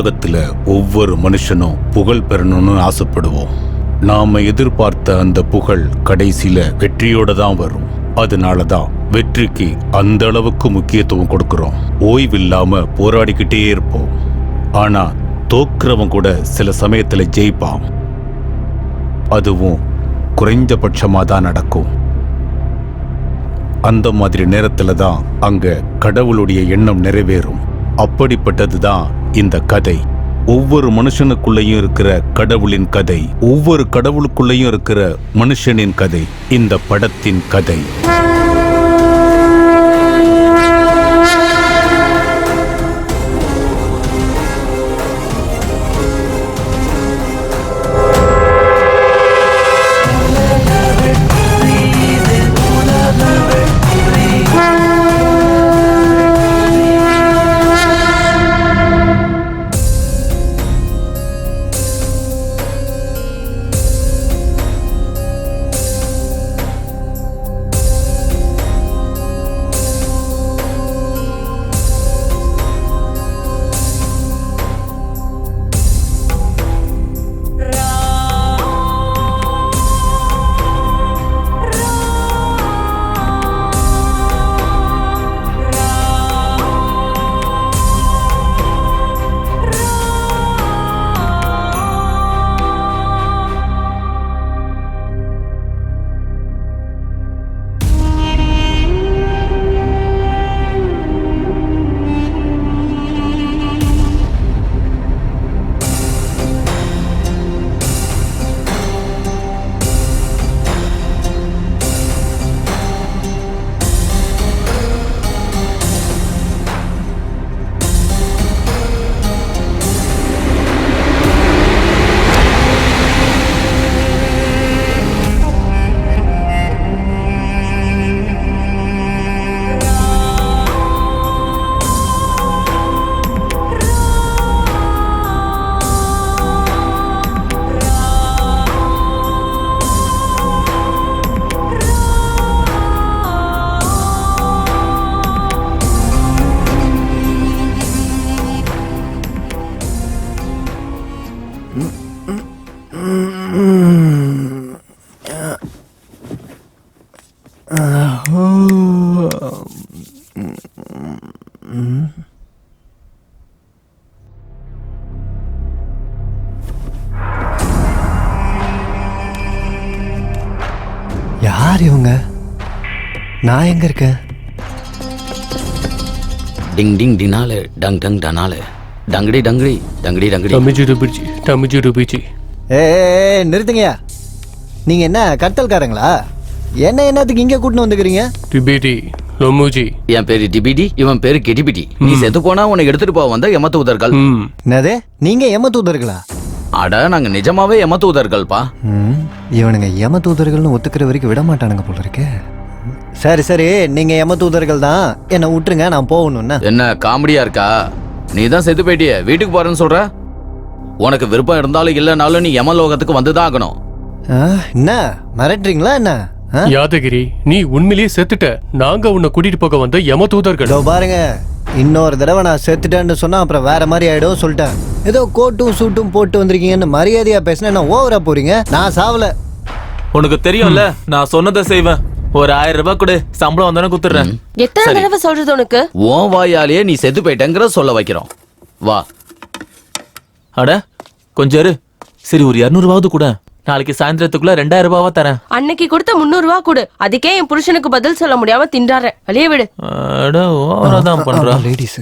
உலகத்துல ஒவ்வொரு மனுஷனும் புகழ் பெறணும்னு ஆசைப்படுவோம். நாம எதிர்பார்த்த அந்த புகழ் கடைசியில வெற்றியோட தான் வரும். அதனாலதான் வெற்றிக்கு அந்த அளவுக்கு முக்கியத்துவம் கொடுக்கிறோம். ஓய்வில்லாம போராடிக்கிட்டே இருப்போம். ஆனா தோக்குறவன் கூட சில சமயத்துல ஜெயிப்பான். அதுவும் குறைந்தபட்சமா தான் நடக்கும். அந்த மாதிரி நேரத்துல தான் அங்க கடவுளுடைய எண்ணம் நிறைவேறும். அப்படிப்பட்டதுதான் இந்த கதை. ஒவ்வொரு மனுஷனுக்குள்ளேயும் இருக்கிற கடவுளின் கதை, ஒவ்வொரு கடவுளுக்குள்ளேயும் இருக்கிற மனுஷனின் கதை இந்த படத்தின் கதை. யார் இவங்க? நான் எங்க இருக்கேன்? டிங் டிங் டினாலே டங் டங் டனாலே டங்கடி டங்கடி டங்கடி டங்கடி டமிஜி ருபிச்சி. ஏ நிறுத்துங்கய்யா. நீங்க என்ன கட்டல்காரங்களா? என்னத்துக்கு இங்க கூட்டின்னு வந்துக்கிறீங்க? டிபிடி லொமுஜி. என் பேரு டிபிடி, இவன் பேரு கெடிபிடி. நீ செத்து போனா உன்னை எடுத்துட்டு போக வந்த யமதூதர்கள். என்னது? நீங்க யமதூதர்களா? அட நாங்க நிஜமாவே யமதூதர்கள்பா. இவனுங்க யமதூதர்கள்னு ஒத்துக்கிற வரைக்கும் விட மாட்டானுங்க போல இருக்கு. சரி சரி, நீங்க யமதூதர்கள் தான், என்ன விட்டுருங்க, நான் போகணும்னா. என்ன காமெடியா இருக்கா? நீ தான் செத்து போயிட்டிய, வீட்டுக்கு போறேன்னு சொல்ற. உனக்கு விருப்பம் இருந்தாலும் இல்லைனாலும் நீ யமலோகத்துக்கு வந்துதான் ஆகணும். என்ன மிரட்டுறீங்களா என்ன? யாதகிரி, நீ உண்மையிலேயே செத்துட்ட. நாங்க உன்னை கூட்டிட்டு போக வந்த யமதூதர்கள். பாருங்க, இன்னொரு தடவை நான் செத்துட்டேன்னு சொன்னா அப்புறம் வேற மாதிரி ஆயிடும் சொல்லிட்டேன். ஏதோ கோட்டும் சூட்டும் போட்டு வந்திருக்கீங்கன்னு மரியாதையா பேசினா என்ன ஓவரா போறீங்க? நான் சாவல. உனக்கு தெரியும்ல, நான் சொன்னதை செய்வேன். ஒரு 1000 ரூபாய் கொடு, சம்பளம் வந்தானே குத்துறேன். எத்தனை தடவை சொல்றது உனக்கு? உன் வாயாலேயே நீ செத்து போயிட்டேங்கிற சொல்ல வைக்கிறோம். வா. அட கொஞ்சம் இரு. சரி, ஒரு 200 ரூபாவது கூட. நாளைக்கு சாயந்தரத்துக்குள்ள 2000 ரூபாவா தரேன். அன்னைக்கு கொடுத்த 300 ரூபாய் கொடு. அதுக்கே என் புருஷனுக்கு பதில் சொல்ல முடியாம திண்டாறேன். வெளியே விடு. அட ஓவராதான் பண்றா. லேடிஸ்,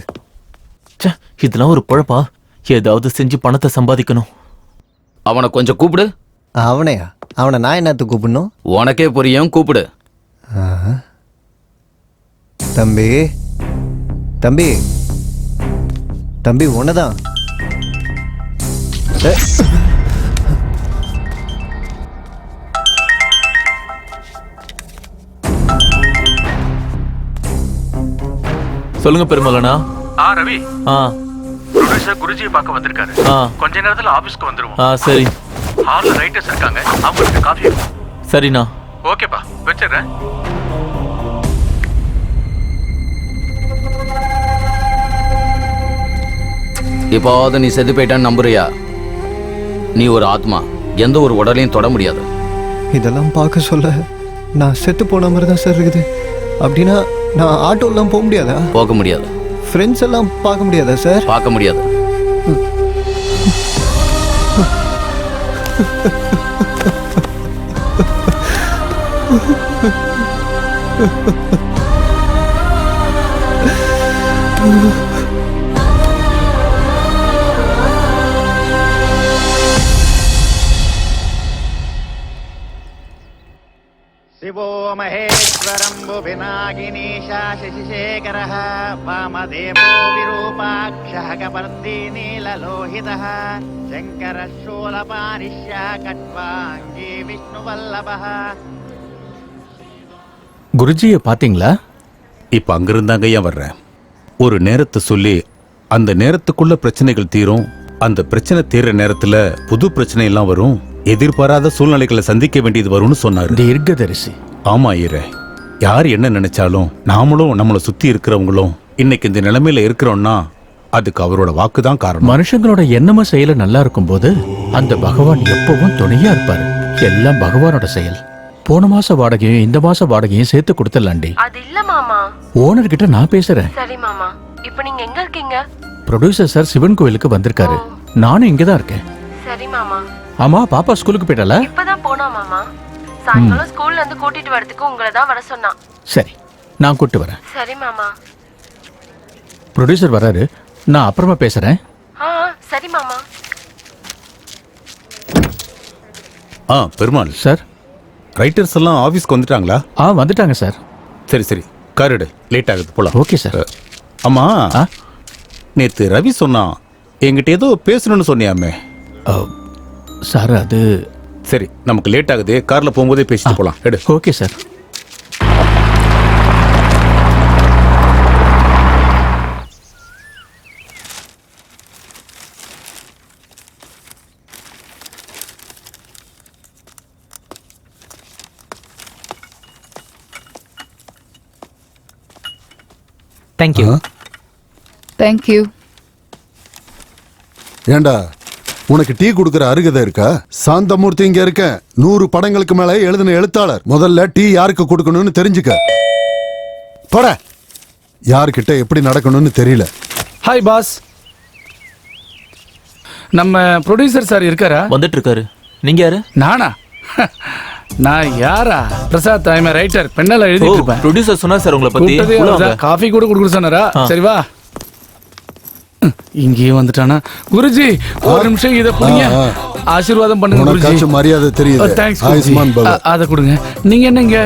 இதெல்லாம் ஒரு பொழப்பா? ஏதாவது செஞ்சு பணத்தை சம்பாதிக்கணும். அவனை கொஞ்சம் கூப்பிடு. அவனையா? அவனை நான் என்னத்துக்கு கூப்பிடணும்? உனக்கே புரியும், கூப்பிடு. தம்பி தம்பி தம்பி, உன்னதான். சொல்லுங்க பெருமலனா. ரவி, ப்ரொடியூசர் குருஜியை பார்க்க வந்திருக்காரு. கொஞ்ச நேரத்துல ஆபீஸ்க்கு வந்துருவோம். சரி. ஹால்ல ரைட்டர்ஸ் இருக்காங்க, அவங்களுக்கு காஃபி. சரிண்ணா. ஓகேப்பா, வச்சிடுறேன். இப்போது நீ செத்து போயிட்டான்னு நம்புறியா? நீ ஒரு ஆத்மா, எந்த ஒரு உடலையும் தொட முடியாது. இதெல்லாம் பார்க்க சொல்ல நான் செத்து போன மாதிரி தான் சார் இருக்குது. அப்படின்னா நான் ஆட்டோலாம் போக முடியாதா? போக முடியாது. ஃப்ரெண்ட்ஸ் எல்லாம் பார்க்க முடியாதா சார்? பார்க்க முடியாது. शिवो महेश्वरम्बु पिनाकिनीशा शशिशेखरः वामदेवो विरूपाक्षः कपर्दी नीललोहितः शङ्करः शूलपानिश्या कट्वाङ्गी विष्णुवल्लभः. குருஜியை பாத்தீங்களா? இப்ப அங்கிருந்தாங்க ஏன் வர்றேன். ஒரு நேரத்தை சொல்லி அந்த நேரத்துக்குள்ள பிரச்சனைகள் தீரும். அந்த பிரச்சனை தீர்ற நேரத்துல புது பிரச்சனை எல்லாம் வரும். எதிர்பாராத சூழ்நிலைகளை சந்திக்க வேண்டியது வரும்னு சொன்னாரு. தீர்க்கதரிசி. ஆமா ஐயரே, யார் என்ன நினைச்சாலும் நாமளும் நம்மளை சுத்தி இருக்கிறவங்களும் இன்னைக்கு இந்த நிலைமையில இருக்கிறோம்னா அதுக்கு அவரோட வாக்கு தான் காரணம். மனுஷங்களோட எண்ணம செயல நல்லா இருக்கும் போது அந்த பகவான் எப்பவும் துணையா இருப்பாரு. எல்லாம் பகவானோட செயல். போன மாச வாடகையும் இந்த மாச வாடகையும் சேர்த்து கொடுத்துடலாண்டி. அது இல்ல மாமா. ஓனர் கிட்ட நான் பேசுறேன். சரி மாமா. இப்போ நீங்க எங்க இருக்கீங்க? ப்ரொடியூசர் சார் சிவன் கோயிலுக்கு வந்திருக்காரு. நானும் இங்கதான் இருக்கேன். சரி மாமா. ஆமா, பாப்பா ஸ்கூலுக்கு போயிட்டால? இப்பதான் போனா மாமா. சாயங்காலம் ஸ்கூல்ல இருந்து கூட்டிட்டு வரதுக்கு உங்களை தான் வர சொன்னா. சரி, நான் கூட்டு வரேன். சரி மாமா. ப்ரொடியூசர் வராரு, நான் அப்புறமா பேசுறேன். சரி மாமா. பெருமாள் சார், ரைட்டர்ஸ் எல்லாம் ஆபீஸ்க்கு வந்துட்டாங்களா? வந்துட்டாங்க சார். சரி சரி, காரிடு லேட் ஆகுது போலாம். Okay sir. அம்மா, நேத்து ரவி சொன்னான் என்கிட்ட ஏதோ பேசணும்னு சொன்னியாமே. சார் அது சரி, நமக்கு லேட் ஆகுது, கார்ல போகும்போதே பேசிட்டு போலாம். எடு. Okay sir. தேங்க்யூ. தேங்க்யூ. ஏண்டா, உனக்கு டீ குடுக்கற அருகதை இருக்கா? சாந்தமூர்த்தி இங்க இருக்க. 100 படங்களுக்கு மேல எழுதின எழுத்தாளர். முதல்ல டீ யாருக்கு கொடுக்கணும்னு தெரிஞ்சுக்க. போட. யார்கிட்ட எப்படி நடக்கணும்னு தெரியல. Hi boss. நம்ம ப்ரொடியூசர் சார் இருக்காரா? வந்துட்டு இருக்காரு. நீங்க யாரு? நானா? நான் யாரா? Prasad, I am writer. பெண்ணால எழுதிட்டு இருப்பேன். ப்ரொடியூசர் சொன்னா சார் உங்களை பத்தி. காஃபி கூட குடுக்க சொன்னாரா? சரி வா. இங்கேயே வந்துட்டானா? குருஜி ஒரு நிமிஷம் இத புடிங்க. ஆசீர்வாதம் பண்ணுங்க குருஜி. உனக்கு மரியாதை தெரியுது. தேங்க்ஸ் ஆயுஷ்மான் பவ. அத கொடுங்க. நீங்க என்னங்க?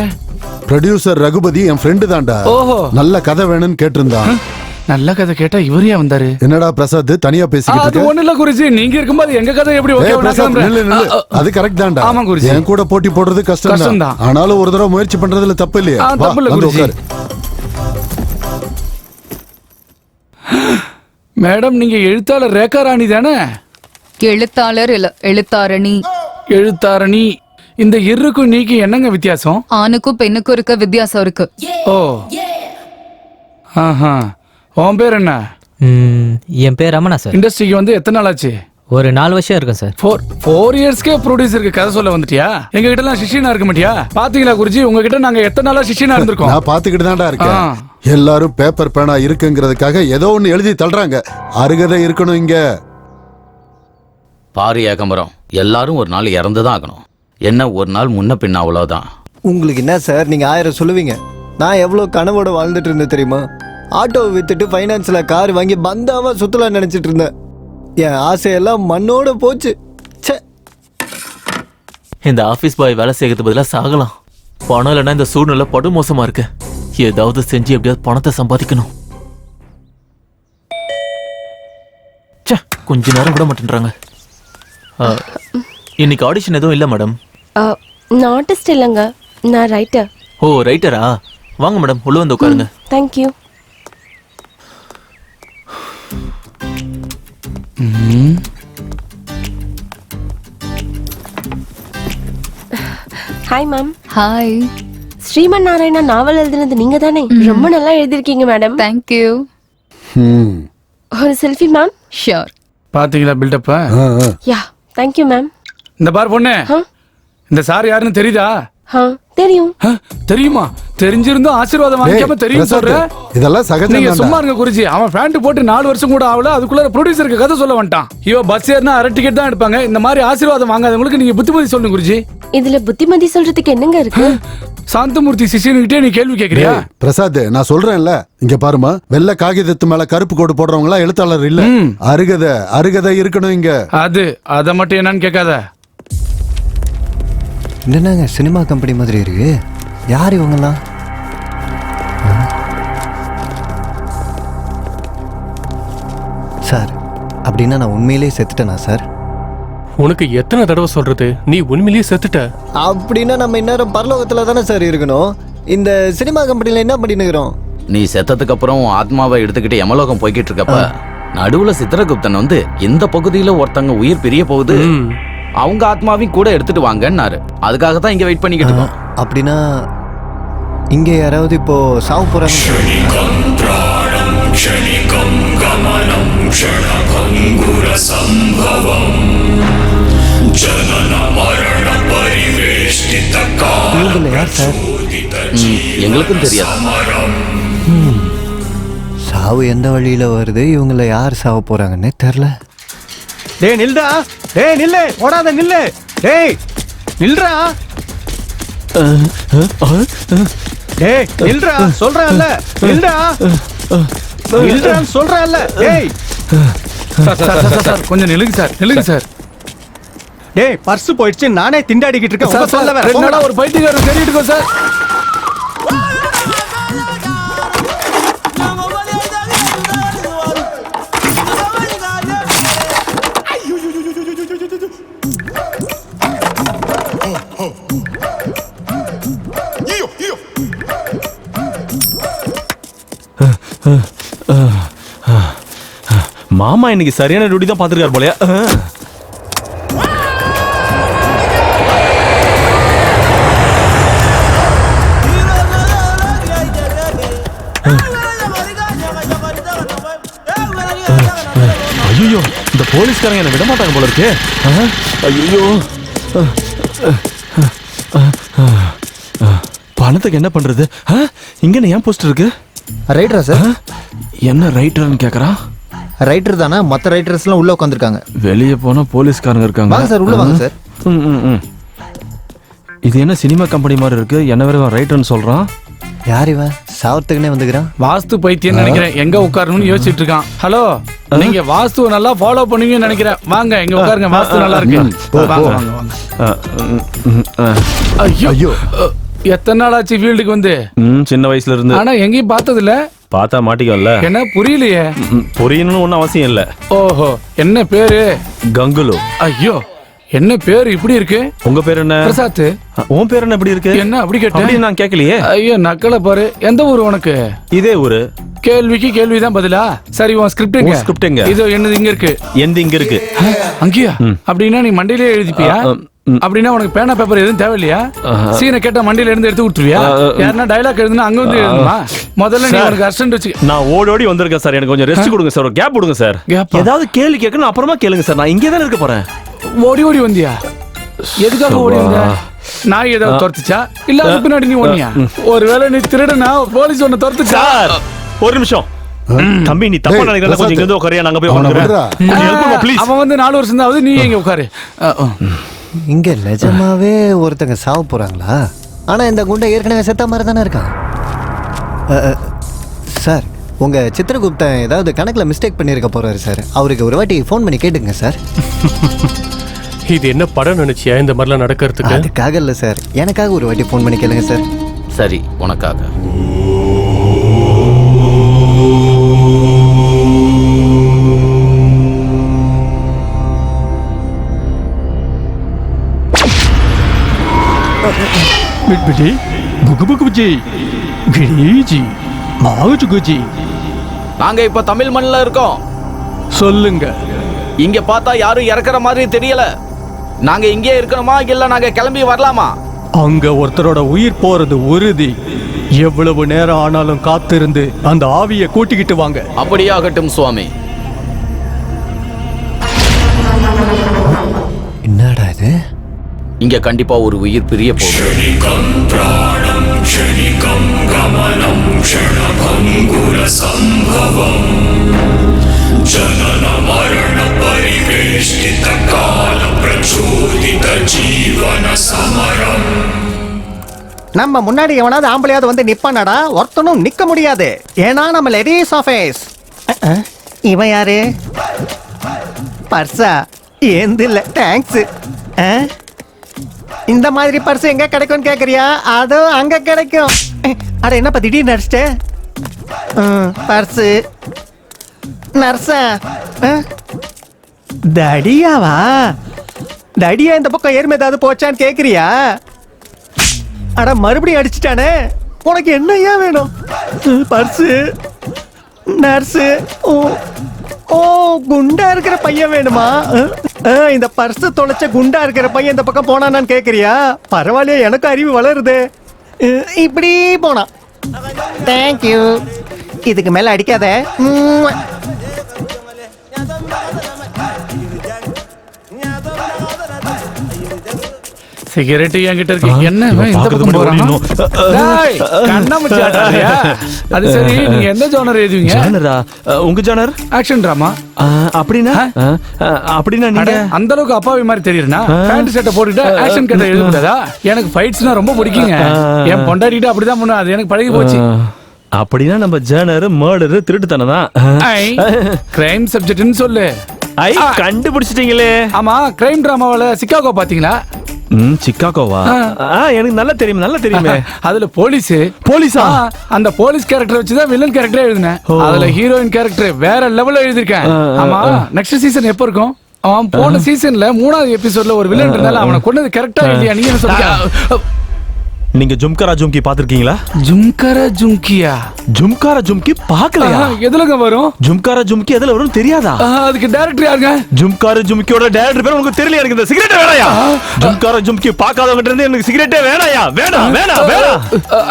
ப்ரொடியூசர் ரகுபதி என் ஃப்ரெண்டு தான்டா. ஓஹோ. நல்ல கதை வேணும்னு கேட்டிருந்தான். நல்ல கதை கேட்டா இவரே வந்தாரு. என்னடா பிரசாத் தனியா பேசிக்கிட்டு இருக்க? அது ஒண்ணு இல்ல குருஜி, நீங்க இருக்கும்போது எங்க கதை எப்படி ஓகே நில்லு. அது கரெக்ட் தான்டா. ஆமா குருஜி. என் கூட போட்டி போடுறது கஷ்டம் தான். ஆனாலும் ஒரு தடவை முயற்சி பண்றதுல தப்பு இல்லையா? தப்பு இல்ல குருஜி. மேடம், நீங்க எழுத்தாளர் ரேகா ராணி தானே? எழுத்தாளர் இல்ல, எழுத்தாரணி. எழுத்தாரணி. இந்த இருக்கு நீக்கு என்னங்க வித்தியாசம்? ஆணுக்கும் பெண்ணுக்கும் இருக்க வித்தியாசம் இருக்கு. ஓ, ஆஹா. உன் பேர் என்ன? என் பேர் ரமணா சார். இண்டஸ்ட்ரிக்கு வந்து எத்தனை நாள் ஆச்சு? ஒரு 4 வருஷம் இருக்கும் சார். 4 இயர்ஸ்க்கே ப்ரொடியூசருக்கு கதை சொல்ல வந்துட்டியா? எங்க கிட்ட எல்லாம் சிஷியனா இருக்க மாட்டியா? பாத்தீங்களா குருஜி, உங்ககிட்ட நாங்க எத்தனை நாளா சிஷியனா இருந்திருக்கோம். நான் பாத்துக்கிட்டு தான்டா இருக்கேன். எல்லாரும் பேப்பர் பேனா இருக்குங்கிறதுக்காக ஏதோ ஒண்ணு எழுதி தள்ளுறாங்க. அருகதை இருக்கணும் இங்க. பாரு ஏகம்பரம், எல்லாரும் ஒரு நாள் இறந்துதான் ஆகணும். என்ன ஒரு நாள் முன்ன பின்ன, அவ்வளவுதான். உங்களுக்கு என்ன சார், நீங்க 1000 சொல்லுவீங்க. நான் எவ்வளவு கனவோட வாழ்ந்துட்டு இருந்தேன் தெரியுமா? ஆட்டோவை வித்துட்டு ஃபைனான்ஸ்ல கார் வாங்கி பந்தாவா சுத்தலாம் நினைச்சிட்டு இருந்தேன். என் ஆசையெல்லாம் மண்ணோட போச்சு. இந்த ஆபீஸ் பாய் வேலை செய்யறது பதிலா சாகலாம். பணம் இல்லைன்னா இந்த சூழ்நிலை படு மோசமா இருக்கு. ஏதாவது செஞ்சு எப்படியாவது பணத்தை சம்பாதிக்கணும். கொஞ்ச நேரம் விட மாட்டேன்றாங்க. இன்னைக்கு ஆடிஷன் எதுவும் இல்ல மேடம்? நான் ஆர்டிஸ்ட் இல்லைங்க, நான் ரைட்டர். ஓ, ரைட்டரா? வாங்க மேடம், உள்ள வந்து உட்காருங்க. Thank you. Hi ma'am. Hi. Sriman Narayana novel எழுதுனது நீங்க தானே? ரொம்ப நல்லா எழுதிருக்கீங்க மேடம். தேங்க்யூ. ஒரு செல்ஃபி மேம். ஷியோர். பாத்தீங்களா பில்டப்ப? Yeah thank you ma'am. இந்த பார் பொண்ணு, இந்த சார் யாருன்னு தெரியுதா? தெரியும். தெரியுமா? தெரிஞ்சிருந்தும் ஆசீர்வாதம் வாங்கிக்காம தெரியும் சொல்ற? இதெல்லாம் சகஜம். நீங்க சும்மா இருங்க குருஜி. அவன் பேண்ட் போட்டு 4 வருஷம் கூட ஆகல, அதுக்குள்ள ப்ரொடியூசருக்கு கதை சொல்ல வந்துட்டான். இவ பஸ் ஏறினா அரை டிக்கெட் தான் எடுப்பாங்க. இந்த மாதிரி ஆசீர்வாதம் வாங்காதவங்களுக்கு நீங்க புத்திமதி சொல்லுங்க குருஜி. இதுல புத்திமதி சொல்றதுக்கு என்னங்க இருக்கு? சாந்தமூர்த்தி சிஷியன்கிட்டே நீ கேள்வி கேக்குறியா? பிரசாத், நான் சொல்றேன்ல, இங்க பாருமா, வெள்ளை காகிதத்து மேல கருப்பு கோடு போடுறவங்க எல்லாம் எழுத்தாளர் இல்ல. அருகதை இருக்கணும் இங்க. அத மட்டும் என்னன்னு கேட்காத. என்னங்க சினிமா கம்பெனி மாதிரி இருக்கு. யார் இவங்கெல்லாம்? சார், அப்படின்னா நான் உண்மையிலேயே செத்துட்டேனா சார்? உனக்கு எத்தனை தடவை சொல்றது, நீ உண்மையிலேயே செத்துட்ட. அப்படின்னா நம்ம இந்நேரம் பரலோகத்துல தானே சார் இருக்கணும். இந்த சினிமா கம்பெனில என்ன பண்ணினுக்கிறோம்? நீ செத்ததுக்கு அப்புறம் ஆத்மாவை எடுத்துக்கிட்டு யமலோகம் போய்கிட்டு இருக்கப்ப நடுவுல சித்திரகுப்தன் வந்து இந்த பகுதியில ஒருத்தங்க உயிர் பிரிய போகுது, அவங்க ஆத்மாவையும் கூட எடுத்துட்டு வாங்கன்னாரு. அதுக்காக தான் இங்க வெயிட் பண்ணிக்கிட்டு இருக்கோம். அப்படின்னா இங்க யாராவது இப்போ சாவு போறாங்க? யார் சார்? எங்களுக்கும் தெரியாது. சாவு எந்த வழியில வருது, இவங்கள யார் சாவ போறாங்கன்னே தெரியல. டேய் நில்டா, டேய் நில்லு, ஓடாத நில்லு, டேய் நில்றா, டேய் நில்றா சொல்றேன்ல, நில்டா நில்றான்னு சொல்றேன்ல, டேய். சார் கொஞ்சம் நில்லுங்க சார், நில்லுங்க சார். டேய் பர்ஸ் போயிடுச்சு, நானே திண்டாடிக்கிட்டு இருக்கேன். சார் சொல்ல வேற என்னடா ஒரு பைத்தியக்காரன் தேடிட்டு இருக்கோம் சார். மாமா இன்னைக்கு சரியான டியூட்டி தான் பார்த்துருக்காரு போலயா. ஐயோ, இந்த போலீஸ்காரங்க என்ன விட மாட்டாங்க போல இருக்கு. ஐயோ, பணத்துக்கு என்ன பண்றது? இங்க ஏன் போஸ்ட் இருக்கு? ரைட்டரா சார்? என்ன ரைட்டர்னு கேக்குறான்? ரைட்டர் தானே, மற்ற ரைட்டர்ஸ் எல்லாம் உள்ள உட்காந்துருக்காங்க. வெளியே போனா போலீஸ்காரங்க இருக்காங்க. வாங்க சார், உள்ள வாங்க சார். இது என்ன சினிமா கம்பெனி மாதிரி இருக்கு? என்ன வேற ரைட்டர்னு சொல்றான். யார் இவன்? சாவத்துக்குனே வந்துக்கிறான். வாஸ்து பைத்தியம் நினைக்கிறேன். எங்க உட்காரணும்னு யோசிச்சுட்டு இருக்கான். ஹலோ, நீங்க வாஸ்துவை நல்லா ஃபாலோ பண்ணுவீங்கன்னு நினைக்கிறேன். வாங்க இங்க உட்காருங்க, வாஸ்து நல்லா இருக்கு. வாங்க வாங்க வாங்க. ஐயோ, எத்தனை நாள் ஆச்சு ஃபீல்டுக்கு வந்து? சின்ன வயசுல இருந்து. ஆனா எங்கேயும் பார்த்தது இல்ல. பார்த்தா மாட்டிக்கல. என்ன புரியலையே? புரியணும்னு ஒன்றும் அவசியம் இல்ல. ஓஹோ, என்ன பேரு? கங்குலு. ஐயோ, என்ன பேர் இப்படி இருக்கு? உங்க பேர் என்ன? பிரசாத். உன் பேர் என்ன இப்படி இருக்கு? என்ன அப்படி கேட்டேன்? நான் கேட்கலையே. ஐயோ, நக்கல பாரு. எந்த ஊர் உனக்கு? இதே ஊரு. கேள்விக்கு கேள்விதான் பதிலா? சரி, உன் ஸ்கிரிப்ட் ஸ்கிரிப்ட் எங்க? இதோ என்னது இங்க இருக்கு. எந்த இங்க இருக்கு? அங்கேயா? அப்படின்னா நீ மண்டையிலே எழுதிப்பியா? அப்படின்னா உனக்கு பேனா பேப்பர் எதுவும் தேவையில்லையா? சீனை கேட்டா மண்டியில இருந்து எடுத்து கொடுத்துருவியா? யாருன்னா டைலாக் எழுதுனா அங்க வந்து எழுதுமா? முதல்ல நீ உனக்கு அர்ஜென்ட் வச்சு. நான் ஓடி வந்திருக்கேன் சார். எனக்கு கொஞ்சம் ரெஸ்ட் கொடுங்க சார், ஒரு கேப் கொடுங்க சார். ஏதாவது கேள்வி கேட்கணும் அப்புறமா கேளுங்க சார். நான் இங்கே தானே இருக்க போறேன். ஓடி வந்தியா? எதுக்காக ஓடி வந்த? நாய் ஏதாவது துரத்துச்சா இல்ல அதுக்கு பின்னாடி நீ ஓடியா? ஒருவேளை நீ திருடனா போலீஸ் ஒன்னு துரத்துச்சா? ஒரு நிமிஷம் தம்பி, நீ தப்பா நினைக்கிறத கொஞ்சம் இங்க வந்து உட்காரியா, நாங்க போய் உட்காருறோம். அவன் வந்து 4 வருஷம் தான் ஆகுது, நீ எங்க உட்காரு. இங்க நிஜமாவே ஒருத்தங்க சாவ போறாங்களா? ஆனா இந்த குண்டை ஏற்கனவே செத்த மாதிரி தானே இருக்கான். சார், உங்க சித்திரகுப்தன் ஏதாவது கணக்குல மிஸ்டேக் பண்ணிருக்க போறாரு சார். அவருக்கு ஒரு வாட்டி ஃபோன் பண்ணி கேட்டுங்க சார். இது என்ன படம் நினைச்சியா இந்த மாதிரிலாம் நடக்கிறதுக்கு? அதுக்காக இல்ல சார், எனக்காக ஒரு வாட்டி ஃபோன் பண்ணி கேளுங்க சார். சரி, உனக்காக. நாங்க இப்ப தமிழ் மண்ணில் இருக்கோம். சொல்லுங்க. இங்க பார்த்தா யாரும் இறக்குற மாதிரி தெரியல. நாங்க இங்கே இருக்கணுமா இல்ல நாங்க கிளம்பி வரலாமா? அங்க ஒருத்தரோட உயிர் போறது உறுதி. எவ்வளவு நேரம் ஆனாலும் காத்திருந்து அந்த ஆவியை கூட்டிக்கிட்டு வாங்க. அப்படியாகட்டும் சுவாமி. இங்க கண்டிப்பா ஒரு உயிர் பிரிய போகுது. நம்ம முன்னாடி எவனாவது ஆம்பளையாவது வந்து நிப்பானடா, ஒருத்தனும் நிக்க முடியாது. ஏன்னா நம்ம லேடிஸ் ஆஃபீஸ். இவன் யாரு? பர்ஸா? ஏந்து இல்ல, தேங்க்ஸ். இந்த மாதிரி பர்ஸ் எங்க கிடைக்கும்னு கேக்குறியா? அதோ அங்க கிடைக்கும். அட என்னப்பா திடீர்னு நடிச்சிட்டு? பர்ஸு நர்ஸா? தடியாவா? தடியா இந்த பக்கம் ஏர்மை ஏதாவது போச்சான்னு கேக்குறியா? அட மறுபடியும் அடிச்சிட்டானே. உனக்கு என்னையா வேணும்? Purse nurse? ஓ குண்டா இருக்கிற பையன் வேணுமா? இந்த பர்ஸ் தொலைச்ச குண்டா இருக்கிற பையன் இந்த பக்கம் போனான்னு கேக்குறியா? பரவாயில்லையா, எனக்கு அறிவு வளருது. இப்படி போனா. தேங்க்யூ. இதுக்கு மேல அடிக்காத. சிகரெட் என்கிட்ட இருக்கு. என்ன இந்த பக்கம் போறானோ? டேய் கண்ணாமூச்சி ஆடுறியா? அது சரி, நீங்க எந்த ஜானர் எழுதுவீங்க? ஜானரா? உங்க ஜானர் ஆக்ஷன் டிராமா. அப்படினா அப்படினா நீங்க அந்த அளவுக்கு அப்பாவி மாதிரி தெரியுறனா? பேண்ட் ஷர்ட் போட்டுட்டு ஆக்ஷன் கட்ட எழுதுறதா? எனக்கு ஃபைட்ஸ்னா ரொம்ப பிடிக்குங்க. என் பொண்டாட்டிட்ட அப்படிதான் பண்ணுவேன். அது எனக்கு பழகி போச்சு. அப்படினா நம்ம ஜானர் மர்டர் திருட்டுத்தனம் தான். கிரைம் சப்ஜெக்ட்னு சொல்லு. ஐ கண்டுபிடிச்சிட்டீங்களே. ஆமா, கிரைம் டிராமாவுல சிக்காகோ பாத்தீங்களா? சிக்காகோவா? எனக்கு நல்லா தெரியும், நல்லா தெரியுமே. அதுல போலீஸா? அந்த போலீஸ் கேரக்டர் வச்சுதான் வில்லன் கேரக்டரே எழுதினேன். அதுல ஹீரோயின் கேரக்டர் வேற லெவல்ல எழுதிருக்கேன். ஆமா, நெக்ஸ்ட் சீசன் எப்ப இருக்கும்? அவன் போன சீசன்ல 3வது எபிசோட்ல ஒரு வில்லன் இருந்தால அவனை கொன்னது கரெக்டா இல்லையா? நீங்க என்ன சொல்றீங்க? நீங்க ஜும்காரா ஜும்கி பாத்திருக்கீங்களா? ஜும்காரா ஜும்கியா? ஜும்காரா ஜும்கி பார்க்கலையா? எதுலங்க வரும்? ஜும்காரா ஜும்கி எதுல வரும் தெரியாதா? அதுக்கு டைரக்டர் யாருங்க? ஜும்காரா ஜும்கியோட டைரக்டர் பேர் உங்களுக்கு தெரியலையா? எனக்கு இந்த சிகரெட் வேணாயா? ஜும்காரா ஜும்கி பார்க்காதவங்க இருந்து எனக்கு சிகரெட்டே வேணாயா? வேணாம்.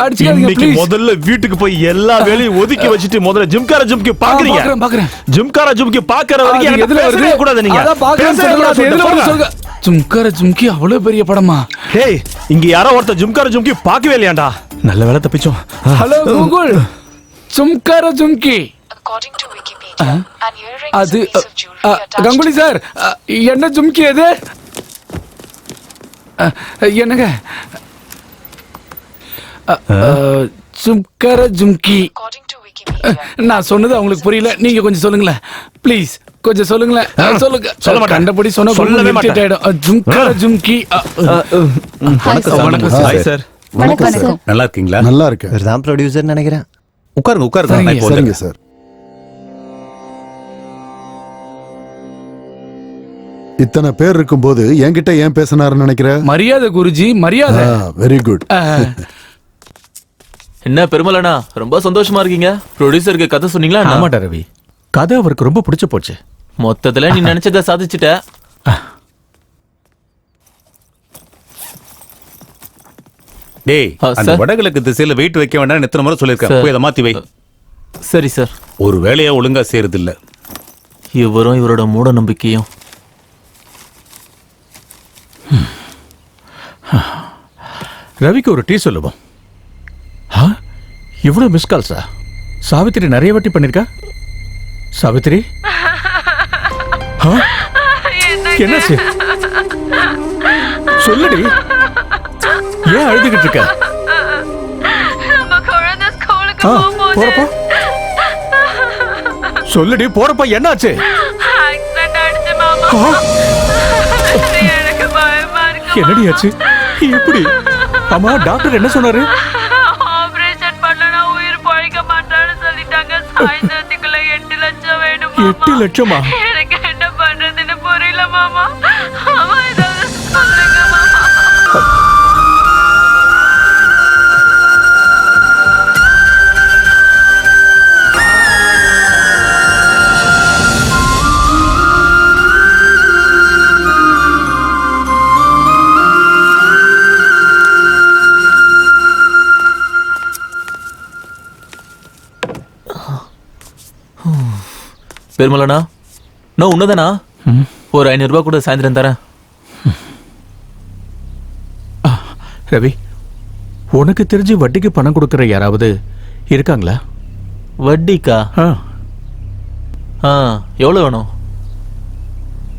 அடிச்சுக்காதீங்க ப்ளீஸ். முதல்ல வீட்டுக்கு போய் எல்லா வேலையும் ஒதுக்கி வச்சிட்டு முதல்ல ஜும்காரா ஜும்கி பாக்குறீங்க. பாக்குறேன். ஜும்காரா ஜும்கி பாக்குற வரைக்கும் எனக்கு எதுல பேசவே கூடாது. நீங்க அத பாக்குறேன்னு எதுல வருது சொல்லுங்க. ஜும்காரா ஜும்கி அவ்வளவு பெரிய படமா? டேய், இங்க யாரோ ஒருத்தர் ஜும்காரா ஜும்கி பார்க்கவே இல்லையாண்டா? நல்ல வேளை தப்பிச்சோம். ஹலோ கூகுள், ஜும்காரா ஜும்கி. அது கங்குலி சார், என்ன ஜும்கி அது? என்னங்க ஜும்காரா ஜும்கி? நான் சொன்னது அவங்களுக்கு புரியல. நீங்க கொஞ்சம் சொல்லுங்களேன் ப்ளீஸ். கொஞ்சம் சொல்லுங்களேன். சொல்லுங்க. சொல்ல மாட்டேன். கண்டபடி சொன்னா சொல்லவே மாட்டேன். ஜும்காரா ஜும்கி. வணக்கம் சார். வணக்கம் சார். நல்லா இருக்கீங்களா? நல்லா இருக்கு. இவர்தான் ப்ரொடியூசர் நினைக்கிறேன். உட்காருங்க. சரிங்க சார். இத்தனை பேர் இருக்கும்போது என்கிட்ட ஏன் பேசினாருன்னு நினைக்கிற? மரியாதை குருஜி, மரியாதை. Very good. என்ன பெருமலண்ணா, ரொம்ப சந்தோஷமா இருக்கீங்க. ப்ரொடியூசருக்கு கதை சொன்னீங்களா? ஆமாடா ரவி, கதை அவருக்கு ரொம்ப பிடிச்சு போச்சு. மொத்தத்துல நீ நினைச்சதை சாதிச்சுட்ட. டேய், அந்த வடகிழக்கு திசையில வெயிட் வைக்க வேண்டாம் எத்தனை முறை சொல்லிருக்கேன். போய் அதை மாத்தி வை. சரி சார். ஒரு வேலையா ஒழுங்கா செய்யறது இல்ல. இவரும் இவரோட மூட நம்பிக்கையும். ரவிக்கு ஒரு டீ சொல்லுவோம். இவ்வளவு மிஸ் கால்ஸா? சாவித்திரி நிறைய வாட்டி பண்ணிருக்கா. சாவித்திரி, என்னாச்சு சொல்லுடி. ஏன் அழுதுகிட்டு இருக்க? போறப்போ சொல்லுடி. போறப்ப என்னாச்சு? என்னடி ஆச்சு? எப்படி? ஆமா, டாக்டர் என்ன சொன்னாரு? ஆபரேஷன் பண்ணனா உயிர் பழைக்க மாட்டான்னு சொல்லிட்டாங்க. சாயந்தரத்துக்குள்ள 8 லட்சம் வேணும். 8 லட்சமா? எனக்கு என்ன பண்றதுன்னு புரியல மாமா. அம்மா ஏதாவது சொல்லுங்க மாமா. பெருமலண்ணா, நான் உன்னதானா? ஒரு 500 ரூபாய் கூட சாயந்தரம் தரேன். ரவி, உனக்கு தெரிஞ்சு வட்டிக்கு பணம் கொடுக்குற யாராவது இருக்காங்களா? வட்டிக்கா? எவ்வளவு வேணும்?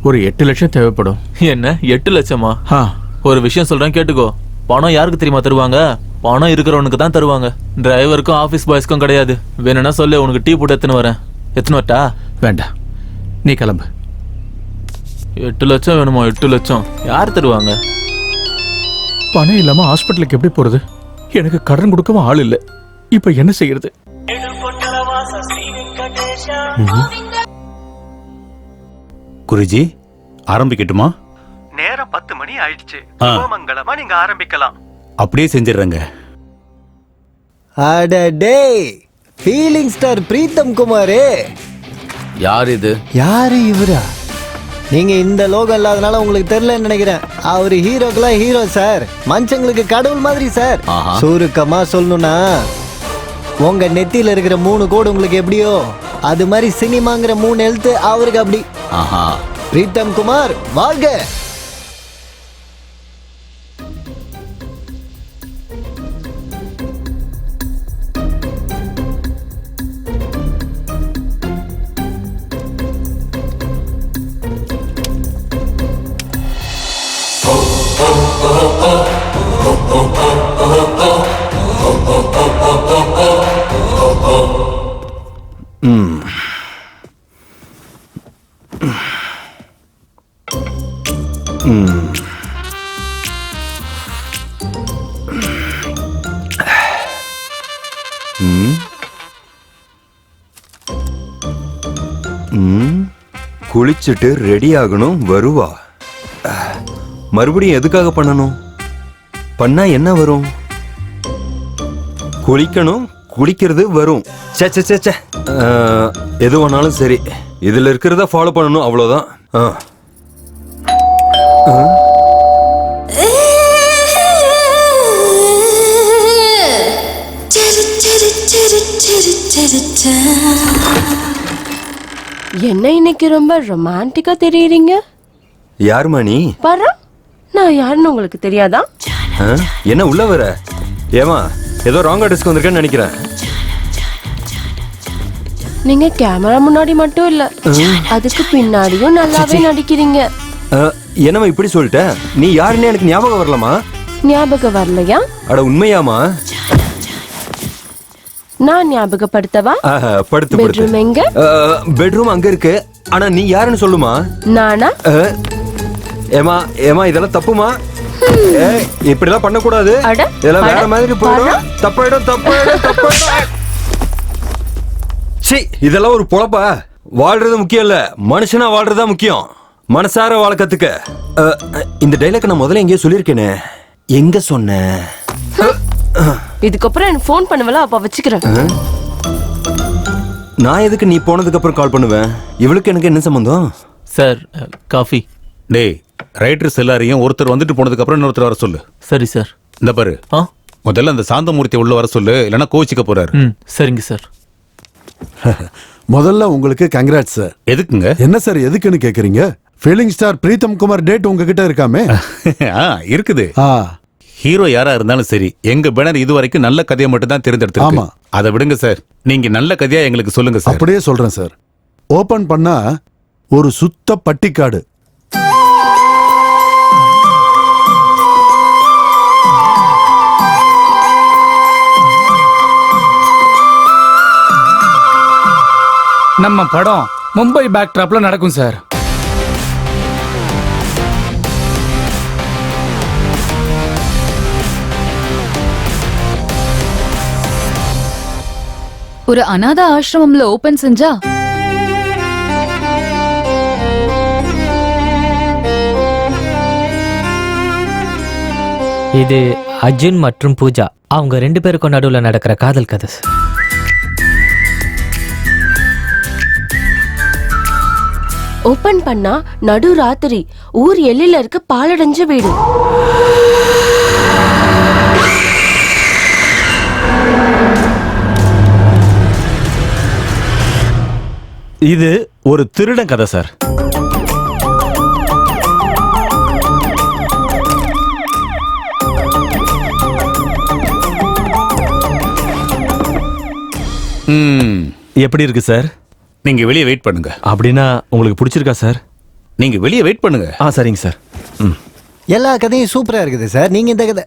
ஒரு 8 லட்சம் தேவைப்படும். என்ன 8 லட்சமா? ஆ, ஒரு விஷயம் சொல்றேன் கேட்டுக்கோ. பணம் யாருக்கு தெரியுமா தருவாங்க? பணம் இருக்கிறவனுக்கு தான் தருவாங்க. டிரைவருக்கும் ஆபீஸ் பாய்ஸ்க்கும் கிடையாது. வேணும்னா சொல்லு, உனக்கு டீ போட்டு எத்தனை வரேன். எத்தனை வரட்டா? வேண்டாம், நீ கிளம்பு. 8 லட்சம் வேணுமா? 8 லட்சம் யார் தருவாங்க? பணம் இல்லாம ஹாஸ்பிட்டலுக்கு எப்படி போறது? எனக்கு கடன் கொடுக்கவும் ஆள் இல்லை. இப்ப என்ன செய்யறது? குருஜி, ஆரம்பிக்கட்டுமா? நேரம் 10 மணி ஆயிடுச்சு. ஆ. மங்களமா நீங்க ஆரம்பிக்கலாம். அப்படியே செஞ்சிடுறேங்க. அடடே, ஃபீலிங் ஸ்டார் பிரீத்தம் குமாரே. யார் இது? யாரு இவரா? நீங்க இந்த லோகம் இல்லாதனால உங்களுக்கு தெரியலன்னு நினைக்கிறேன். அவரு ஹீரோக்கெல்லாம் ஹீரோ சார், மனுஷங்களுக்கு கடவுள் மாதிரி சார். ஆஹா. சுருக்கமா சொல்லணும்னா, உங்க நெத்தியில இருக்கிற 3 கோடு உங்களுக்கு எப்படியோ, அது மாதிரி சினிமாங்கிற 3 எழுத்து அவருக்கு அப்படி. ஆஹா. பிரீத்தம் குமார் வாழ்க. குளிச்சுட்டு ரெடி ஆகணும், வருவா. மறுபடியும் எதுக்காக பண்ணணும்? பண்ணா என்ன வரும்? குளிக்கணும், குளிக்கிறது வரும். சே சே சே சே. எது வேணாலும் சரி, இதுல இருக்கிறத ஃபாலோ பண்ணணும், அவ்வளவுதான். என்ன இன்னைக்கு ரொம்ப ரொமான்டிக்கா தெரியுறீங்க? யாருமா நீ? பாரு, நான் யாருன்னு உங்களுக்கு தெரியாதா? என்ன உள்ள வர? ஏமா, ஏதோ ராங் அட்ரஸ்க்கு வந்திருக்கேன்னு நினைக்கிறேன். நீங்க கேமரா முன்னாடி மட்டும் இல்ல, அதுக்கு பின்னாடியும் நல்லாவே நடிக்கிறீங்க. என்னம்மா இப்படி சொல்லிட்ட? நீ யாருன்னு எனக்கு ஞாபகம் வரலமா? ஞாபகம் வரலையா? அட உண்மையாமா? நான் ஞாபகப்படுத்தவா? படுத்து பெட்ரூம் எங்க? பெட்ரூம் அங்க இருக்கு. ஆனா நீ யாருன்னு சொல்லுமா? நானா? ஏமா ஏமா, இதெல்லாம் தப்புமா? இப்படிலாம் பண்ண கூடாது. இதெல்லாம் வேற மாதிரி போயிடும். தப்பாயிடும் தப்பாயிடும் தப்பாயிடும். சீ, இதெல்லாம் ஒரு பொழப்பா? வாழ்றது முக்கியம் இல்ல, மனுஷனா வாழ்றதா முக்கியம். மனசார வாழ கத்துக்க. இந்த டைலாக் நான் முதல்ல எங்கேயோ சொல்லியிருக்கேனே, எங்க சொன்னேன்? இதுக்கப்புறம் எனக்கு ஃபோன் பண்ணுவல, அப்ப வச்சுக்கிறேன். நான் எதுக்கு நீ போனதுக்கு அப்புறம் கால் பண்ணுவேன்? இவளுக்கு எனக்கு என்ன சம்பந்தம்? Sir, coffee. டேய், ரைட்டர்ஸ் எல்லாரையும் ஒருத்தர் வந்துட்டு போனதுக்கு அப்புறம் இன்னொருத்தர் வர சொல்லு. சரி சார். இந்த பாரு, முதல்ல அந்த சாந்தமூர்த்தி உள்ள வர சொல்லு, இல்லைன்னா கோச்சிக்க போறாரு. சரிங்க சார். முதல்ல உங்களுக்கு கங்க்ராட்ஸ் சார். எதுக்குங்க? என்ன சார் எதுக்குன்னு கேக்குறீங்க? Feeling star Pritam Kumar date உங்ககிட்ட இருக்காமே? இருக்குது. ஹீரோ யாரா இருந்தாலும் சரி, எங்க பேனர் இதுவரைக்கும் நல்ல கதையை மட்டும் தான் தேர்ந்தெடுத்து. அதை விடுங்க சார், நீங்க நல்ல கதையா எங்களுக்கு சொல்லுங்க சார். அப்படியே சொல்றேன் சார். ஓபன் பண்ணா ஒரு சுத்த பட்டிக்காடு. நம்ம படம் மும்பை பேக்ட்ராப்ல நடக்கும் சார். ஒரு அநாத ஆசிரமம்ல ஓபன் செஞ்சா இது அர்ஜுன் மற்றும் பூஜா, அவங்க 2 பேருக்கும் நடுவில் நடக்கிற காதல் கதை. ஓபன் பண்ணா நடு ராத்திரி, ஊர் எல்லையில இருக்க பாலடைஞ்ச வீடு. இது ஒரு திருடன் கதை சார். எப்படி இருக்கு சார்? நீங்க வெளியே வெயிட் பண்ணுங்க. அப்படின்னா உங்களுக்கு பிடிச்சிருக்கா சார்? நீங்க வெளியே வெயிட் பண்ணுங்க. சரிங்க சார். எல்லா கதையும் சூப்பரா இருக்குது சார். நீங்க இந்த கதை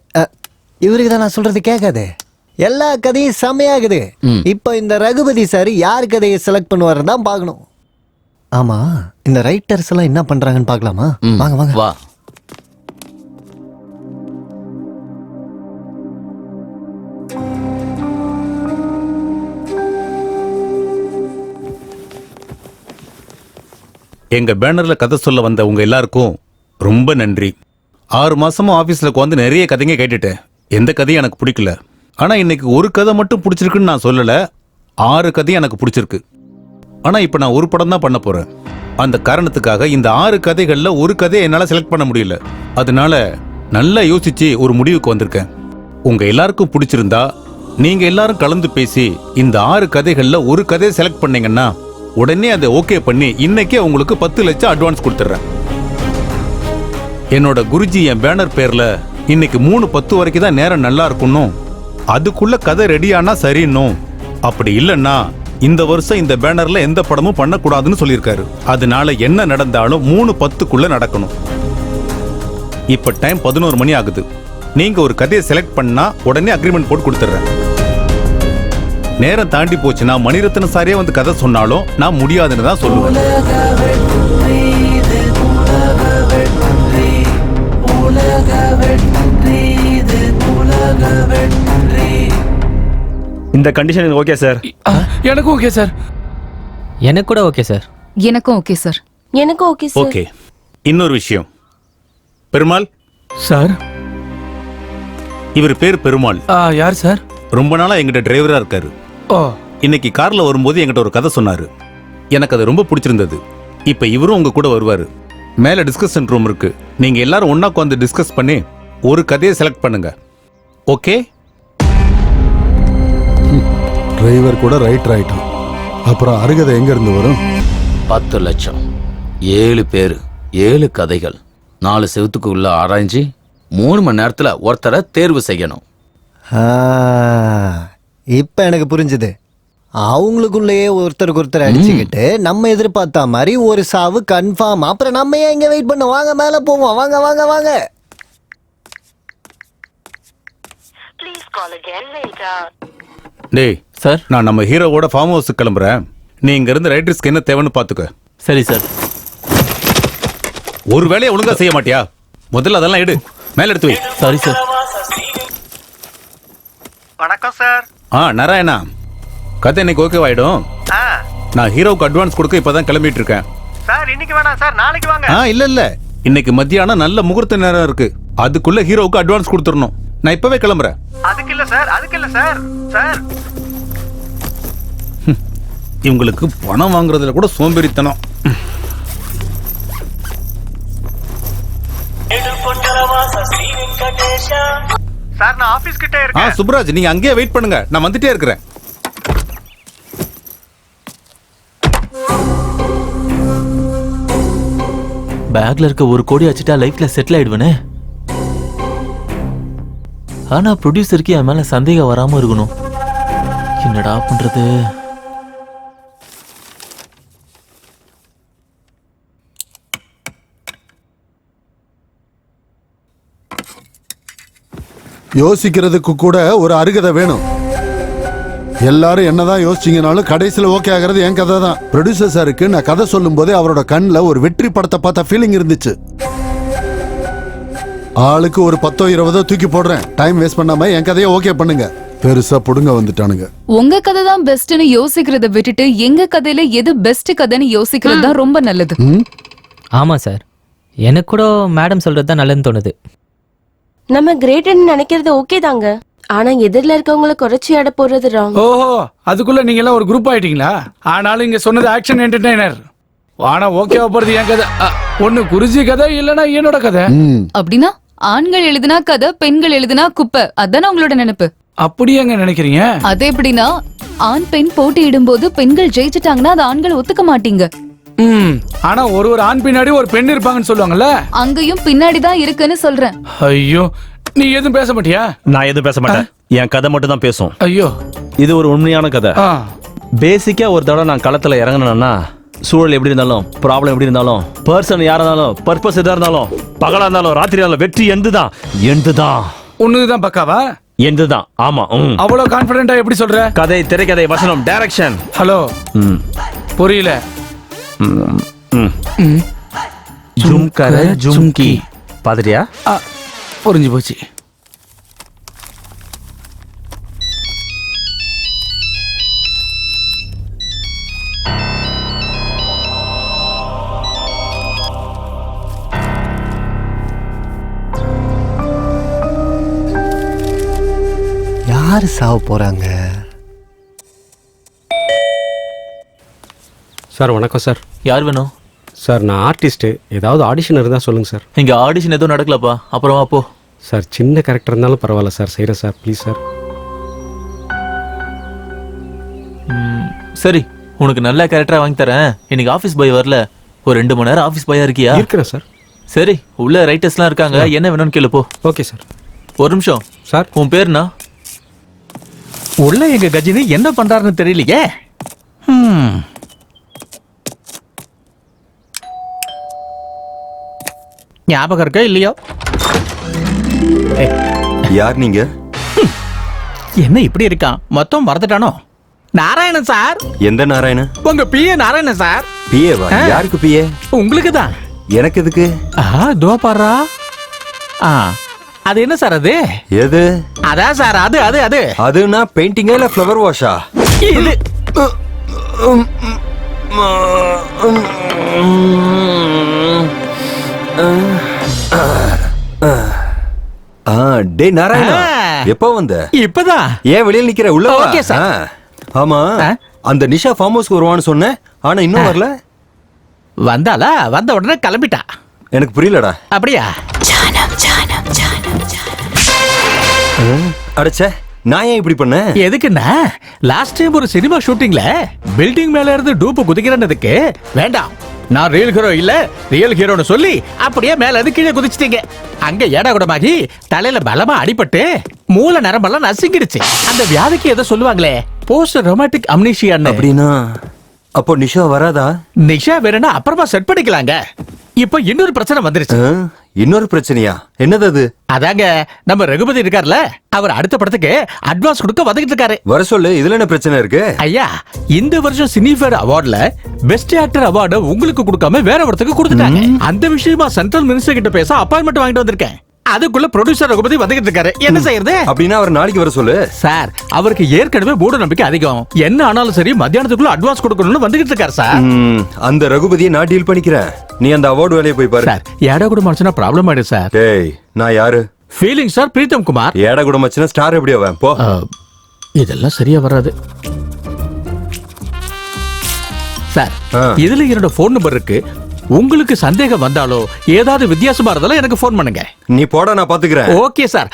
இவருக்கு தான் நான் சொல்றது கேட்காது. எல்லா கதையும் செமையாகுது. இப்போ இந்த ரகுபதி சார் யார் கதையை செலக்ட் பண்ணுவாருன்னு தான் பார்க்கணும். ஆமா, இந்த ரைட்டர்ஸ் எல்லாம் என்ன பண்றாங்கன்னு பார்க்கலாமா? வாங்க வாங்க வா. எங்க பேனர்ல கதை சொல்ல வந்த உங்க எல்லாருக்கும் ரொம்ப நன்றி. 6 மாசமா ஆபீஸ்ல உட்காந்து நிறைய கதைங்க கேட்டுட்டேன். எந்த கதையும் எனக்கு பிடிக்கல. ஆனா இன்னைக்கு ஒரு கதை மட்டும் பிடிச்சிருக்குன்னு நான் சொல்லல, 6 கதையும் எனக்கு பிடிச்சிருக்கு. ஆனா இப்ப நான் ஒரு படம் தான் பண்ண போறேன். அந்த காரணத்துக்காக இந்த 6 கதைகள்ல ஒரு கதையை என்னால செலக்ட் பண்ண முடியல. அதனால நல்லா யோசிச்சு ஒரு முடிவுக்கு வந்திருக்கேன். உங்க எல்லாருக்கும் பிடிச்சிருந்தா நீங்க எல்லாரும் கலந்து பேசி இந்த 6 கதைகள்ல ஒரு கதையை செலக்ட் பண்ணீங்கன்னா உடனே அதை ஓகே பண்ணி இன்னைக்கே உங்களுக்கு 10 லட்சம் அட்வான்ஸ் கொடுத்துட்றேன். என்னோட குருஜி என் பேனர் பேர்ல இன்னைக்கு 3:10 வரைக்கும் தான் நேரம் நல்லா இருக்கணும், அதுக்குள்ள கதை ரெடியானா சரின்னும், அப்படி இல்லைன்னா இந்த வருஷம் இந்த பேனர்ல எந்த படமும் பண்ணக்கூடாதுன்னு சொல்லியிருக்காரு. அதனால என்ன நடந்தாலும் 3:10க்குள்ள நடக்கணும். இப்ப டைம் 11 மணி ஆகுது. நீங்க ஒரு கதையை செலக்ட் பண்ணா உடனே அக்ரிமெண்ட் போட்டு கொடுத்துட்றேன். நேரம் தாண்டி போச்சுன்னா மணிரத்ன சாரியே வந்து கதை சொன்னாலும் நான் முடியாதுன்னு தான் சொல்லுவேன். இந்த கண்டிஷன் எனக்கு ஓகே சார். எனக்கும் ஓகே சார். எனக்கு கூட ஓகே சார். எனக்கும் ஓகே சார். எனக்கும் ஓகே சார். ஓகே. இன்னொரு விஷயம், பெருமாள் சார். இவர் பேர் பெருமாள். யார் சார்? ரொம்ப நாளா எங்கிட்ட டிரைவரா இருக்காரு. இன்னைக்கு கார்ல வரும்போது என்கிட்ட ஒரு கதை சொன்னாரு. எனக்கு அது ரொம்ப பிடிச்சிருந்தது. இப்ப இவரும் உங்க கூட வருவாரு. மேல டிஸ்கஷன் ரூம் இருக்கு. நீங்க எல்லாரும் ஒண்ணா உட்காந்து டிஸ்கஸ் பண்ணி ஒரு கதையை செலக்ட் பண்ணுங்க. ஓகே? டிரைவர் கூட ரைட்டர் ஆயிட்டான். அப்புறம் அருகதை எங்க இருந்து வரும்? 10 லட்சம், 7 பேரு, 7 கதைகள், 4 செவத்துக்குள்ள ஆராய்ச்சி 3 மணி நேரத்துல ஒருத்தரை தேர்வு செய்யணும். இப்ப எனக்கு புரிஞ்சுது. அவங்களுக்குள்ளேயே ஒருத்தருக்கு ஒருத்தர் அடிச்சுக்கிட்டு நம்ம எதிர்பார்த்த மாதிரி ஒரு சாவு கன்ஃபார்ம். அப்புறம் நம்ம ஏன் இங்க வெயிட் பண்ண? வாங்க மேல போவோம். வாங்க வாங்க வாங்க. டேய் சார், நான் நம்ம ஹீரோவோட ஃபார்ம் ஹவுஸுக்கு கிளம்புறேன். நீ இங்க இருந்து ரைட்டர்ஸ்க்கு என்ன தேவைன்னு பாத்துக்க. சரி சார். ஒரு வேலையை ஒழுங்கா செய்ய மாட்டியா? முதல்ல அதெல்லாம் எடு, மேல எடுத்து வை. Sorry sir. வணக்கம் சார். நாராயணா, கதை இன்னைக்கு ஓகேவாயிடும். நான் ஹீரோவுக்கு அட்வான்ஸ் கொடுக்க இப்பதான் கிளம்பிட்டு இருக்கேன். சார் இன்னைக்கு வேணாம் சார், நாளைக்கு வாங்க. இல்ல இன்னைக்கு மத்தியானம் நல்ல முகூர்த்த நேரம் இருக்கு. அதுக்குள்ள ஹீரோவுக்கு அட்வான்ஸ் கொடுத்துடணும். நான் இப்பவே கிளம்புறேன். அதுக்கு இல்ல சார், அதுக்கு இல்ல சார். சார் இவங்களுக்கு பணம் வாங்குறதுல கூட சோம்பேறித்தனம். சார் நான் ஆபீஸ் கிட்ட இருக்கேன். சுப்ராஜ், நீங்க அங்கேயே வெயிட் பண்ணுங்க, நான் வந்துட்டே இருக்கிறேன். பேக்ல இருக்க 1 கோடி வச்சுட்டா லைஃப்ல செட்டில் ஆயிடுவேனே. ஆனா ப்ரொடியூசருக்கு என் மேல சந்தேகம் வராம இருக்கணும். என்னடா பண்றது? யோசிக்கிறதுக்கு கூட ஒரு அருகதை வேணும். எல்லாரும் என்னதான் யோசிச்சீங்கனாலும் கடைசியில் ஓகே ஆகிறது என் கதை தான். ப்ரொடியூசர் சாருக்கு நான் கதை சொல்லும் போதே அவரோட கண்ணில் ஒரு வெற்றி படத்தை பார்த்த ஃபீலிங் இருந்துச்சு. ஆளுக்கு ஒரு 10-20 தூக்கி போடுறேன். டைம் வேஸ்ட் பண்ணாம என் கதையை ஓகே பண்ணுங்க. பெருசா புடுங்க வந்துட்டானுங்க. உங்க கதை தான் பெஸ்ட்னு யோசிக்கிறத விட்டுட்டு எங்க கதையில எது பெஸ்ட் கதைன்னு யோசிக்கிறது தான் ரொம்ப நல்லது. ஆமா சார், எனக்கு கூட மேடம் சொல்றது தான் நல்லதுன்னு தோணுது. நம்ம கிரேட்னு நினைக்கிறது ஓகே தாங்க. ஆனா எதிரில இருக்கவங்கள குறைச்சி அட போறது ராங். ஓஹோ, அதுக்குள்ள நீங்க எல்லாம் ஒரு குரூப் ஆயிட்டீங்களா? ஆனாலும் இங்க சொன்னது ஆக்ஷன் என்டர்டெய்னர். ஆனா ஓகேவா போறது என் கதை. ஒண்ணு குருஜி கதை, இல்லனா என்னோட கதை. அப்படின்னா ஆண்கள் எழுதினா கதை, பெண்கள் எழுதினா குப்பை, அதானே உங்களோட நினைப்பு? அப்படியே எங்க நினைக்கிறீங்க? அது எப்படின்னா, ஆண் பெண் போட்டியிடும் போது பெண்கள் ஜெயிச்சிட்டாங்கன்னா அது ஆண்கள் ஒத்துக்க மாட்டீங்க. ஆனா ஒரு ஆண் பின்னாடி ஒரு பெண் இருப்பாங்கன்னு சொல்லுவாங்கல்ல, அங்கேயும் பின்னாடிதான் இருக்குன்னு சொல்றேன். ஐயோ, நீ எதுவும் பேச மாட்டியா? நான் எதுவும் பேச மாட்டேன். என் கதை மட்டும் தான் பேசும். ஐயோ, இது ஒரு உண்மையான கதை. பேசிக்கா ஒரு தடவை நான் களத்துல இறங்கினேன்னா சூழல் எப்படி இருந்தாலும் ப்ராப்ளம் எப்படி இருந்தாலும் பர்சன் யாரா இருந்தாலும் பர்பஸ் எதா இருந்தாலும் பகலா இருந்தாலும் ராத்திரி இருந்தாலும் வெற்றி எந்துதான் உன்னுதான் பக்காவா? எந்துதான். ஆமா. அவ்வளவு கான்பிடென்ட்டா எப்படி சொல்ற? கதை, திரைக்கதை, வசனம், டைரக்ஷன். ஹலோ, புரியல. ஜும்கர ஜும்கி பாதிரியா? புரிஞ்சு போச்சு. யாரு சாவ போறாங்க? சார் வணக்கம் சார். யார் வேணும் சார்? நான் ஆர்டிஸ்ட்டு. ஏதாவது ஆடிஷன் இருந்தால் சொல்லுங்கள் சார். இங்கே ஆடிஷன் எதுவும் நடக்கலப்பா, அப்புறமா போ. சார் சின்ன கேரக்டர் இருந்தாலும் பரவாயில்ல சார், செய்கிறேன் சார், ப்ளீஸ் சார். சரி, உனக்கு நல்ல கேரக்டரா வாங்கி தரேன். இன்னைக்கு ஆஃபீஸ் பாய் வரல, ஒரு 2 மணி நேரம் ஆஃபீஸ் பாயா இருக்கியா? இருக்கிறேன் சார். சரி, உள்ள ரைட்டர்ஸ்லாம் இருக்காங்க, என்ன வேணும்னு கேளு போ. Okay sir. ஒரு நிமிஷம் சார். உன் பேருனா? உள்ள எங்க கஜினி என்ன பண்றாருன்னு தெரியலையே. ஞாபகம் இருக்கா இல்லையோ? யார் நீங்க? என்ன இப்படி இருக்கான், மொத்தம் மறந்துட்டானோ? நாராயணன் சார். எந்த நாராயணன்? உங்க பிஏ நாராயணன் சார். பிஏவா? யாருக்கு பிஏ? உங்களுக்கு தான். எனக்கு எதுக்கு? தோ பாரா. அது என்ன சார் அது? எது? அதான் சார் அது அது அது அதுனா பெயிண்டிங்கா இல்ல ஃப்ளவர் வாஷா? இது டே நாராயணா, எப்போ வந்த? இப்பதான். ஏன் வெளியில நிக்கிற? உள்ள வா. Okay sir. ஆமா, அந்த நிஷா ஃபார்ம் ஹவுஸ்க்கு வருவான்னு சொன்னேன், ஆனா இன்னும் வரல. வந்தாளா? வந்த உடனே கிளம்பிட்டா. எனக்கு புரியலடா. அப்படியா? அடச்சே, நான் ஏன் இப்படி பண்ண? எதுக்குன்னா லாஸ்ட் டைம் ஒரு சினிமா ஷூட்டிங்ல பில்டிங் மேல இருந்து டூப்பு குதிக்கிறதுக்கு வேண்டாம், நான் ரியல் ஹீரோ இல்ல ரியல் ஹீரோன்னு சொல்லி அப்படியே மேல இருந்து கீழே குதிச்சிட்டீங்க. அங்க ஏடா கூடமாகி தலையில பலமா அடிபட்டு மூல நரம்பெல்லாம் நசுங்கிடுச்சு. அந்த வியாதிக்கு ஏதோ சொல்லுவாங்களே, போஸ்ட் ரொமாட்டிக் அம்னீஷியான்னு. அப்படின்னா அப்போ நிஷா வராதா? நிஷா வேணும்னா அப்புறமா செட் பண்ணிக்கலாங்க. இப்போ இன்னொரு பிரச்சனை வந்துருச்சு. இன்னொரு பிரச்சனையா? என்னது அது? அதாங்க, நம்ம ரகுபதி இருக்கார்ல, அவர் அடுத்த படத்துக்கு அட்வான்ஸ் கொடுக்க வந்துகிட்டு இருக்காரு. வர சொல்லு, இதுல என்ன பிரச்சனை இருக்கு? ஐயா, இந்த வருஷம் சினிஃபேர் அவார்ட்ல பெஸ்ட் ஆக்டர் அவார்டு உங்களுக்கு கொடுக்காம வேற ஒருத்தருக்கு கொடுத்துட்டாங்க. அந்த விஷயமா சென்ட்ரல் மினிஸ்டர் கிட்ட பேச அப்பாயின்மெண்ட் வாங்கிட்டு வந்திருக்கேன். அதுக்குள்ள ப்ரொடியூசர் ரகுபதி வந்துகிட்டு இருக்காரு. என்ன செய்யறது? அப்படின்னா அவர் நாளைக்கு வர சொல்லு. சார், அவருக்கு ஏற்கனவே மூட நம்பிக்கை அதிகம். என்ன ஆனாலும் சரி மத்தியானத்துக்குள்ள அட்வான்ஸ் கொடுக்கணும்னு வந்துகிட்டு இருக்காரு சார். அந்த ரகுபதியை நான் டீல் பண்ணிக்கிறேன், நீ அந்த அவார்டு வேலையை போய் பாரு. சார், ஏடா கூட மனுஷனா ப்ராப்ளம் ஆயிடுது சார். டேய், நான் யாரு? Feeling sir, Pritam Kumar. ஏடா கூட மச்சனா ஸ்டார் எப்படி அவன்? போ. இதெல்லாம் சரியா வராது சார். இதுல என்னோட போன் நம்பர் இருக்கு. உங்களுக்கு சந்தேகம் வந்தாலோ ஏதாவது வித்தியாசமா இருந்தாலும் எனக்கு போன் பண்ணுங்க. நீ போட, நான் பாத்துக்கிறேன். Okay sir.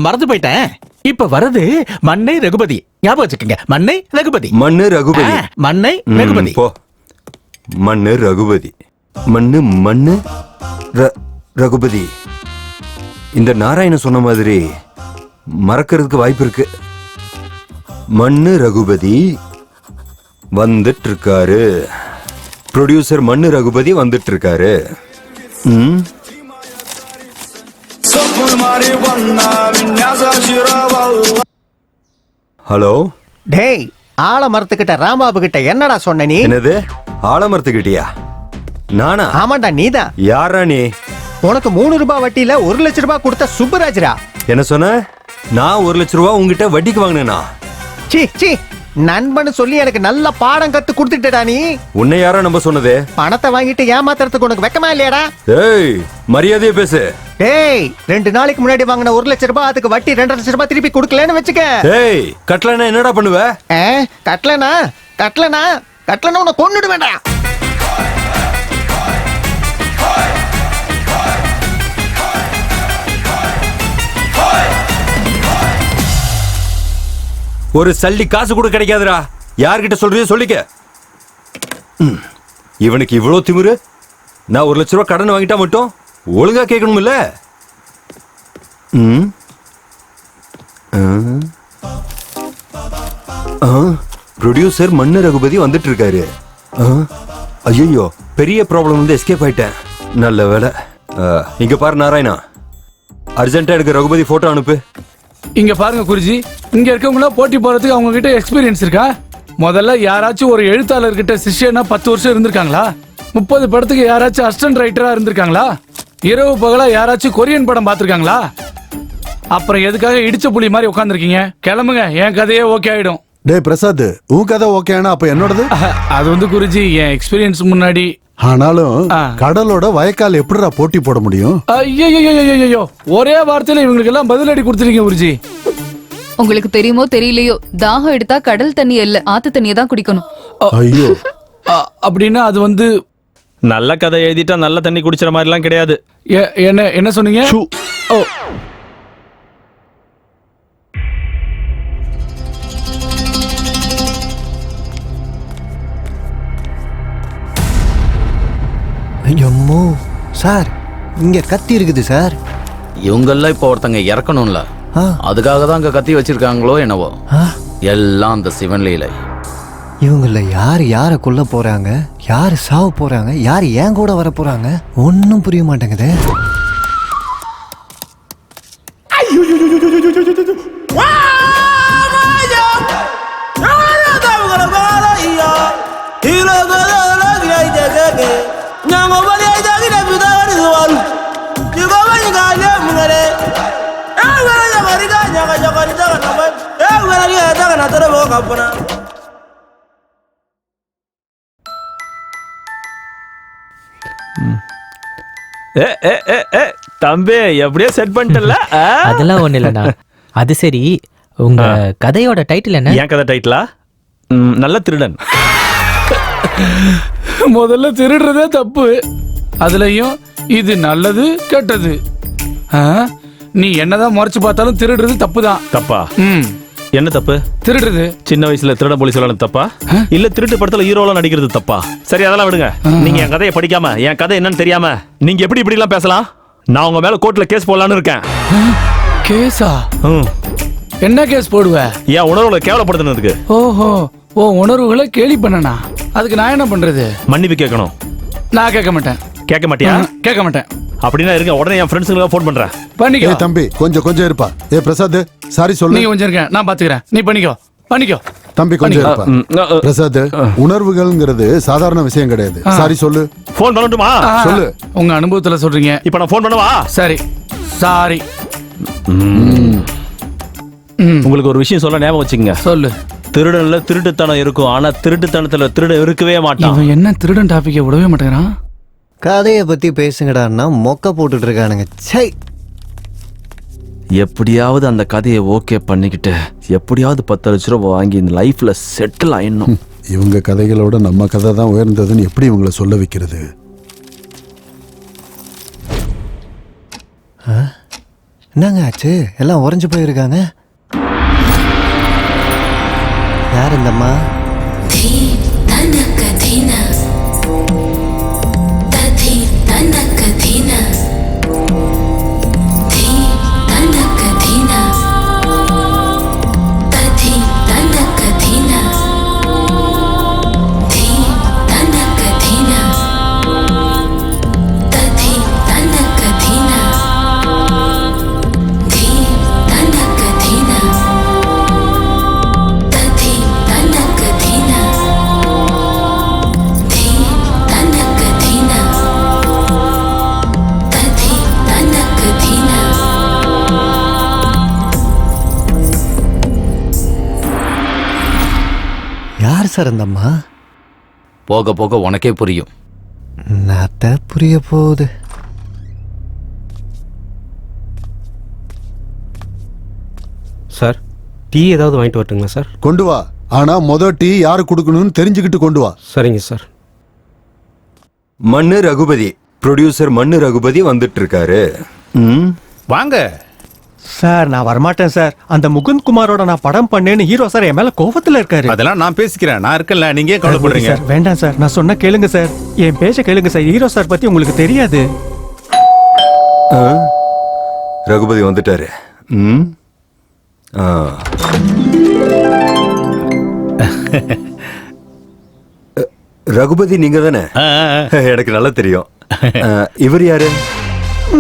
மறந்து போயிட்டேன். இப்ப வரது மண்ணை ரகுபதி. ஞாபகம் வச்சுக்கோங்க, மண்ணை ரகுபதி. மண்ணு ரகுபதி. மண்ணை ரகுபதி. போ. மண்ணு ரகுபதி. மண்ணு மண்ணு ரகுபதி. இந்த நாராயணன் சொன்ன மாதிரி மறக்கிறதுக்கு வாய்ப்பு இருக்கு. மண்ணு ரகுபதி வந்துட்டு இருக்காரு. ப்ரொடியூசர் மண்ணு ரகுபதி வந்துட்டு இருக்காரு. ஹலோ. டேய், ஆலமரத்துக்கிட்ட ராம்பாபு கிட்ட என்னடா சொன்ன நீ? என்னது ஆலமரத்துக்கிட்டியா? நானா? ஆமாண்டா, நீதான். யாரா நீ? உனக்கு 3 ரூபாய் வட்டியில 1 லட்சம் ரூபாய் கொடுத்த சுப்பராஜரா. என்ன சொன்ன? நான் 1 லட்சம் ரூபாய் உங்ககிட்ட வட்டிக்கு வாங்கினேனா? சீ சீ, நண்பன் சொல்லி எனக்கு நல்ல பாடம் கத்து கொடுத்துட்டடா நீ. உன்னை யாரா நம்ப சொன்னது? பணத்தை வாங்கிட்டு ஏமாத்துறதுக்கு உனக்கு வெக்கமா இல்லையாடா? ஏய், மரியாதையா பேசு. டேய், 2 நாளைக்கு முன்னாடி வாங்கின 1 லட்சம் ரூபாய் அதுக்கு வட்டி 2.5 லட்சம் ரூபாய் திருப்பி கொடுக்கலன்னு வச்சுக்க. ஏய், கட்டலனா என்னடா பண்ணுவ? கட்டலனா கட்டலனா கட்டலனா உன்னை கொன்னுடு வேண்டாம். ஒரு சல்லி காசு கூட கிடைக்காதுடா. யார்கிட்ட சொல்றியோ சொல்லிக்க. இவனுக்கு இவ்வளவு திமிரு. நான் 1 லட்சம் ரூபாய் கடன் வாங்கிட்டா மட்டும் ஒழுங்கா கேட்கணும் இல்ல? ப்ரொடியூசர் மண்ணு ரகுபதி வந்துட்டு இருக்காரு. ஐயோ, பெரிய ப்ராப்ளம் வந்து எஸ்கேப் ஆயிட்டேன். நல்ல வேலை. இங்க பாரு நாராயணா, அர்ஜென்ட்டா எனக்கு ரகுபதி போட்டோ அனுப்பு. இங்க பாருங்க குருஜி, இங்க இருக்கவங்கள போட்டி போறதுக்கு அவங்க கிட்ட எக்ஸ்பீரியன்ஸ் இருக்கா? முதல்ல யாராச்சும் ஒரு எழுத்தாளர்கிட்ட சிஷ்யனா 10 வருஷம் இருந்திருக்காங்களா? 30 படத்துக்கு யாராச்சும் அசிஸ்டன்ட் ரைட்டரா இருந்திருக்காங்களா? இரவு பகலா யாராச்சும் கொரியன் படம் பார்த்திருக்காங்களா? அப்புறம் எதுக்காக இடிச்ச புலி மாதிரி உட்காந்துருக்கீங்க? கிளம்புங்க, என் கதையே ஓகே ஆயிடும். டேய் பிரசாத், உன் கதை ஓகேனா அப்ப என்னோடது? அது வந்து குருஜி, என் எக்ஸ்பீரியன்ஸ் முன்னாடி. ஆனாலும் கடலோட வயக்கால் எப்படிடா போட்டி போட முடியும்? ஐயோ, ஒரே வார்த்தையில இவங்களுக்கு எல்லாம் பதிலடி கொடுத்துருக்கீங்க குருஜி. உங்களுக்கு தெரியுமோ தெரியலையோ, தாகம் எடுத்தா கடல் தண்ணி இல்ல ஆத்து தண்ணியை தான் குடிக்கணும். ஐயோ, அப்படின்னா அது வந்து நல்ல கதை எழுதிட்டா நல்ல தண்ணி குடிச்சிற மாதிரிலாம் கிடையாது. என்ன சொன்னீங்க? ஓ, ஐயம்மோ சார், இங்க கத்தி இருக்குது சார். இவங்கெல்லாம் இப்போ ஒருத்தங்க இறக்கணும்ல, அதுக்காக தான் அங்க கத்தி வச்சிருக்காங்களோ என்னவோ. எல்லாம் அந்த சிவன் லீலை. இவங்கள யார் யாரை கொல்ல போறாங்க, யார் சாவ போறாங்க, யார் ஏன் கூட வர போறாங்க, ஒன்னும் புரிய மாட்டேங்குது. தம்பி எப்படியோ செட் பண்ணிட்டல? அதெல்லாம் ஒண்ணு இல்லண்ணா. அது சரி, உங்க கதையோட டைட்டில் என்ன? என் கதை டைட்டிலா? நல்ல திருடன். முதல்ல திருடுறதே தப்பு, அதுலயும் இது நல்லது கெட்டது. நீ என்னதான் முறைச்சு பார்த்தாலும் திருடுறது தப்பு தான். தப்பா? என்ன தப்பு? திருடுறது. சின்ன வயசுல திருட போலீஸ் சொல்லணும் தப்பா? இல்ல திருட்டு படத்துல ஹீரோலாம் நடிக்கிறது தப்பா? சரி, அதெல்லாம் விடுங்க. நீங்க என் கதையை படிக்காம என் கதை என்னன்னு தெரியாம நீங்க எப்படி இப்படி எல்லாம் பேசலாம்? நான் உங்க மேல கோர்ட்ல கேஸ் போடலான்னு இருக்கேன். கேஸா? என்ன கேஸ் போடுவ? என் உணர்வுகளை கேவலப்படுத்தினதுக்கு. ஓஹோ, ஓ உணர்வுகளை கேலி பண்ணனா? அதுக்கு நான் என்ன பண்றது? மன்னிப்பு கேட்கணும். நான் கேட்க மாட்டேன். கேட்க மாட்டியா? கேட்க மாட்டேன். அப்படின்னா இருங்க, உடனே என் ஃப்ரெண்ட்ஸுங்களுக்கு ஃபோன் பண்றேன். பண்ணிக்கோ. தம்பி கொஞ்சம் இருப்பா. பிரசாத் சாரி சொல்லு. நீ கொஞ்சம் இருக்க, நான் பாத்துக்கிறேன். நீ பண்ணிக்கோ. தம்பி கொஞ்சம் இருப்பா. பிரசாத், உணர்வுகள்ங்கிறது சாதாரண விஷயம் கிடையாது. சாரி சொல்லு. ஃபோன் பண்ணட்டுமா? சொல்லு. உங்க அனுபவத்துல சொல்றீங்க. இப்போ நான் ஃபோன் பண்ணவா? சரி, சாரி. உங்களுக்கு ஒரு விஷயம் சொல்ல ஞாபகம் வச்சுக்கங்க. சொல்லு. திருடன்ல திருட்டுத்தனம் இருக்கும், ஆனா திருட்டுத்தனத்துல திருடன் இருக்கவே மாட்டான். இவன் என்ன திருடன் டாபிக்கை விடவே மாட்டேங்கிறான்? கதையை பத்தி பேசுங்கடான்னா மொக்க போட்டுட்டு இருக்கானுங்க. சை, எப்படியாவது அந்த கதையை ஓகே பண்ணிக்கிட்டு எப்படியாவது 10 லட்ச ரூபாய் வாங்கி இந்த லைஃப்ல செட்டில் ஆயிடணும். இவங்க கதைகளோட நம்ம கதை தான் உயர்ந்ததுன்னு எப்படி இவங்களை சொல்ல வைக்கிறது? என்னங்க ஆச்சு? எல்லாம் உறைஞ்சு போயிருக்காங்க. யார் இந்தம்மா? யார் சார் இந்தம்மா? போக போக உனக்கே புரியும். நாத்த புரிய போகுது. சார், டீ ஏதாவது வாங்கிட்டு வரட்டுங்களா சார்? கொண்டு வா. ஆனா டீ யாரு கொடுக்கணும்னு தெரிஞ்சுக்கிட்டு கொண்டு வா. சரிங்க சார். மண்ணு ரகுபதி, ப்ரொடியூசர் மண்ணு ரகுபதி வந்துட்டு இருக்காரு. வாங்க சார். நான் வரமாட்டேன் சார். அந்த முகுந்த் குமாரோட நான் படம் பண்ணேன்னு ஹீரோ சார் என் மேல கோபத்துல இருக்காரு. அதெல்லாம் நான் பேசிக்கிறேன், நான் இருக்கேன்ல, நீங்க ஏன் கவலைப்படுறீங்க? சார் வேண்டாம் சார், நான் சொன்ன கேளுங்க சார். என் பேச்ச கேளுங்க சார். ஹீரோ சார் பத்தி உங்களுக்கு தெரியாது. ரகுபதி வந்துட்டாரு. ரகுபதி நீங்க தானே? எனக்கு நல்லா தெரியும். இவர் யாரு?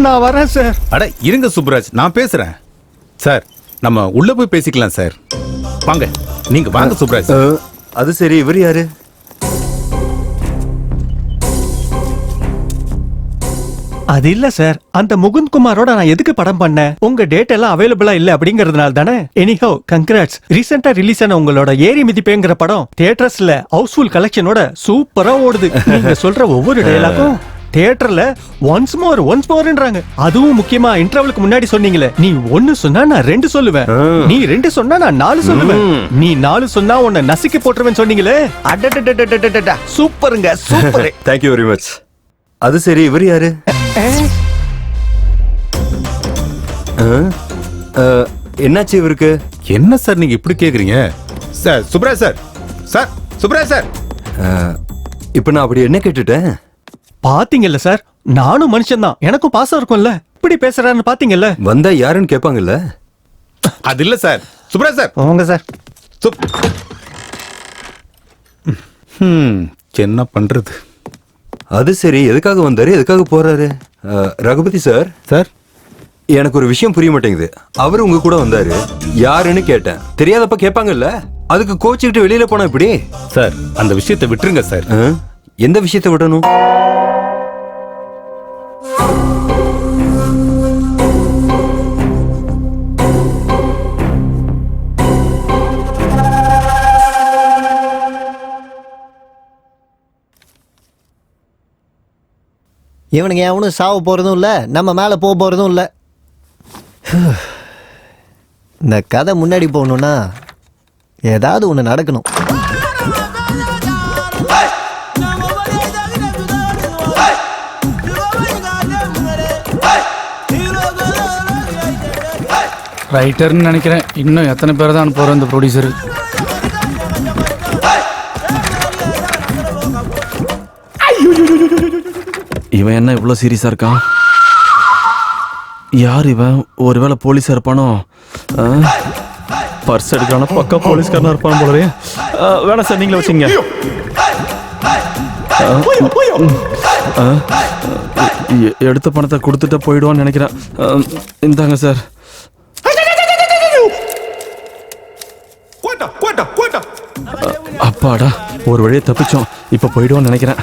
நான் வரேன் சார். அட இருங்க சுப்ராஜ், நான் பேசுறேன் சார். நம்ம உள்ள போய் பேசிக்கலாம் சார். வாங்க, நீங்க வாங்க சுப்ராஜ். அது சரி, இவர் யாரு? அது இல்ல சார், அந்த முகுந்த் குமாரோட நான் எதுக்கு படம் பண்ணேன்? உங்க டேட் எல்லாம் அவைலபிளா இல்ல அப்படிங்கறதுனால தானே. Anyhow congrats. ரீசெண்டா ரிலீஸ் ஆன உங்களோட ஏரி மிதிப்பேங்கிற படம் தியேட்டர்ஸ்ல ஹவுஸ்ஃபுல் கலெக்ஷனோட சூப்பரா ஓடுது. நீங்க சொல்ற ஒவ்வொரு டயலாக்கும் தியேட்டர்ல ஒன்ஸ் மோர்ன்றாங்க. அதுவும் முக்கியமா இன்டர்வலுக்கு முன்னாடி சொன்னீங்களே, நீ 1 சொன்னா நான் 2 சொல்லுவேன், நீ 2 சொன்னா நான் 4 சொல்லுவேன், நீ 4 சொன்னா உன்னை நசுக்கி போட்டுருவேன் சொன்னீங்களே. அடடடடடடடடா, சூப்பருங்க, super. Thank you very much. அது சரி, இவர் யாரு? என்னாச்சு இவருக்கு? என்ன சார் நீங்க இப்படி கேக்குறீங்க? Sir Subraj sir, sir Subraj sir. இப்ப நான் அப்படி என்ன கேட்டுட்டேன்? பாத்தீங்கல்ல சார், நானும் மனுஷன் தான், எனக்கும் பாசம் இருக்கும்ல. இப்படி பேசுறான்னு பாத்தீங்கல்ல. வந்தா யாருன்னு கேட்பாங்கல்ல. அது இல்ல சார். சுப்ராஜ் சார் போங்க சார். என்ன பண்றது? அது சரி, எதுக்காக வந்தாரு, எதுக்காக போறாரு? ரகுபதி சார், சார் எனக்கு ஒரு விஷயம் புரிய மாட்டேங்குது. அவரு உங்க கூட வந்தாரு, யாருன்னு கேட்டேன். தெரியாதப்ப கேட்பாங்கல்ல, அதுக்கு கோச்சுக்கிட்டு வெளியில போனா இப்படி? சார் அந்த விஷயத்தை விட்டுருங்க சார். எந்த விஷயத்தை விடணும்? இவனுங்க எவனும் சாவ போறதும் இல்ல, நம்ம மேல போக போறதும் இல்ல. இந்த கதை முன்னாடி போகணும்னா ஏதாவது ஒண்ணு நடக்கணும். ரைட்டர்னு நினைக்கிறேன். இன்னும் எத்தனை பேர் தான் போற இந்த ப்ரொடியூசர்? இவன் என்ன இவ்வளோ சீரியஸாக இருக்கான்? யார் இவன்? ஒருவேளை போலீஸாக இருப்பானோ? பர்ஸ் எடுக்கிறான பக்கா போலீஸ்காரனா இருப்பான் போலவே. வேணாம் சார், நீங்களே வச்சுங்க. எடுத்த பணத்தை கொடுத்துட்டு போயிடுவான்னு நினைக்கிறேன். இந்தாங்க சார். அப்பாடா, ஒரு வழியை தப்பிச்சோம். இப்போ போயிடுவான்னு நினைக்கிறேன்.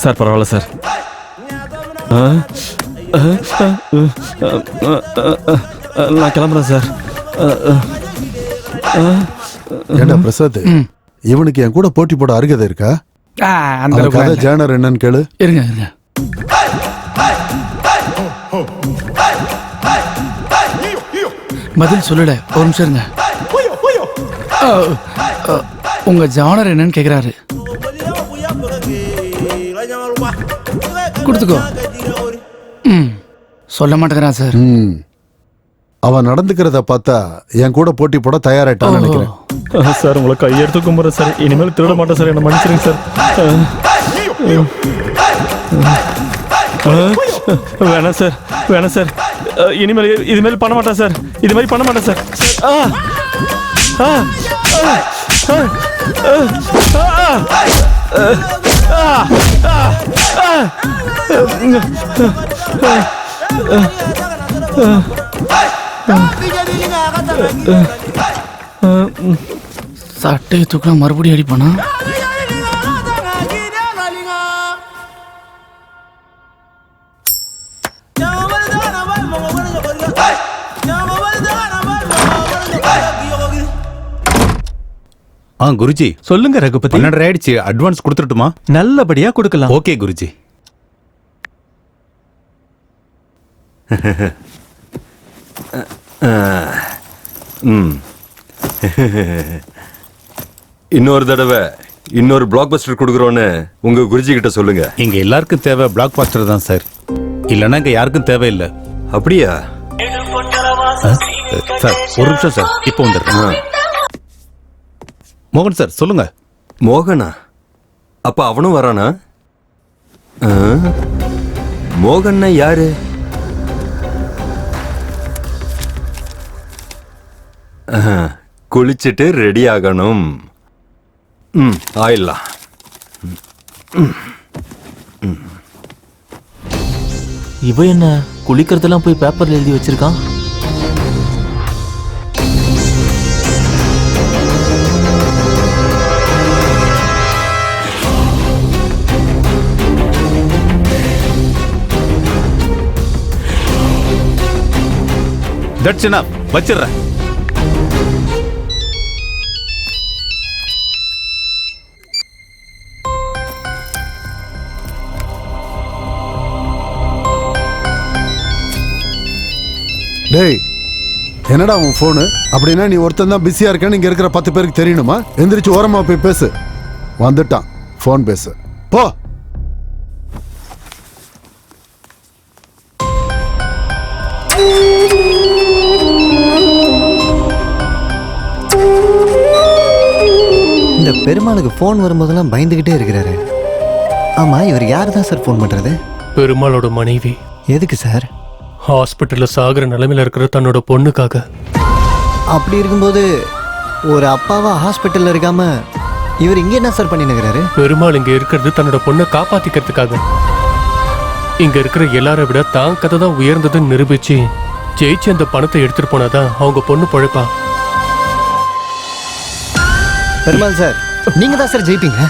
சார் பரவாயில்ல சார். நான் கிளம்புறேன் சார். ஏண்டா பிரசாத், இவனுக்கு என் கூட போட்டி போட அருகதை இருக்கா? அந்த கதை ஜேனர் என்னன்னு கேளு. இருங்க இருங்க. பதில் சொல்லல, ஒரு நிமிஷம் இருங்க. உங்க ஜானர் என்னன்னு கேக்குறாரு. கொடுத்துக்கோ. சொல்ல மாட்டேங்கிறான் சார். அவன் நடந்துக்கிறத பார்த்தா என் கூட போட்டி போட தயாராயிட்டான்னு நினைக்கிறேன். சார் உங்களை கையெடுத்து கும்பிட்றேன் சார். இனிமேல் திருட மாட்டேன் சார், என்ன மன்னிச்சிருங்க சார். வேணாம் சார், வேணாம் சார். இனிமேல் இதுமாரி பண்ண மாட்டேன் சார். இது மாதிரி பண்ண மாட்டேன் சார். சட்டையை தூக்கலாம் மறுபடியும் அடிப்பானா? குருஜி சொல்லுங்க ரகுபதி. 12 ஆயிடுச்சு, அட்வான்ஸ் கொடுத்துட்டுமா? நல்லபடியா கொடுக்கலாம். ஓகே குருஜி. இன்னொரு தடவை இன்னொரு பிளாக் பஸ்டர் கொடுக்குறோன்னு உங்க குருஜி கிட்ட சொல்லுங்க. இங்க எல்லாருக்கும் தேவை பிளாக் பஸ்டர் தான் சார், இல்லைன்னா இங்க யாருக்கும் தேவையில்லை. அப்படியா சார்? ஒரு நிமிஷம் சார், இப்போ வந்துடுறேன். மோகன் சார் சொல்லுங்க. மோகனா? அப்ப அவனும் வரானா? மோகன்னா யாரு? குளிச்சுட்டு ரெடி ஆகணும். ஆயிடலாம். இவ என்ன குளிக்கிறதெல்லாம் போய் பேப்பர்ல எழுதி வச்சிருக்கான்? தட்ஸ் எனஃப், வச்சிடுறேன். டேய், என்னடா உன் போனு? அப்படின்னா நீ ஒருத்தன் தான் பிஸியா இருக்கேன்னு இங்க இருக்கிற 10 பேருக்கு தெரியணுமா? எந்திரிச்சு ஓரமா போய் பேசு. வந்துட்டான், போன் பேசு போ. இந்த பெருமாளுக்கு போன் வரும்போதெல்லாம் பயந்துகிட்டே இருக்கிறாரு. ஆமா, இவர் யார் தான் சார் போன் பண்றது? பெருமாளோட மனைவி. எதுக்கு சார்? ஹாஸ்பிட்டல்ல சாகுற நிலைமையில இருக்கிற தன்னோட பொண்ணுக்காக. அப்படி இருக்கும்போது ஒரு அப்பாவா ஹாஸ்பிட்டல்ல இருக்காம இவர் இங்க என்ன சார் பண்ணினுக்கிறாரு? பெருமாள் இங்க இருக்கிறது தன்னோட பொண்ணை காப்பாத்திக்கிறதுக்காக. இங்க இருக்கிற எல்லாரை விட தான் கதை தான் உயர்ந்ததுன்னு நிரூபிச்சு ஜெயிச்சு அந்த பணத்தை எடுத்துட்டு போனாதான் அவங்க பொண்ணு பொழைப்பா. பெருமாள் சார், நீங்க தான் சார் ஜெயிப்பீங்க.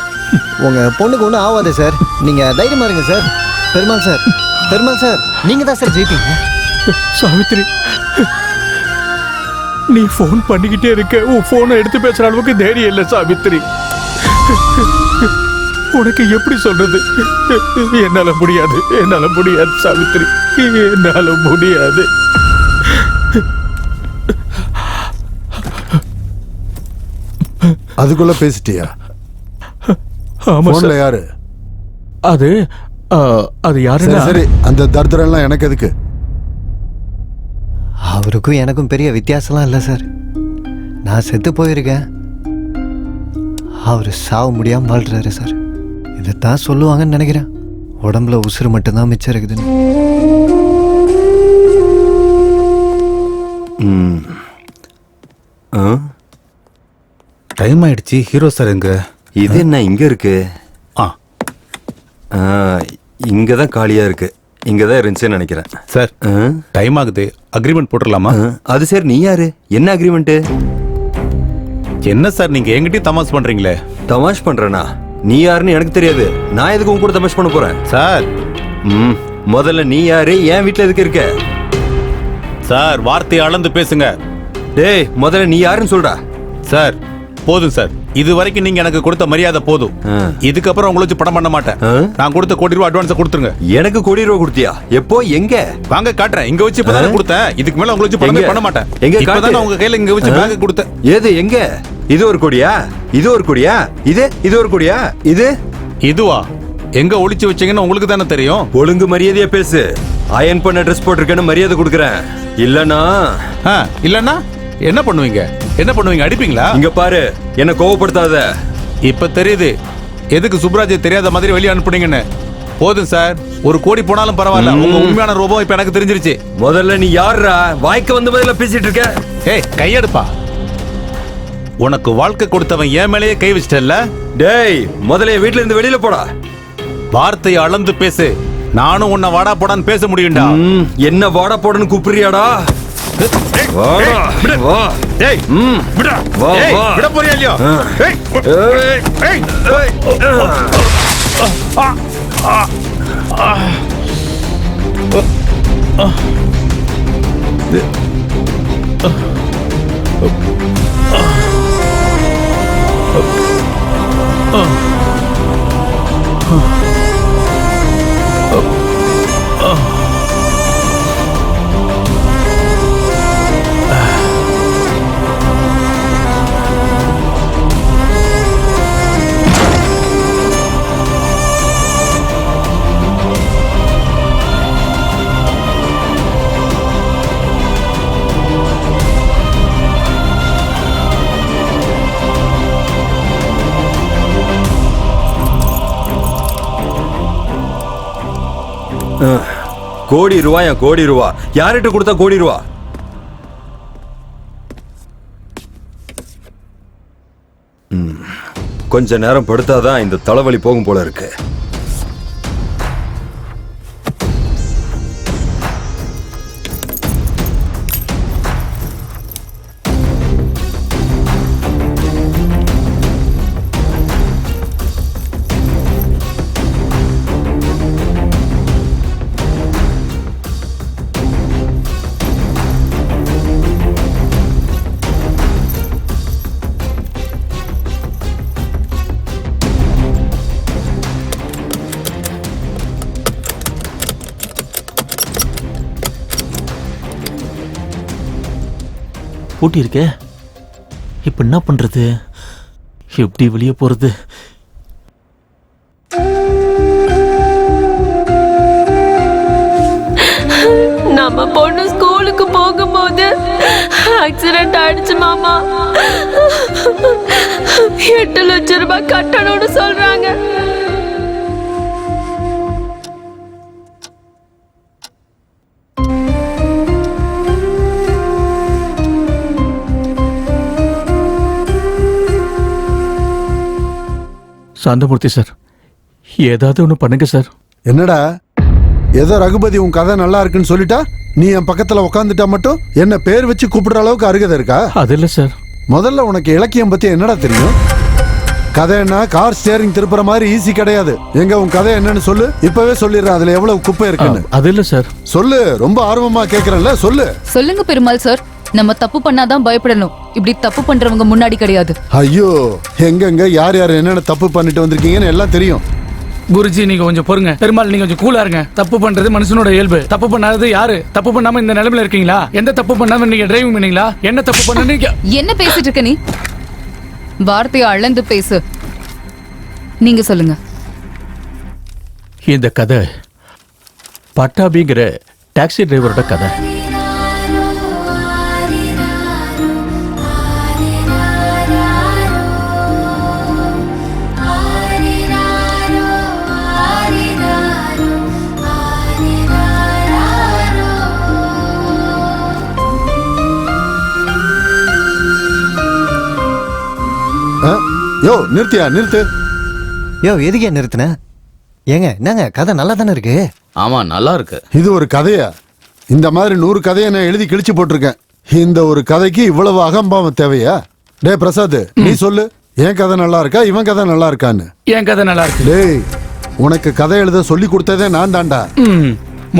உங்க பொண்ணுக்கு ஒன்றும் ஆகாது சார், நீங்க தைரியமா இருங்க sir. Perumal sir, Perumal sir, நீங்க தான் சார் ஜெயிப்பீங்க. சாவித்ரி, நீ போன் பண்ணிக்கிட்டே இருக்க. உன் போனை எடுத்து பேசுற அளவுக்கு தைரியம் இல்லை சாவித்ரி. உனக்கு எப்படி சொல்றது? என்னால முடியாது, என்னால முடியாது சாவித்ரி, என்னால முடியாது. அதுக்குள்ள பேசிட்டியா? ஆமா போன்ல சார். யாரு? அது யாரு? சரி, அந்த தர்தரம் எல்லாம் எனக்கு எதுக்கு? அவருக்கும் எனக்கும் பெரிய வித்தியாசம்லாம் இல்லை சார். நான் செத்து போயிருக்கேன், அவர் சாவ முடியாம வாழ்றாரு சார். இதைத்தான் சொல்லுவாங்கன்னு நினைக்கிறேன். உடம்புல உசுறு மட்டும்தான் மிச்சம் இருக்குதுன்னு. டைம் ஆயிடுச்சு. ஹீரோ சார் எங்க? இது என்ன இங்க இருக்கு? இங்க தான் காலியா இருக்கு. இங்க தான் இருந்துச்சுன்னு நினைக்கிறேன். சார், டைம் ஆகுது. அக்ரிமெண்ட் போட்டுடலாமா? அது சரி, நீ யாரு? என்ன அக்ரிமெண்ட்? என்ன சார் நீங்க என்கிட்டயும் தமாஷ் பண்றீங்களே? தமாஷ் பண்றேனா? நீ யாருன்னு எனக்கு தெரியாது. நான் எதுக்கு உன் கூட தமாஷ் பண்ண போறேன்? சார், முதல்ல நீ யாரு? என் வீட்டுல எதுக்கு இருக்க? சார், வார்த்தையை அளந்து பேசுங்க. டேய், முதல்ல நீ யாருன்னு சொல்றா. சார், போதும் சார். இது வரைக்கும் நீங்க எனக்கு கொடுத்த மரியாதை போதும். இதுக்கப்புறம் உங்களை வச்சு படம் பண்ண மாட்டேன். நான் கொடுத்த கோடி ரூபாய் அட்வான்ஸ் கொடுத்துருங்க. எனக்கு கோடி ரூபாய் கொடுத்தியா? எப்போ? எங்க? வாங்க காட்டுறேன். இங்க வச்சு இப்பதான் கொடுத்தேன். இதுக்கு மேல உங்களை வச்சு படமே பண்ண மாட்டேன். எங்க? இப்பதான் உங்க கையில இங்க வச்சு பேக் கொடுத்தேன். ஏது? எங்க? இது ஒரு கோடியா? இது ஒரு கோடியா? இது ஒரு கோடியா? இதுவா? எங்க ஒளிச்சு வச்சீங்கன்னு உங்களுக்கு தானே தெரியும். ஒழுங்கு மரியாதையா பேசு. அயன் பண்ண ட்ரெஸ் போட்டிருக்கேன்னு மரியாதை கொடுக்குறேன். இல்லனா என்ன பண்ணுவீங்க? என்ன பண்ணுவீங்க? அடிப்பீங்களா? இங்க பாரு, என்ன கோவப்படுத்தாத. இப்ப தெரியுது எதுக்கு சுப்ராஜை தெரியாத மாதிரி வெளியே அனுப்புனீங்கன்னு. போதும் சார், ஒரு கோடி போனாலும் பரவாயில்ல. உங்க உண்மையான ரூபம் இப்ப எனக்கு தெரிஞ்சிருச்சு. முதல்ல நீ யாருடா? வாய்க்கு வந்த மாதிரில பேசிட்டு இருக்க. ஏய், கையெடுப்பா. உனக்கு வாழ்க்கை கொடுத்தவன் என் மேலேயே கை வச்சிட்டல்ல? டேய், முதல்ல வீட்டுல இருந்து வெளியில போடா. வார்த்தையை அளந்து பேசு. நானும் உன்னை வாடா போடான்னு பேச முடியும்டா. என்ன வாடா போடன்னு கூப்பிடுறியாடா? வாடா, வா. டேய், விடா. வா, ஏய், வா. விட போறியா இல்லையா? ஏய், ஏய், கோடி ரூபாயா? கோடி ரூபா யார்கிட்ட கொடுத்தா? கோடி ரூபா கொஞ்ச நேரம் படுத்தாதான் இந்த தலைவலி போகும் போல இருக்கு. பூட்டி இருக்கே, இப்ப என்ன பண்றது? எப்படி வெளியே போறது? நம்ம பொண்ணு ஸ்கூலுக்கு போகும்போது ஆக்சிடென்ட் ஆயிடுச்சு மாமா. 8 லட்சம் ரூபாய் கட்டணும்னு சொல்றாங்க. சாந்தமூர்த்தி சார், ஏதாவது ஒன்று பண்ணுங்க சார். என்னடா ஏதோ ரகுபதி உன் கதை நல்லா இருக்குன்னு சொல்லிட்டா நீ என் பக்கத்துல உட்காந்துட்டா மட்டும் என்ன பேர் வச்சு கூப்பிடுற அளவுக்கு அருகதை இருக்கா? அது இல்ல சார். முதல்ல உனக்கு இலக்கியம் பத்தி என்னடா தெரியும்? கதைன்னா கார் ஸ்டேரிங் திருப்புற மாதிரி ஈஸி கிடையாது. எங்க உன் கதை என்னன்னு சொல்லு, இப்பவே சொல்லிடுறேன் அதுல எவ்வளவு குப்பை இருக்குன்னு. அது இல்ல சார். சொல்லு, ரொம்ப ஆர்வமா கேக்குறேன்ல, சொல்லு. சொல்லுங்க பெருமாள் சார். நம்ம தப்பு பண்ணாதான் பயப்படணும், இப்படி தப்பு பண்றவங்க முன்னாடி கிடையாது. ஐயோ, எங்கெங்க யார் யார் என்னென்ன தப்பு பண்ணிட்டு வந்திருக்கீங்கன்னு எல்லாம் தெரியும். குருஜி நீங்க கொஞ்சம் பொறுங்க. பெருமாள் நீங்க கொஞ்சம் கூலா இருங்க. தப்பு பண்றது மனுஷனோட இயல்பு. தப்பு பண்ணாதது யாரு? தப்பு பண்ணாம இந்த நிலைமையில இருக்கீங்களா? எந்த தப்பு பண்ணாம நீங்க டிரைவிங் பண்ணீங்களா? என்ன தப்பு பண்ணீங்க? என்ன பேசிட்டு இருக்க நீ? வார்த்தையை அளந்து பேசு. நீங்க சொல்லுங்க. இந்த கதை பட்டாபிங்கிற டாக்ஸி டிரைவரோட கதை. யோ நிறுத்தியா, நிறுத்து. யோ எதுக்கே நிறுத்தின? ஏங்க என்னங்க கதை நல்லா தானே இருக்கு? ஆமா நல்லா இருக்கு. இது ஒரு கதையா? இந்த மாதிரி 100 கதையை நான் எழுதி கிழிச்சு போட்டிருக்கேன். இந்த ஒரு கதைக்கு இவ்வளவு அகம்பாவம் தேவையா? டே பிரசாத், நீ சொல்லு, என் கதை நல்லா இருக்கா இவன் கதை நல்லா இருக்கான்னு? என் கதை நல்லா இருக்கு. டேய், உனக்கு கதை எழுத சொல்லி கொடுத்ததே நான் தான்டா.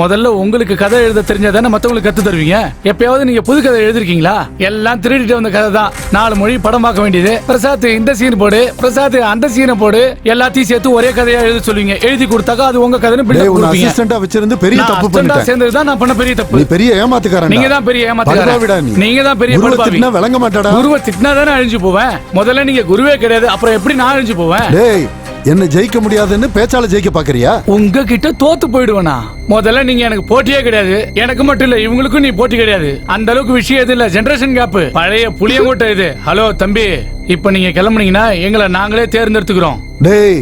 முதல்ல உங்களுக்கு கதை எழுத தெரிஞ்சாதானே மத்தவங்களுக்கு கத்து தருவீங்க. எப்பயாவது நீங்க புது கதை எழுதிருக்கீங்களா? எல்லாம் திருடிட்டு வந்த கதை தான். 4 மொழி படம் பார்க்க வேண்டியது. பிரசாத் இந்த சீன் போடு, பிரசாத் அந்த சீனை போடு, எல்லாத்தையும் சேர்த்து ஒரே கதையா எழுத சொல்லுவீங்க. எழுதி கொடுத்தாக்கா அது உங்க கதைன்னு பில்டப் கொடுப்பீங்க. அசிஸ்டண்டா வச்சிருந்து பெரிய தப்பு பண்ணிட்டேன். சேர்ந்தது தான் நான் பண்ண பெரிய தப்பு. நீ பெரிய ஏமாத்துக்காரன். நீங்க தான் பெரிய ஏமாத்துக்காரன். நீங்க தான் பெரிய படுபாவி. குருவை விளங்க மாட்டாடா. குருவை திட்டினா தானே அழிஞ்சு போவேன். முதல்ல நீங்க குருவே கிடையாது, அப்புறம் எப்படி நான் அழிஞ்சு போவேன்? டேய், என்ன ஜெயிக்க முடியாதுன்னு பேச்சால ஜெயிக்க பாக்குறியா? உங்ககிட்ட தோத்து போயிடுவேனா? முதல்ல நீங்க எனக்கு போட்டியே கிடையாது. எனக்கு மட்டும் இல்ல, இவங்களுக்கும் நீ போட்டி கிடையாது. அந்த அளவுக்கு விஷயம் எது இல்ல, ஜெனரேஷன் கேப். பழைய புளியங்கோட்டை இது. ஹலோ தம்பி, இப்ப நீங்க கிளம்புனீங்கன்னா எங்களை நாங்களே தேர்ந்தெடுத்துக்கிறோம். டேய்,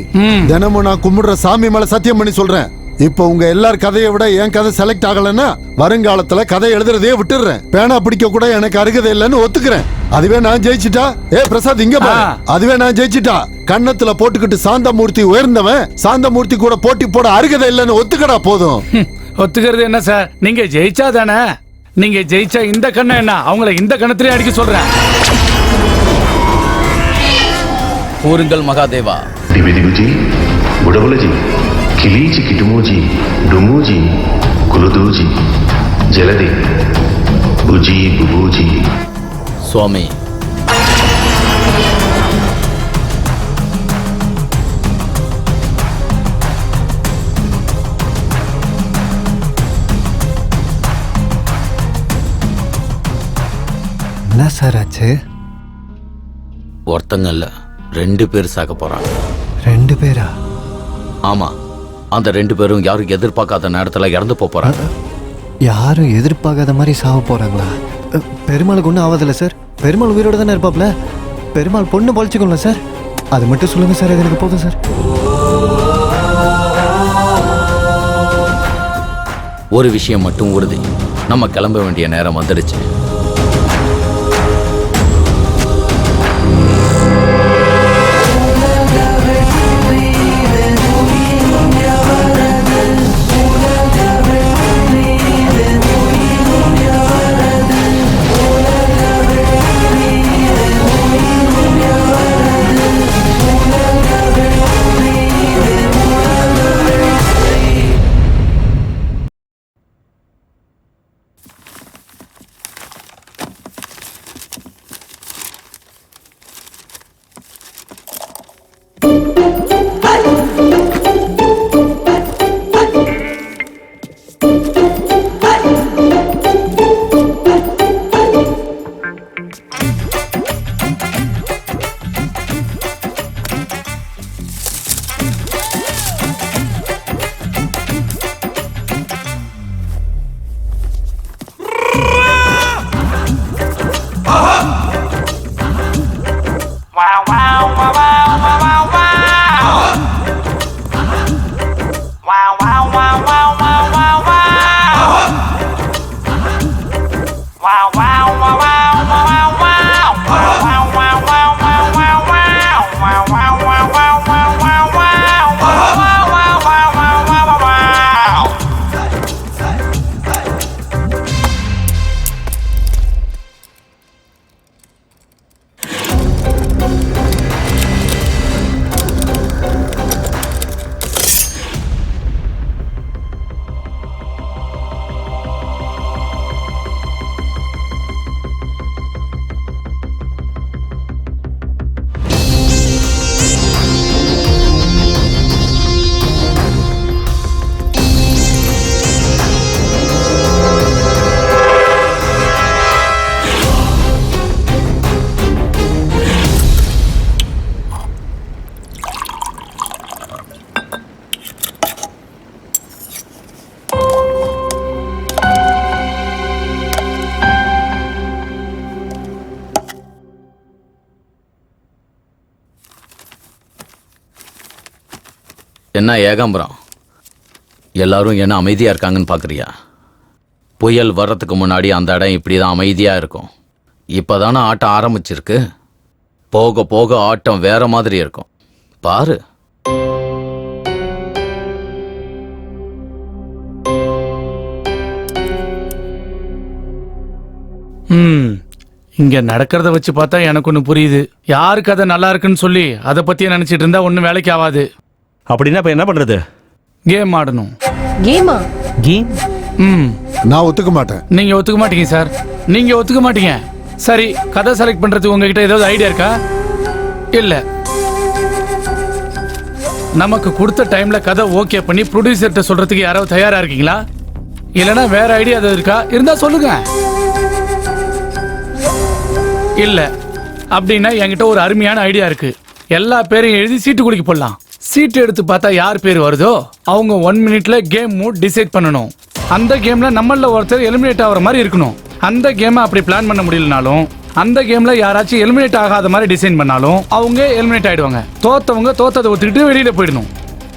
தினமும் நான் கும்பிடுற சாமி மேல சத்தியம் பண்ணி சொல்றேன், இப்ப உங்க எல்லார் கதையை விட என் கதை செலக்ட் ஆகலன்னா வருங்காலத்துல கதை எழுதுறதே விட்டுறேன். பேனா பிடிக்க கூட எனக்கு அருகதை இல்லைன்னு ஒத்துக்கிறேன். அதுவே நான் ஜெயிச்சிட்டா, பிரசாத் இங்க பாரு, அதுவே நான் ஜெயிச்சிட்டா கன்னத்துல போட்டுக்கிட்டு சாந்தமூர்த்தி உயர்ந்தவன், சாந்தமூர்த்தி கூட போட்டி போட அருகதை இல்லைன்னு ஒத்துக்கடா போதும். ஒத்துக்கிறது என்ன சார்? நீங்க ஜெயிச்சா தானே. நீங்க ஜெயிச்சா இந்த கண்ணை என்ன அவங்களை இந்த கணத்திலே அடிக்க சொல்றேன். கூறுங்கள் மகாதேவா. திவிதிகுஜி, புடபுலஜி, கிளீச்சி கிட்டுமோஜி, டுமோஜி, குலுதூஜி, ஜலதி, புஜி புபூஜி. சுவாமி, என்ன சார் ஆச்சு? ஒருத்தங்க இல்ல 2 பேர் சாக போறாங்க. 2 பேரா? ஆமா, அந்த 2 பேரும் யாரும் எதிர்பார்க்காத நேரத்துல இறந்து போறாங்க. யாரும் எதிர்பார்க்காத மாதிரி சாவ போறாங்களா? பெருமாளுக்கு ஒன்றும் ஆவதில்ல சார். பெருமாள் உயிரோட தானே இருப்பாப்ல. பெருமாள் பொண்ணு பொழிச்சுக்கோங்கள சார். அது மட்டும் சொல்லுங்க சார், அது எனக்கு போதும் சார். ஒரு விஷயம் மட்டும் உறுதி, நம்ம கிளம்ப வேண்டிய நேரம் வந்துடுச்சு. என்ன ஏகாம்பரம், எல்லாரும் என்ன அமைதியா இருக்காங்கன்னு பாக்குறியா? புயல் வர்றதுக்கு முன்னாடி அந்த இடம் இப்படிதான் அமைதியா இருக்கும். இப்பதானே ஆட்டம் ஆரம்பிச்சிருக்கு. போக போக ஆட்டம் வேற மாதிரி இருக்கும். பாரு. இங்க நடக்கிறத வச்சு பார்த்தா எனக்கு ஒண்ணு புரியுது. யாருக்கு அதை நல்லா இருக்குன்னு சொல்லி அதை பத்தியே நினைச்சிட்டு இருந்தா ஒன்னும் வேலைக்கு ஆகாது. அப்படின்னா இப்ப என்ன பண்றது? கேம் ஆடணும். கேமா? கேம்? நான் ஒத்துக்க மாட்டேன். நீங்க ஒத்துக்க மாட்டீங்க சார். நீங்க ஒத்துக்க மாட்டீங்க. சரி, கதை செலக்ட் பண்றதுக்கு உங்ககிட்ட ஏதாவது ஐடியா இருக்கா? இல்ல. நமக்கு கொடுத்த டைம்ல கதை ஓகே பண்ணி ப்ரொடியூசர்கிட்ட சொல்றதுக்கு யாராவது தயாரா இருக்கீங்களா? இல்லனா வேற ஐடியா ஏதாவது இருக்கா? இருந்தா சொல்லுங்க. இல்ல அப்படின்னா என்கிட்ட ஒரு அருமையான ஐடியா இருக்கு. எல்லா பேரையும் எழுதி சீட்டு குடிக்க போடலாம். சீட்டு எடுத்து பார்த்தா யார் பேர் வருதோ அவங்க 1 மினிட்ல கேம் மூட் டிசைட் பண்ணணும். அந்த கேம்ல நம்மள ஒருத்தர் எலிமினேட் ஆகிற மாதிரி இருக்கணும். அந்த கேமை அப்படி பிளான் பண்ண முடியலனாலும் அந்த கேம்ல யாராச்சும் எலிமினேட் ஆகாத மாதிரி டிசைன் பண்ணாலும் அவங்க எலிமினேட் ஆயிடுவாங்க. தோத்தவங்க தோத்ததை ஒத்துக்கிட்டு வெளியில போயிடணும்.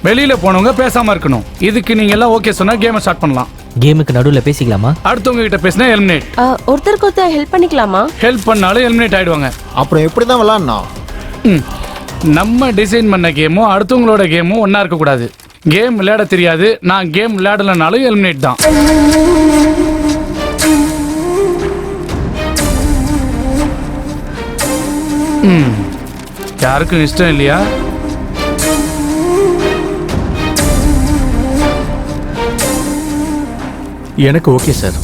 வெளியில போனவங்க பேசாம இருக்கணும். இதுக்கு நீங்க எல்லாம் ஓகே சொன்னா கேமை ஸ்டார்ட் பண்ணலாம். கேமுக்கு நடுவுல பேசிக்கலாமா? அடுத்தவங்க கிட்ட பேசினா எலிமினேட். ஒருத்தருக்கு ஒருத்தர் ஹெல்ப் பண்ணிக்கலாமா? ஹெல்ப் பண்ணாலும் எலிமினேட் ஆயிடுவாங்க. அப்புறம் எப்படி தான் விளையாடணும்? நம்ம டிசைன் பண்ண கேமும் அடுத்தவங்களோட கேமும் ஒன்னா இருக்க கூடாது. கேம் விளையாட தெரியாது, நான் கேம் விளையாடலனாலும் எலிமினேட் தான். யாருக்கும் இஷ்டம் இல்லையா? எனக்கு ஓகே சார்.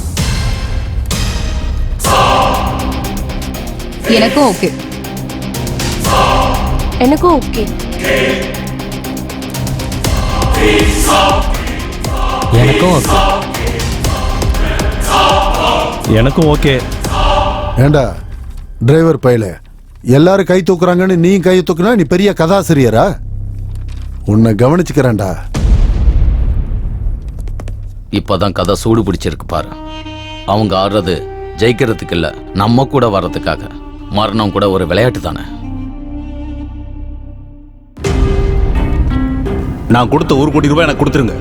எனக்கும் ஓகே. எனக்கும் ஓகே. எனக்கும் ஓகே. எனக்கும் ஓகே. ஏண்டா டிரைவர் பையல, எல்லாரும் கை தூக்குறாங்கன்னு நீ கை தூக்குனா நீ பெரிய கதாசிரியரா? உன்னை கவனிச்சுக்கிறேன்டா. இப்பதான் கதை சூடு பிடிச்சிருக்கு பாரு. அவங்க ஆடுறது ஜெயிக்கிறதுக்கு இல்ல, நம்ம கூட வர்றதுக்காக. மரணம் கூட ஒரு விளையாட்டு தானே. நான் கொடுத்த 1 கோடி ரூபாய் எனக்கு கொடுத்துருங்க.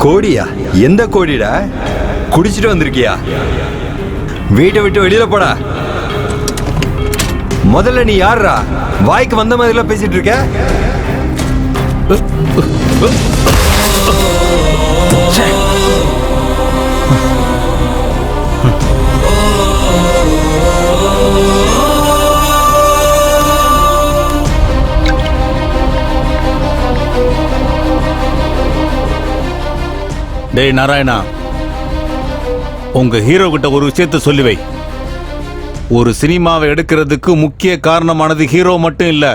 கோடியா? எந்த கோடிடா? குடிச்சிட்டு வந்திருக்கியா? வீட்டை விட்டு வெளியில போடா. முதல்ல நீ யாரா? வாய்க்கு வந்த மாதிரிலாம் பேசிட்டு இருக்க. டேய் நாராயணா, உங்க ஹீரோ கிட்ட ஒரு விஷயத்தை சொல்லி வை. ஒரு சினிமாவை எடுக்கிறதுக்கு முக்கிய காரணமானது ஹீரோ மட்டும் இல்ல,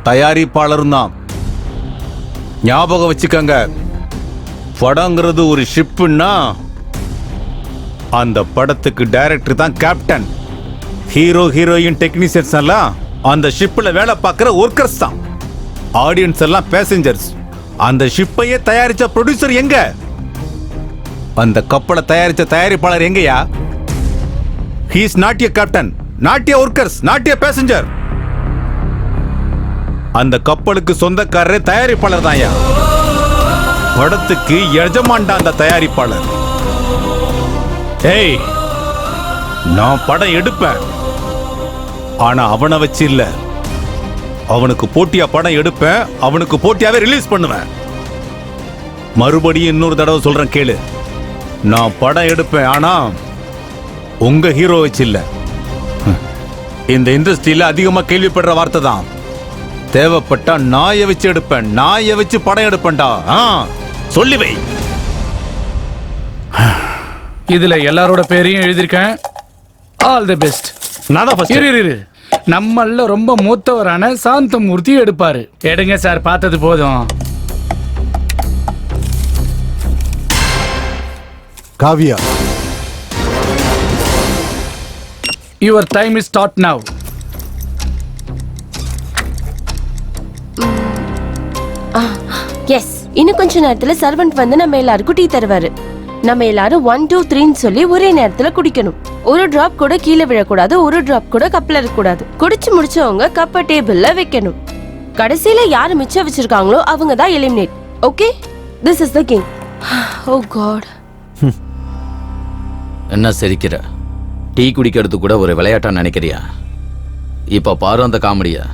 தயாரிப்பாளரும் தான். ஞாபகம் வச்சுக்கங்க, படங்கிறது ஒரு ஷிப்புன்னா அந்த படத்துக்கு டைரக்டர் தான் கேப்டன். ஹீரோ ஹீரோயின் டெக்னீஷியன்ஸ் எல்லாம் அந்த ஷிப்ல வேலை பார்க்கிற ஒர்க்கர்ஸ் தான். ஆடியன்ஸ் எல்லாம் பேசஞ்சர்ஸ். அந்த ஷிப்பையே தயாரிச்ச ப்ரொடியூசர் எங்க? அந்த கப்பலை தயாரிச்ச தயாரிப்பாளர் எங்கயா? He is not a captain, not a workers, not a passenger. அந்த கப்பலுக்கு சொந்தக்காரரே தயாரிப்பாளர் தான்யா. படத்துக்கு எஜமான்டா அந்த தயாரிப்பாளர். ஏய், நான் படம் எடுப்பேன், ஆனா அவனை வச்சு இல்ல. அவனுக்கு போட்டியா படம் எடுப்பேன், அவனுக்கு போட்டியாவே ரிலீஸ் பண்ணுவேன். மறுபடியும் இன்னொரு தடவை சொல்றேன் கேளு. நான் படம் எடுப்பேன், ஆனா உங்க ஹீரோ வச்சு இல்ல. இந்த இண்டஸ்ட்ரியில அதிகமா கேள்விப்படுற வார்த்தை தான், தேவைப்பட்டா நாயை வச்சு எடுப்பேன், நாயை வச்சு படம் எடுப்பேன்டா. சொல்லி வை. இதுல எல்லாரோட பேரையும் எழுதியிருக்கேன். All the best. நம்மள ரொம்ப மூத்தவரான சாந்தமூர்த்தி எடுப்பாரு. எடுங்க சார், பார்த்தது போதும். Kavya, your time is start now. Yes, இன்னும் கொஞ்ச நேரத்துல சர்வன்ட் வந்து நம்ம எல்லாருக்கும் டீ தருவாரு. நம்ம எல்லாரும் 1 2 3 சொல்லி ஒரே நேரத்துல குடிக்கணும். ஒரு டிராப் கூட கீழே விழக்கூடாது, ஒரு டிராப் கூட கப்ல இருக்கக்கூடாது. குடிச்சு முடிச்சவங்க கப்ப டேபிள்ல வைக்கணும். கடைசியில யாரு மிச்சம் வச்சிருக்காங்களோ அவங்க தான் eliminate. Okay this is the game. Oh god. என்ன சிரிக்கிற? டீ குடிக்கிறது கூட ஒரு விளையாட்டா நினைக்கிறியா? இப்ப பாரு அந்த காமெடியா.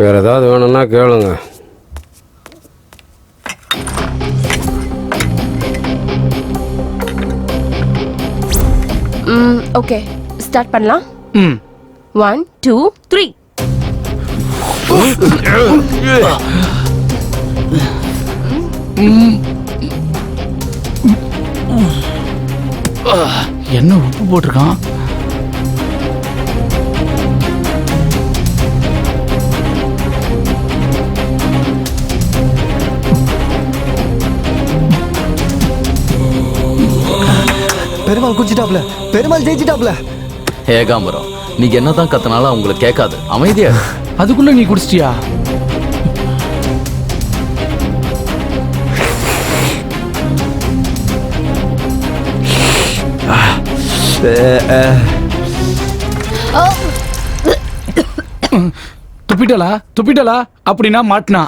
வேற ஏதாவது வேணும்னா கேளுங்க. ஓகே ஸ்டார்ட் பண்ணலாம். 1 2 3. என்ன உப்பு போட்டிருக்கான்? பெருமாள் குடிச்சிட்டாப்ல, பெருமாள் ஜெயிச்சிட்டாப்ல. ஏகாம்பரம், நீங்க என்னதான் கத்தனாலும் அவங்களுக்கு கேட்காது. அமைதியா இரு. அதுக்குள்ள நீ குடிச்சிட்டியா? துப்பிட்டலா அப்படின்னா மாட்டினா.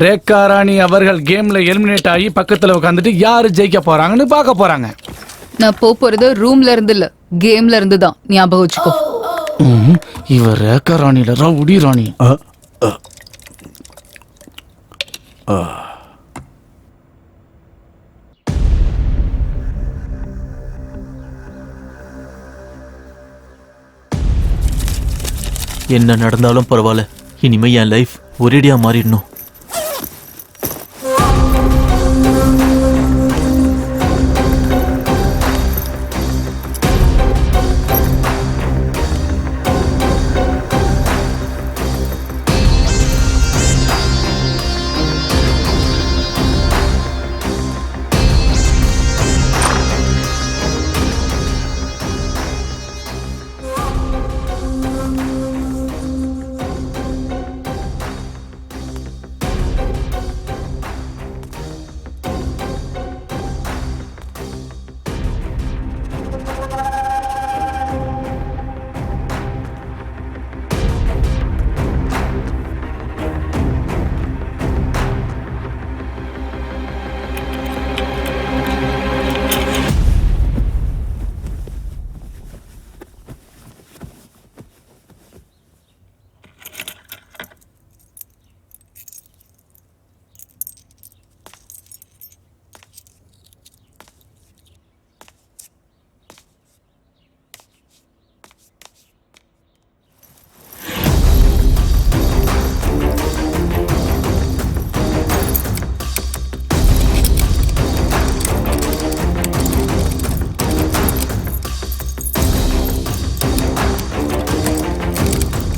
ரேகா ராணி அவர்கள் கேம்ல எலிமினேட் ஆகி பக்கத்துல உட்காந்துட்டு யாரு ஜெயிக்க போறாங்கன்னு பார்க்க போறாங்க. நான் போறது ரூம்ல இருந்து இல்ல, கேம்ல இருந்து தான். ஞாபகம் வச்சுக்கோ. இவர் ரேகா ராணில ரவுடி ராணி. என்ன நடந்தாலும் பரவாயில்ல, இனிமே என் லைஃப் ஒரேடியா மாறிடணும்.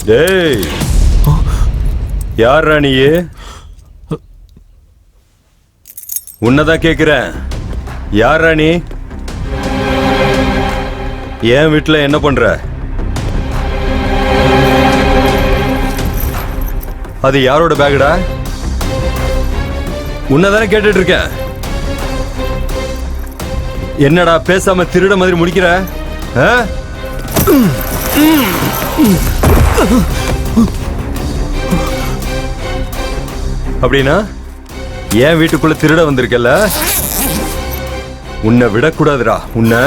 டேய், யார் ராணியே? உன்னதான் கேக்குறேன். யார் ராணி? என் வீட்டுல என்ன பண்ற? அது யாரோட பேகுடா? உன்னதானே கேட்டுட்டு இருக்கேன். என்னடா பேசாம திருட மாதிரி முடிக்கிற? அப்படின்னா என் வீட்டுக்குள்ள திருட வந்திருக்கல, உன்னை விடக்கூடாதுடா. உன்னை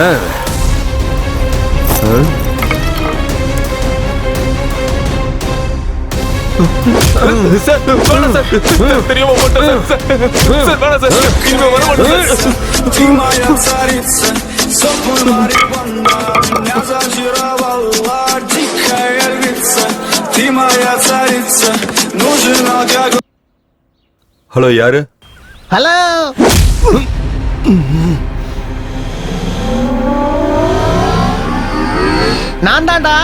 ஹலோ, யாரு? ஹலோ, நான் தான்டா.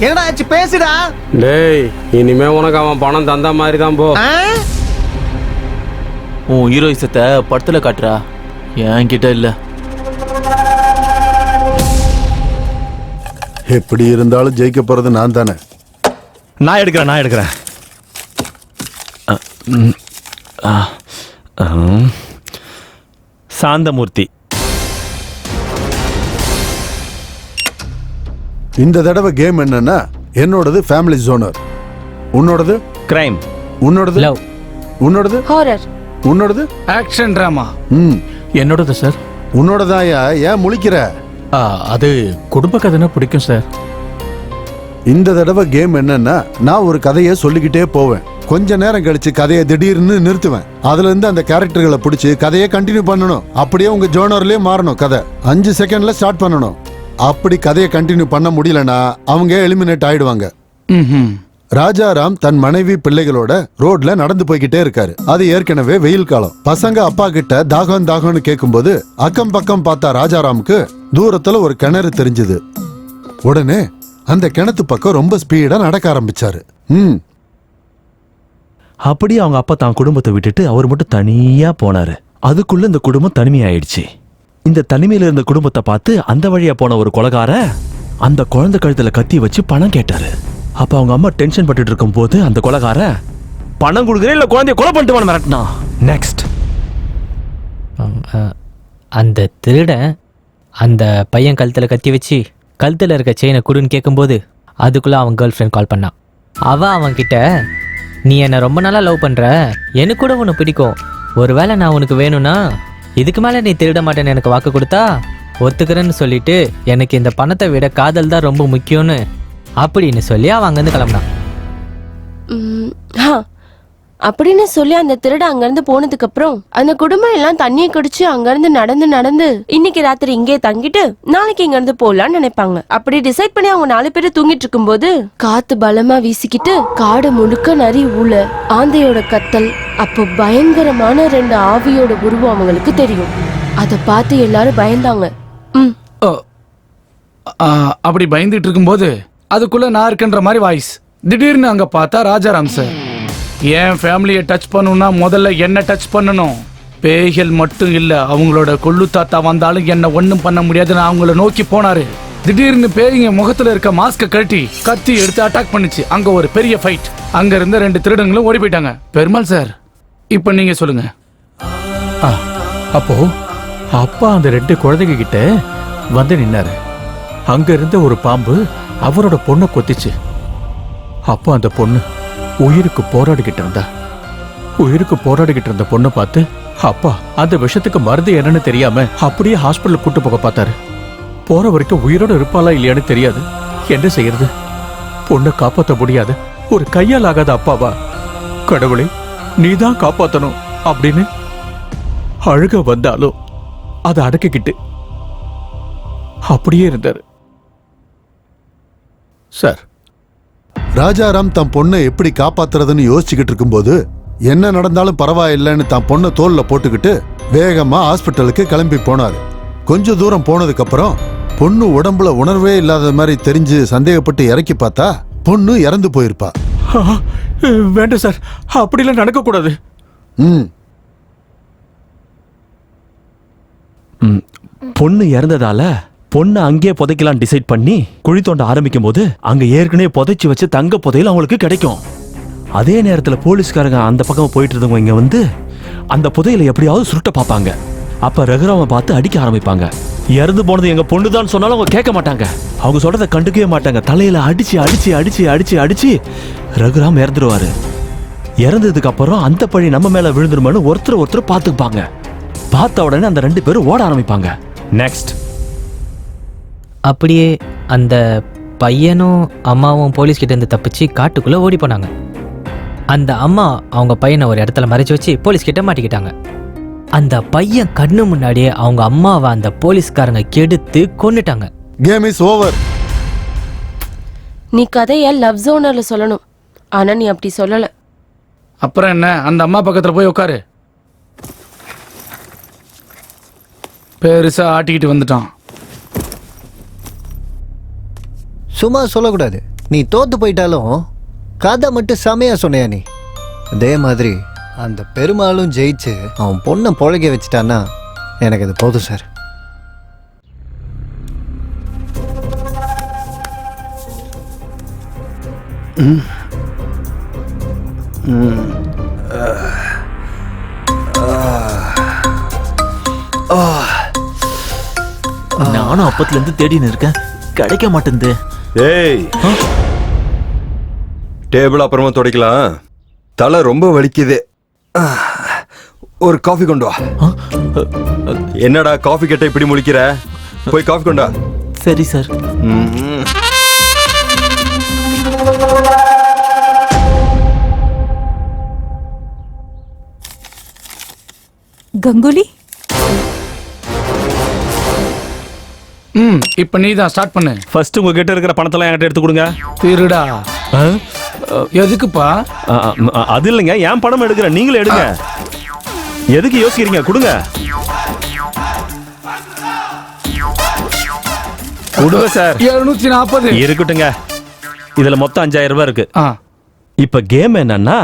என்னடா ஆச்சு, பேசுடா. டேய், இனிமே உனக்கு அவன் பணம் தந்த மாதிரி தான் போ. உன் ஹீரோயிசத்தை படத்துல காட்டுறா, என்கிட்ட இல்ல. எப்படி இருந்தாலும் ஜெயிக்க போறது நான் தானே. நான் எடுக்கிறேன். சாந்தமூர்த்தி. இந்த தடவை கேம் என்னன்னா, என்னோடது ஃபேமிலி ஜோனர், உன்னோடது கிரைம், உன்னோடது லவ், உன்னோடது ஹாரர், உன்னோடது ஆக்ஷன் டிராமா. என்னோடது சார். உன்னோடதாயா? ஏன் முழிக்கிற? அது குடும்ப கதைனா பிடிக்கும் சார். இந்த தடவை கேம் என்னன்னா, நான் ஒரு கதையை சொல்லிக்கிட்டே போவேன். கொஞ்ச நேரம் கழிச்சு கதையை திடீர்னு நிறுத்துவேன். அதுல இருந்து அந்த கேரக்டர்களை பிடிச்சி கதையை கண்டினியூ பண்ணணும். அப்படியே உங்க ஜோனர்லயே மாறணும். கதை 5 செகண்ட்ல ஸ்டார்ட் பண்ணணும். அப்படி கதையை கண்டினியூ பண்ண முடியலன்னா அவங்க எலிமினேட் ஆயிடுவாங்க. ராஜாராம் தன் மனைவி பிள்ளைகளோட ரோட்ல நடந்து போய்கிட்டே இருக்காரு. அது ஏற்கனவே வெயில் காலம். பசங்க அப்பா கிட்ட தாகம்னு கேட்கும்போது அக்கம் பக்கம் பார்த்தா ராஜாராமுக்கு தூரத்துல ஒரு கிணறு தெரிஞ்சது. உடனே அந்த கிணத்து பக்கம் ரொம்ப ஸ்பீடா நடக்க ஆரம்பிச்சாரு. அப்படியே அவங்க அப்பா தான் குடும்பத்தை விட்டுட்டு அவர் மட்டும் தனியா போனாரு. அதுக்குள்ள இந்த குடும்பம் தனிமையாயிடுச்சு. இந்த தனிமையில இருந்த குடும்பத்தை பார்த்து அந்த வழியா போன ஒரு கொலைகார அந்த குழந்தை கழுத்துல கத்தி வச்சு பணம் கேட்டாரு. அப்ப அவங்க அம்மா டென்ஷன் பட்டுட்டு இருக்கும் போது அந்த கொலைகார பணம் கொடுக்குறேன் இல்ல குழந்தைய கொலை பண்ணிட்டு மிரட்டினா. நெக்ஸ்ட், அந்த திருடன் அந்த பையன் கழுத்துல கத்தி வச்சு கழுத்துல இருக்க செயினை குடுன்னு கேட்கும்போது அதுக்குள்ள அவன் கேர்ள் ஃப்ரெண்ட் கால் பண்ணான். அவன் கிட்ட, நீ என்னை ரொம்ப நாளாக லவ் பண்ணுற, எனக்கு கூட உன்னை பிடிக்கும், ஒருவேளை நான் உனக்கு வேணும்னா இதுக்கு மேலே நீ திருட மாட்டேன்னு எனக்கு வாக்கு கொடுத்தா ஒத்துக்கிறேன்னு சொல்லிட்டு எனக்கு இந்த பணத்தை விட காதல் தான் ரொம்ப முக்கியம்னு அப்படின்னு சொல்லி அவன் அங்கேருந்து கிளம்புனான். அப்படின்னு சொல்லி அந்த திருட அங்கிருந்து போனதுக்கு அப்புறம் அந்த குடும்பம் எல்லாம் தண்ணியை குடிச்சு அங்கிருந்து நடந்து இன்னைக்கு ராத்திரி இங்கே தங்கிட்டு நாளைக்கு இங்க இருந்து போலான்னு நினைப்பாங்க. அப்படி டிசைட் பண்ணி அவங்க 4 பேரும் தூங்கிட்டு இருக்கும் போது காத்து பலமா வீசிக்கிட்டு காடு முழுக்க நரி ஊழ ஆந்தையோட கத்தல், அப்போ பயங்கரமான 2 ஆவியோட உருவம் அவங்களுக்கு தெரியும். அத பார்த்து எல்லாரும் பயந்தாங்க. அப்படி பயந்துட்டு இருக்கும்போது அதுக்குள்ள நான் இருக்குன்ற மாதிரி வாய்ஸ். திடீர்னு அங்க பார்த்தா ராஜாராம் சார். என் ஃபேமிலியை டச் பண்ணணும்னா முதல்ல என்ன டச் பண்ணணும். பேய்கள் மட்டும் இல்ல, அவங்களோட கொள்ளு தாத்தா வந்தாலும் என்ன ஒண்ணும் பண்ண முடியாதுன்னு அவங்கள நோக்கி போனாரு. திடீர்னு பேய்ங்க முகத்துல இருக்க மாஸ்க கழட்டி கத்தி எடுத்து அட்டாக் பண்ணுச்சு. அங்க ஒரு பெரிய ஃபைட். அங்க இருந்த 2 திருடங்களும் ஓடி போயிட்டாங்க. பெருமாள் சார், இப்ப நீங்க சொல்லுங்க. அப்போ அப்பா அந்த 2 குழந்தைங்க கிட்ட வந்து நின்னாரு. அங்க இருந்த ஒரு பாம்பு அவரோட பொண்ணை கொத்திச்சு. அப்போ அந்த பொண்ணு உயிருக்கு போராடிக்கிட்டு இருந்த பொண்ணை பார்த்து அப்பா அந்த விஷத்துக்கு மருந்து என்னன்னு தெரியாம அப்படியே ஹாஸ்பிட்டல் கூட்டு போக பார்த்தாரு. போற வரைக்கும் உயிரோட இருப்பாளா இல்லையான்னு தெரியாது. என்ன செய்யறது? பொண்ணை காப்பாற்ற முடியாது ஒரு கையால் ஆகாத அப்பாவா? கடவுளே, நீதான் காப்பாத்தணும் அப்படின்னு அழுக வந்தாலும் அதை அடக்கிக்கிட்டு அப்படியே இருந்தாரு. சார், ராஜாராம் தன் பொண்ணை எப்படி காப்பாத்துறதுன்னு யோசிச்சுக்கிட்டு இருக்கும்போது என்ன நடந்தாலும் பரவாயில்லைன்னு தான் பொண்ணை தோல்ல போட்டுக்கிட்டு வேகமா ஹாஸ்பிட்டலுக்கு கிளம்பி போனாரு. கொஞ்ச தூரம் போனதுக்கு அப்புறம் பொண்ணு உடம்புல உணர்வே இல்லாத மாதிரி தெரிஞ்சு சந்தேகப்பட்டு இறக்கி பார்த்தா பொண்ணு இறந்து போயிருப்பா. வேண்டாம் சார், அப்படிலாம் நடக்க கூடாது. பொண்ணு இறந்ததால பொண்ணு அங்கேயே புதைக்கலாம் டிசைட் பண்ணி குழி தோண்ட ஆரம்பிக்கும் போது அங்க ஏற்கனவே புதைச்சு வச்சு தங்க புதையல் அவங்களுக்கு கிடைக்கும். அதே நேரத்துல போலீஸ்காரங்க அந்த பக்கம் போயிட்டு இருந்தவங்க இங்க வந்து அந்த புதையலை எப்படியாவது சுருட்ட பார்ப்பாங்க. அப்ப ரகுராம பார்த்து அடிக்க ஆரம்பிப்பாங்க. இறந்து போனது எங்க பொண்ணுதான் சொன்னாலும் அவங்க கேட்க மாட்டாங்க. அவங்க சொல்றதை கண்டுக்கவே மாட்டாங்க. தலையில அடிச்சு அடிச்சு அடிச்சு அடிச்சு அடிச்சு ரகுராம் இறந்துருவாரு. இறந்ததுக்கு அப்புறம் அந்த பழி நம்ம மேல விழுந்துருமான்னு ஒருத்தர் பார்த்துப்பாங்க. பார்த்த உடனே அந்த 2 பேரும் ஓட ஆரம்பிப்பாங்க. நெக்ஸ்ட், அப்படியே அந்த பையனும் அம்மாவும் போலீஸ் கிட்ட இருந்து தப்பிச்சு காட்டுக்குள்ள ஓடி போனாங்க. அந்த அம்மா அவங்க பையனை ஒரு இடத்துல மறைச்சு வச்சு போலீஸ் கிட்ட மாட்டிக்கிட்டாங்க. அந்த பையன் கண்ணு முன்னாடியே அவங்க அம்மாவை அந்த போலீஸ்காரங்க கெடுத்து கொன்னுட்டாங்க. Game is over. நீ கதைய லவ் ஜோனர்ல சொல்லணும், ஆனா நீ அப்படி சொல்லல. அப்புறம் என்ன, அந்த அம்மா பக்கத்துல போய் உட்காரு. பெருசா ஆட்டிக்கிட்டு வந்துட்டான். சும்மா சொல்லக்கூடாது. நீ தோத்து போயிட்டாலும் கதை மட்டும் செமையா சொன்னையா நீ? அதே மாதிரி அந்த பெருமாளும் ஜெயிச்சு அவன் பொண்ணை பொழைக்க வச்சுட்டான்னா எனக்கு அது போதும் சார். நானும் அப்பத்துல இருந்து தேடின்னு இருக்கேன், கிடைக்க மாட்டேங்குது. ஏய், டேபிள் அப்புறமா துடைக்கலாம், தலை ரொம்ப வலிக்குது. ஒரு காஃபி கொண்டு வா. என்னடா காஃபி கேட்ட இப்படி முழிக்கிற? போய் காஃபி கொண்டு வா. சரி சார். கங்குலி, இப்ப நீ தான் ஸ்டார்ட் பண்ணு. ஃபர்ஸ்ட் உங்க கிட்ட இருக்கிற பணத்தெல்லாம் என்கிட்ட எடுத்து கொடுங்க. திருடா. எதுக்குப்பா? அது இல்லைங்க, என் பணம் எடுக்கிறேன், நீங்களே எடுங்க. எதுக்கு யோசிக்கிறீங்க? கொடுங்க. கொடுங்க சார். 740 இருக்கட்டுங்க. இதுல மொத்தம் 5000 ரூபாய் இருக்கு. இப்ப கேம் என்னன்னா,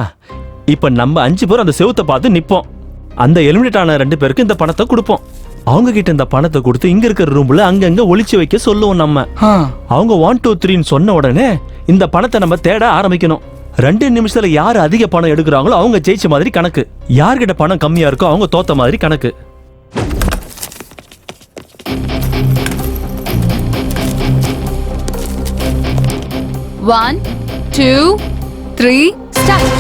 இப்ப நம்ம 5 பேர் அந்த செவுத்தை பார்த்து நிப்போம். அந்த எலிமினேட் ஆன 2 பேருக்கு இந்த பணத்தை கொடுப்போம். அவங்க கிட்ட இந்த பணத்தை கொடுத்து இங்க இருக்கிற ரூம்ல அங்கங்க ஒளிச்சு வைக்க சொல்லுவோம் நம்ம. அவங்க 1 2 3 சொன்ன உடனே இந்த பணத்தை நம்ம தேட ஆரம்பிக்கணும். 2 நிமிஷத்துல யார் அதிக பணம் எடுக்கிறாங்களோ அவங்க ஜெயிச்ச மாதிரி கணக்கு. யார்கிட்ட பணம் கம்மியா இருக்கோ அவங்க தோத்த மாதிரி கணக்கு. One, 2, 3, start.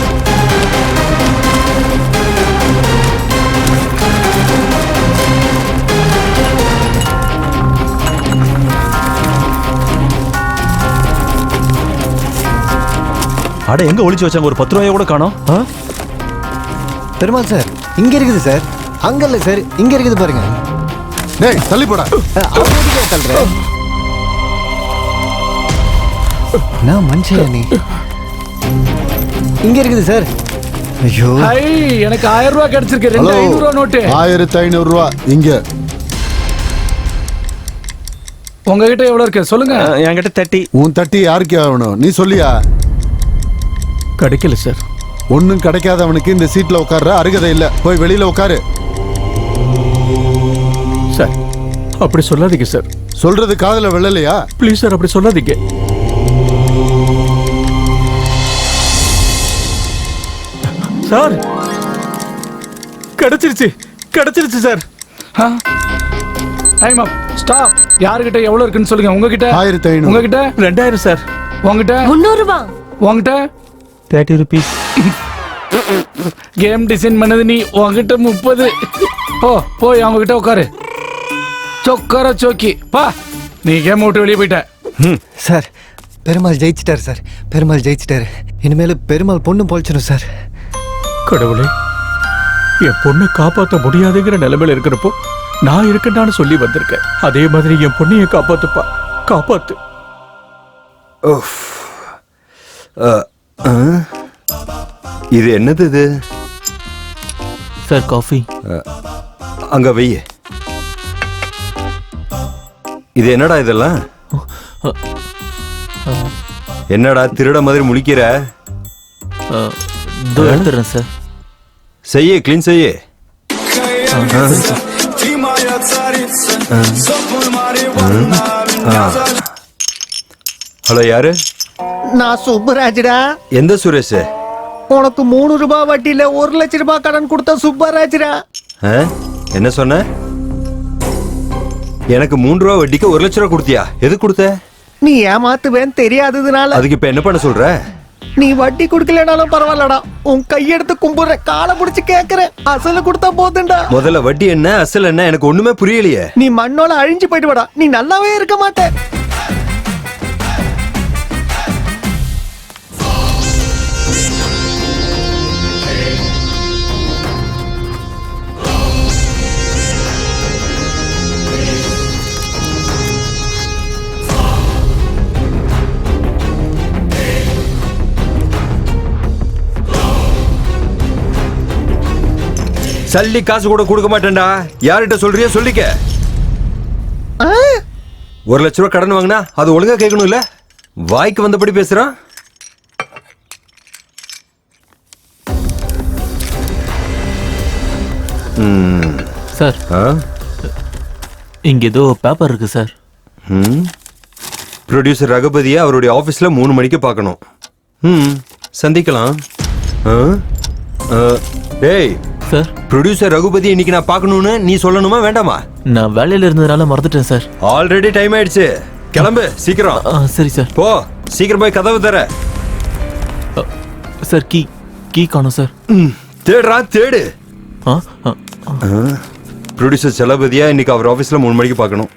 அட, எங்க ஒளிச்சு வச்சாங்க? ஒரு 10 ரூபாயை கூட காணோம். பெருமாள் சார், இங்க இருக்குது சார். அங்க இல்ல சார், இங்க இருக்குது பாருங்க. டேய், தள்ளி போடா. அப்படியே தள்ளுறேன். நான் மனுஷன் நீ. இங்க இருக்குது சார். ஐயோ, எனக்கு 1000 ரூபாய் கிடைச்சிருக்கு. 2500 ரூபாய் நோட்டு. 1500 ரூபாய் இங்க. உங்ககிட்ட எவ்வளவு இருக்கு சொல்லுங்க. என்கிட்ட 30. உன் 30 யாருக்கு ஆகணும்? நீ சொல்லியா? கிடைக்கல சார். ஒன்னும் கிடைக்காதவனுக்கு இந்த சீட்ல உட்கார்ற அருகதை இல்ல. போய் வெளியில உட்காரு. சார், அப்படி சொல்லாதீங்க சார். சொல்றது காதுல விழலையா? ப்ளீஸ் சார், அப்படி சொல்லாதீங்க. சார், கிடைச்சிருச்சு, கிடைச்சிருச்சு சார். டைம் அப். ஸ்டாப். யார்கிட்ட எவ்வளவு இருக்குன்னு சொல்லுங்க. உங்ககிட்ட 1500. உங்ககிட்ட 2000 சார். உங்ககிட்ட 300 ரூபாய். உங்ககிட்ட 30 rupees. கேம் டிசைன் பண்ணது நீ. உங்ககிட்ட 30. போய் அவங்க கிட்ட உட்காரு. சொக்கர சோக்கி பா. நீ கேம் விட்டு வெளியே போயிட்ட. சார், பெருமாள் ஜெயிச்சிட்டாரு சார். பெருமாள் ஜெயிச்சிட்டாரு. இனிமேல் பெருமாள் பொண்ணு பொழைச்சிடும் சார். கடவுளே, என் பொண்ணை காப்பாற்ற முடியாதுங்கிற நிலைமையில இருக்கிறப்போ நான் இருக்கேன்னு சொல்லி வந்திருக்கேன். அதே மாதிரி என் பொண்ணையை காப்பாத்துப்பா, காப்பாத்து. இது என்னது இது? Sir, coffee. அங்க வை. இது என்னடா இதெல்லாம்? என்னடா திருட மாதிரி முழிக்கிற? எடுத்துறேன் சார். செய்ய, கிளீன் செய்ய. ஹலோ, யாரு? நான் சுப்பராஜ்டா. எந்த சுரேஷ்? உனக்கு 3 ரூபாய் வட்டியில 1 லட்சம் ரூபாய் கடன் கொடுத்த சுப்பராஜ்டா. என்ன சொன்ன? எனக்கு 3 ரூபாய் வட்டிக்கு 1 லட்சம் ரூபாய் கொடுத்தியா? எது கொடுத்த? நீ ஏமாத்துவேன்னு தெரியாததுனால. அதுக்கு இப்ப என்ன பண்ண சொல்ற? நீ வட்டி கொடுக்கலனாலும் பரவாயில்லடா. உன் கையெடுத்து கும்பிடுற, காலை பிடிச்சு கேக்குறேன். அசல கொடுத்தா போதுண்டா. முதல்ல வட்டி என்ன, அசல் என்ன? எனக்கு ஒண்ணுமே புரியலையே. நீ மண்ணோல அழிஞ்சு போயிட்டு வாடா. நீ நல்லாவே இருக்க மாட்ட. சல்லி காசு கூட கொடுக்க மாட்டேன்டா. யார்கிட்ட சொல்றியோ சொல்லிக்க. 1 லட்சம் ரூபாய் கடன் வாங்கினா அது ஒழுங்கா கேட்கணும் இல்ல? வாய்க்கு வந்தபடி பேசுறான். இங்க ஏதோ பேப்பர் இருக்கு சார். ப்ரொடியூசர் ரகுபதியை அவருடைய ஆபீஸ்ல 3 மணிக்கு பார்க்கணும். சந்திக்கலாம். டேய் சார், ப்ரொடியூசர் ரகுபதி இன்னைக்கு நான் பார்க்கணும்னு நீ சொல்லணுமா வேண்டாமா? நான் வேலையில இருந்ததுனால மறந்துட்டேன் சார். ஆல்ரெடி டைம் ஆயிடுச்சு, கிளம்பு சீக்கிரம். சரி சார். போ சீக்கிரம் போய் கதவு தர. சார் கீ காணோம் சார். தேடுறா தேடு. ப்ரொடியூசர் செலபதியா இன்னைக்கு அவர் ஆபீஸ்ல 3 மணிக்கு பார்க்கணும்.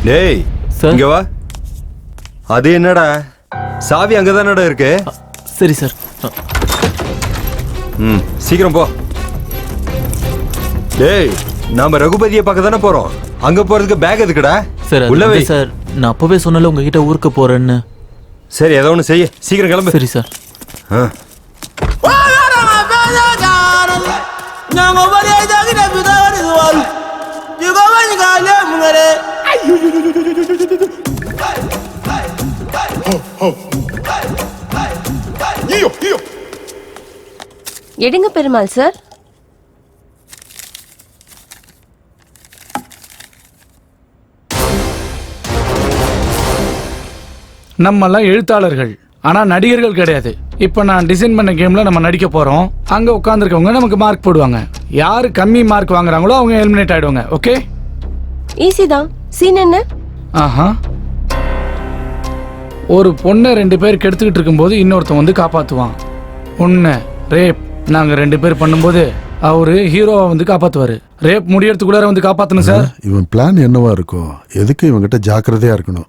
டேய் இங்க வா. அது என்னடா சாவி அங்கதானடா இருக்கு? சரி சார். சீக்கிரம் போ. டேய் நாம ரகுபதியை பார்க்க தானே போறோம், அங்க போறதுக்கு பேக் எதுக்குடா? சார் உள்ள வை. சார் நான் அப்பவே சொன்னல உங்ககிட்ட ஊருக்கு போறேன்னு. சரி ஏதோ ஒன்று செய்ய, சீக்கிரம் கிளம்பு. சரி சார். எடுங்க பெருமாள் சார். நம்மெல்லாம் எழுத்தாளர்கள், ஆனா நடிகர்கள் கிடையாது. இப்ப நான் டிசைன் பண்ண கேம்ல நம்ம நடிக்க போறோம். அங்க உட்கார்ந்துருக்கவங்க நமக்கு மார்க் போடுவாங்க. யாரு கம்மி மார்க் வாங்குறாங்களோ அவங்க எலிமினேட் ஆயிடுவாங்க. ஓகே, ஈஸி தான். சீன் என்ன? ஆஹா, ஒரு பொண்ணை 2 பேர் கெடுத்துக்கிட்டு இருக்கும்போது இன்னொருத்தன் வந்து காப்பாத்துவான். பொண்ணு ரேப் நாங்க 2 பேர் பண்ணும்போது அவரு ஹீரோவா வந்து காப்பாத்துவாரு. ரேப் முடியறதுக்குள்ளார வந்து காப்பாத்தணும் சார். இவன் பிளான் என்னவா இருக்கும்? எதுக்கு இவங்கிட்ட ஜாக்கிரதையா இருக்கணும்.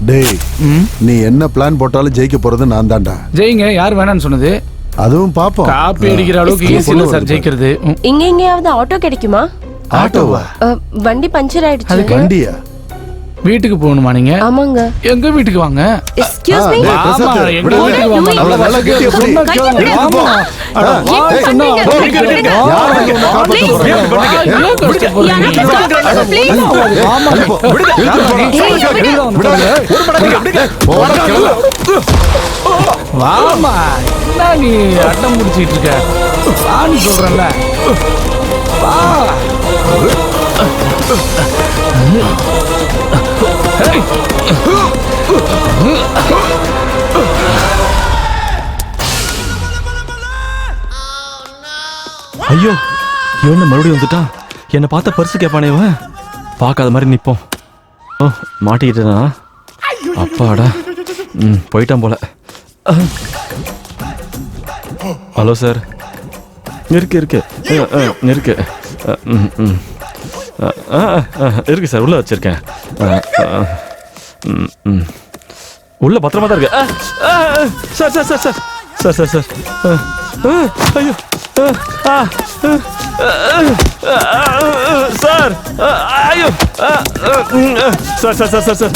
டேய் நீ என்ன பிளான் போட்டாலும் ஜெயிக்க போறது நான் தான்டா. ஜெயிங்க, யார் வேணான்னு சொன்னது? அதுவும் பாப்போம். காப்பி அடிக்கிற அளவுக்கு ஈஸி இல்ல சார் ஜெயிக்கிறது. இங்க எங்கேயாவது ஆட்டோ கிடைக்குமா? ஆட்டோவா? வண்டி பஞ்சர் ஆயிடுச்சு. வண்டியா? வீட்டுக்கு போகணுமா நீங்க? ஆமாங்க. எங்க வீட்டுக்கு வாங்க. Excuse me. ஆமா, எங்க வீட்டுக்கு வாங்க. அவள நல்லா கெட்டியா புடி. ஆமா. வா சொன்னா வாமா, என்ன நீ அட்டம் முடிச்சிட்டு இருக்க? வான்னு சொல்றேன்ல. வா. ஐயோ, இவன் மறுபடியும் வந்துட்டான். என்னை பார்த்த பரிசு கேட்பானே இவன். பார்க்காத மாதிரி நிற்போம். ஓ, மாட்டிக்கிட்டேனா? அப்பாடா, போயிட்டான் போல. Hello sir. இருக்கு இருக்கு இருக்கு இருக்கு சார், உள்ள வச்சிருக்கேன். உள்ள பத்திரமா தான் இருக்கு. Sir sir sir sir sir sir sir ஐயோ சார், ஐயோ sir sir sir sir sir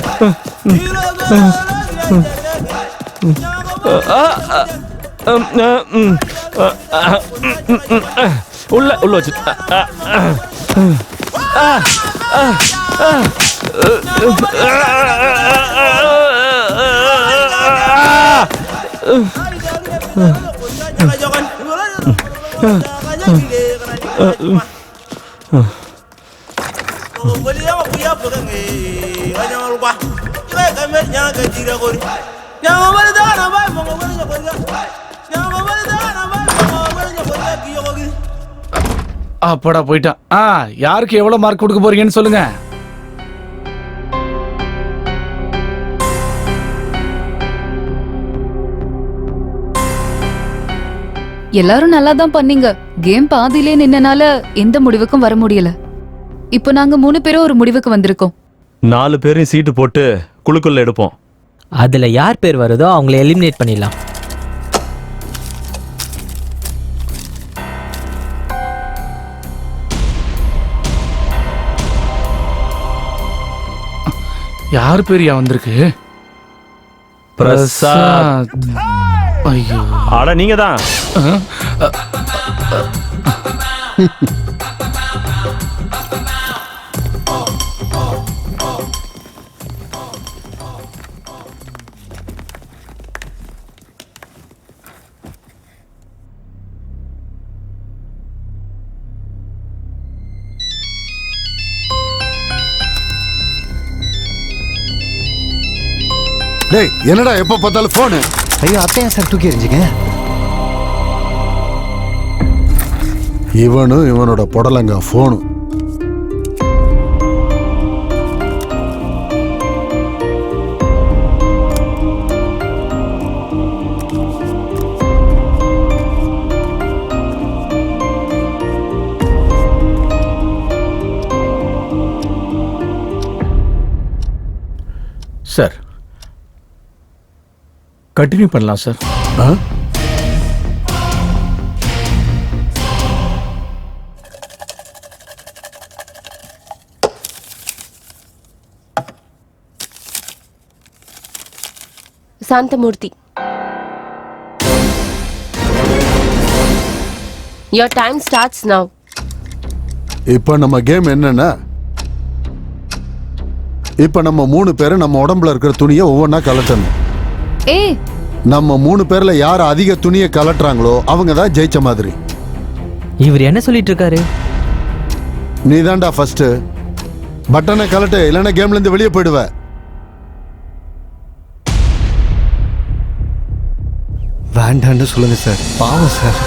உள்ள உள்ள வச்சு அப்படா போயிட்டான். யாருக்கு எவ்வளவு மார்க் கொடுக்க போறீங்கன்னு சொல்லுங்க. எல்லாரும் நல்லா தான் பண்ணீங்க. கேம் பாதியிலே நின்னனால எந்த முடிவுக்கும் வர முடியல. இப்போ நாங்க 3 பேரும் ஒரு முடிவுக்கு வந்திருக்கோம். 4 பேரையும் சீட்டு போட்டு குழுக்குள்ள எடுப்போம். அதுல யார் பேர் வருதோ அவங்கள எலிமினேட் பண்ணிடலாம். யார் பேரியா வந்திருக்கு? பிரசாத். ஐயோ, ஆட நீங்க தான். டேய் என்னடா எப்ப பார்த்தாலும் போனு? ஐயோ அப்பயே சார் தூக்கி எறிஞ்சிங்க. இவனும் இவனோட புடலங்க போனு. சார் கண்டினியூ பண்ணலாம் sir. Santhamurthy, your time starts now. இப்ப நம்ம கேம் என்னன்னா, இப்ப நம்ம 3 பேரும் நம்ம உடம்புல இருக்கிற துணியை ஒவ்வொன்னா கலட்டணும். நம்ம 3 பேர்ல யார் அதிக துணியை கலட்டுறாங்களோ அவங்க தான் ஜெயிச்ச மாதிரி. இவர் என்ன சொல்லிட்டு இருக்காரு? நீ தான்டா ஃபர்ஸ்ட். பட்டனை கலட்டு, இல்லைன்னா கேம்ல இருந்து வெளியே போயிடுவ. வேண்டான்னு சொல்லுங்க சார், பாவம் சார்.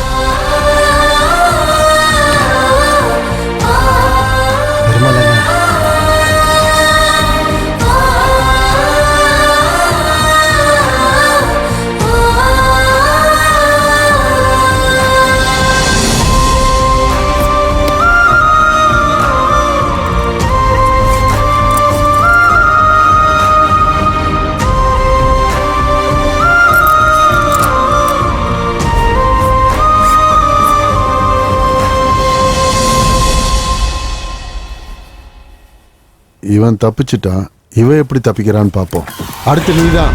பெருமாள் அண்ணா, இவன் தப்பிச்சிட்டான், இவன் எப்படி தப்பிக்கிறான்னு பாப்போம். அடுத்து நீதான்.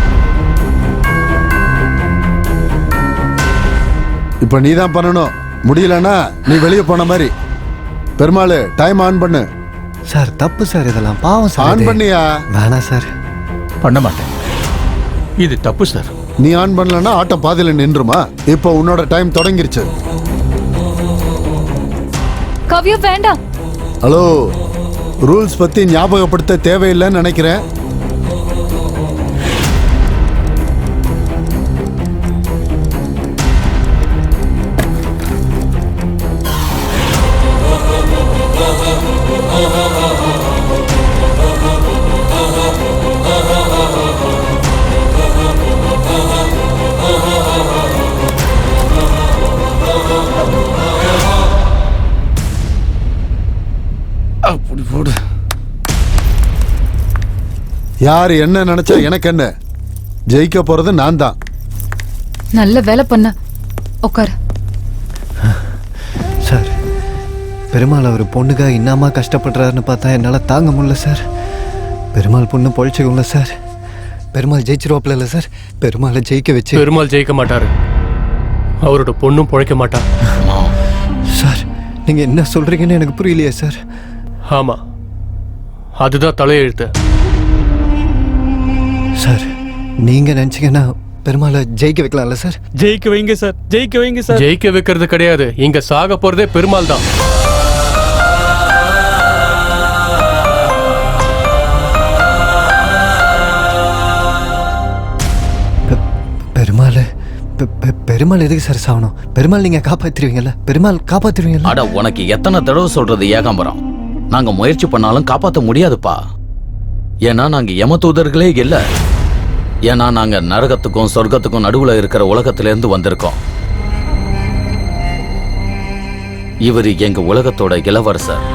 இப்ப நீதான் பண்ணணும். முடியலன்னா நீ வெளியே போன மாதிரி. பெருமாள் டைம் ஆன் பண்ணு. சார் தப்பு சார், இதெல்லாம் பாவம் சார். ஆன் பண்ணியா? வேணாம் சார். பண்ண மாட்டேன், இது தப்பு சார். நீ ஆன் பண்ணலன்னா ஆட்டம் பாதியில நின்றுமா? இப்போ உன்னோட டைம் தொடங்கிருச்சு. கவ்யா வேண்டாம். ஹலோ, ரூல்ஸ் பத்தி ஞாபகப்படுத்த தேவையில்லைன்னு நினைக்கிறேன். அப்படி போடு. யார் என்ன நினைச்சா எனக்கு என்ன? ஜெயிக்க போறது நான் தான். நல்ல வேலை பண்ண. உட்கார். சார், பெருமாள் அவர் பொண்ணுக்காக இன்னமா கஷ்டப்படுறாருன்னு பார்த்தா என்னால் தாங்க முடியல சார். பெருமாள் பொண்ணு பொழைச்சிக்கல சார். பெருமாள் ஜெயிச்சிருவாப்ல இல்லை சார். பெருமாளை ஜெயிக்க வச்சு. பெருமாள் ஜெயிக்க மாட்டாரு, அவரோட பொண்ணும் பொழைக்க மாட்டா. சார், நீங்க என்ன சொல்றீங்கன்னு எனக்கு புரியலையே சார். ஆமா, அதுதான் தலையெழுத்து. சார், நீங்க நினைச்சீங்கன்னா பெருமாளை ஜெயிக்க வைக்கலாம்ல சார்? ஜெயிக்க வைங்க சார், ஜெயிக்க வைங்க சார். ஜெயிக்க வைக்கிறது கிடையாது, இங்க சாக போறதே பெருமாள் தான். பெருமாள் பெருமாள் எதுக்கு சார் சாகணும்? பெருமாள் நீங்க காப்பாத்திருவீங்கல்ல? பெருமாள் காப்பாத்திருவீங்கல்ல? அட, உனக்கு எத்தனை தடவை சொல்றது ஏகாம்பரம்? நாங்க முயற்சி பண்ணாலும் காப்பாற்ற முடியாதுப்பா. ஏன்னா நாங்க யம தூதர்களே இல்ல. ஏன்னா நாங்க நரகத்துக்கும் சொர்க்கத்துக்கும் நடுவுல இருக்கிற உலகத்திலிருந்து வந்திருக்கோம். இவர் எங்க உலகத்தோட இளவரசர்.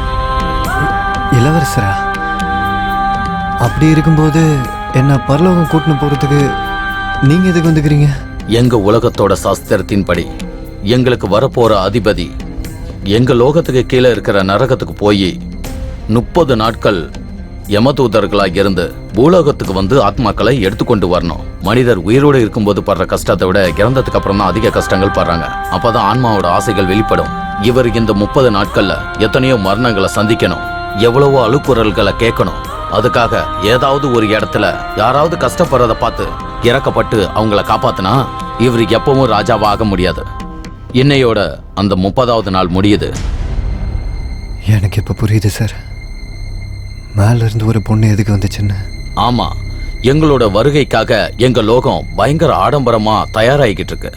இளவரசரா? அப்படி இருக்கும்போது என்ன பரலோகம் கூட்டின்னு போறதுக்கு நீங்க எதுக்கு வந்துக்கிறீங்க? எங்க உலகத்தோட சாஸ்திரத்தின்படி எங்களுக்கு வரப்போற அதிபதி எங்க லோகத்துக்கு கீழே இருக்கிற நரகத்துக்கு போய் 30 நாட்கள் யமதூதர்களாக இருந்து பூலோகத்துக்கு வந்து ஆத்மாக்களை எடுத்துக்கொண்டு வரணும். மனிதர் உயிரோடு இருக்கும்போது படுற கஷ்டத்தை விட இறந்ததுக்கு அப்புறம் தான் அதிக கஷ்டங்கள் படுறாங்க. அப்பதான் ஆன்மாவோட ஆசைகள் வெளிப்படும். இவர் இந்த 30 நாட்கள்ல எத்தனையோ மரணங்களை சந்திக்கணும், எவ்வளவோ அழுக்குறல்களை கேட்கணும். அதுக்காக ஏதாவது ஒரு இடத்துல யாராவது கஷ்டப்படுறத பார்த்து இறக்கப்பட்டு அவங்கள காப்பாத்தினா இவர் எப்பவும் ராஜாவா ஆக முடியாது. இன்னையோட அந்த 30வது நாள் முடியுது. எனக்கு இப்ப புரியுது சார், மேல இருந்து ஒரு பொண்ணு எதுக்கு வந்துச்சுன்னு. ஆமா, எங்களோட வருகைக்காக எங்க லோகம் பயங்கர ஆடம்பரமா தயாராகிக்கிட்டு இருக்கு.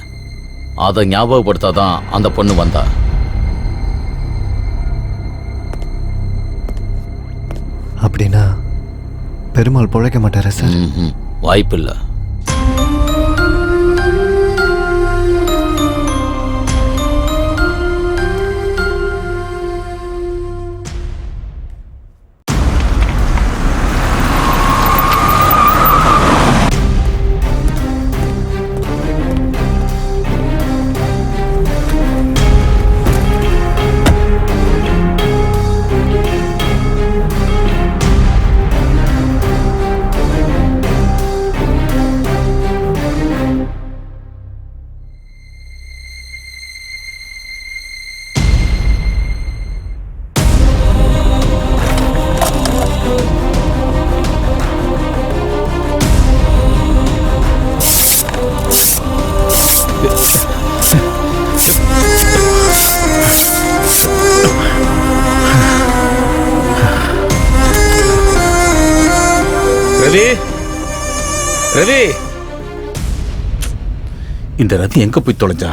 அதை ஞாபகப்படுத்தாதான் அந்த பொண்ணு வந்தா. அப்படின்னா பெருமாள் பொழைக்க மாட்டாரா சார்? வாய்ப்பில்லை. ரவி, ரவி, இந்த ரவி எங்க போய் தொலைஞ்சா?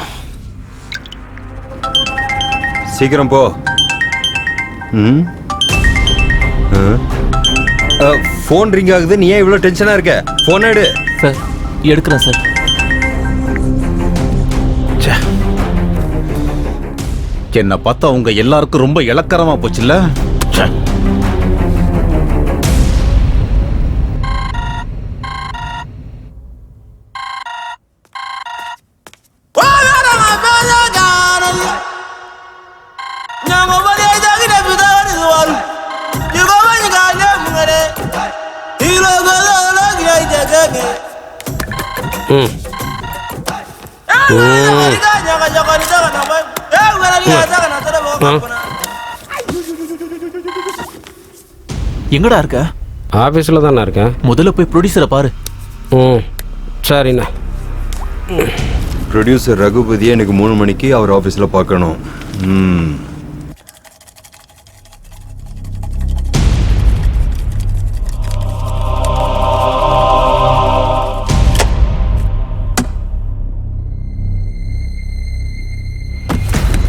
சீக்கிரம் போ. போன் ரிங் ஆகுது. நீ ஏன் இவ்வளவு டென்ஷனா இருக்க? போன் எடு. சார் எடுக்கிறேன் சார். என்ன பார்த்தா உங்க எல்லாருக்கும் ரொம்ப இலக்கரமா போச்சுல்ல? எங்கடா இருக்க? ஆஃபீஸில் தானே இருக்கேன். முதல்ல போய் ப்ரொடியூசரை பாரு. சரிண்ணா. ப்ரொடியூசர் ரகுபதியை எனக்கு 3 மணிக்கு அவர் ஆஃபீஸில் பார்க்கணும்.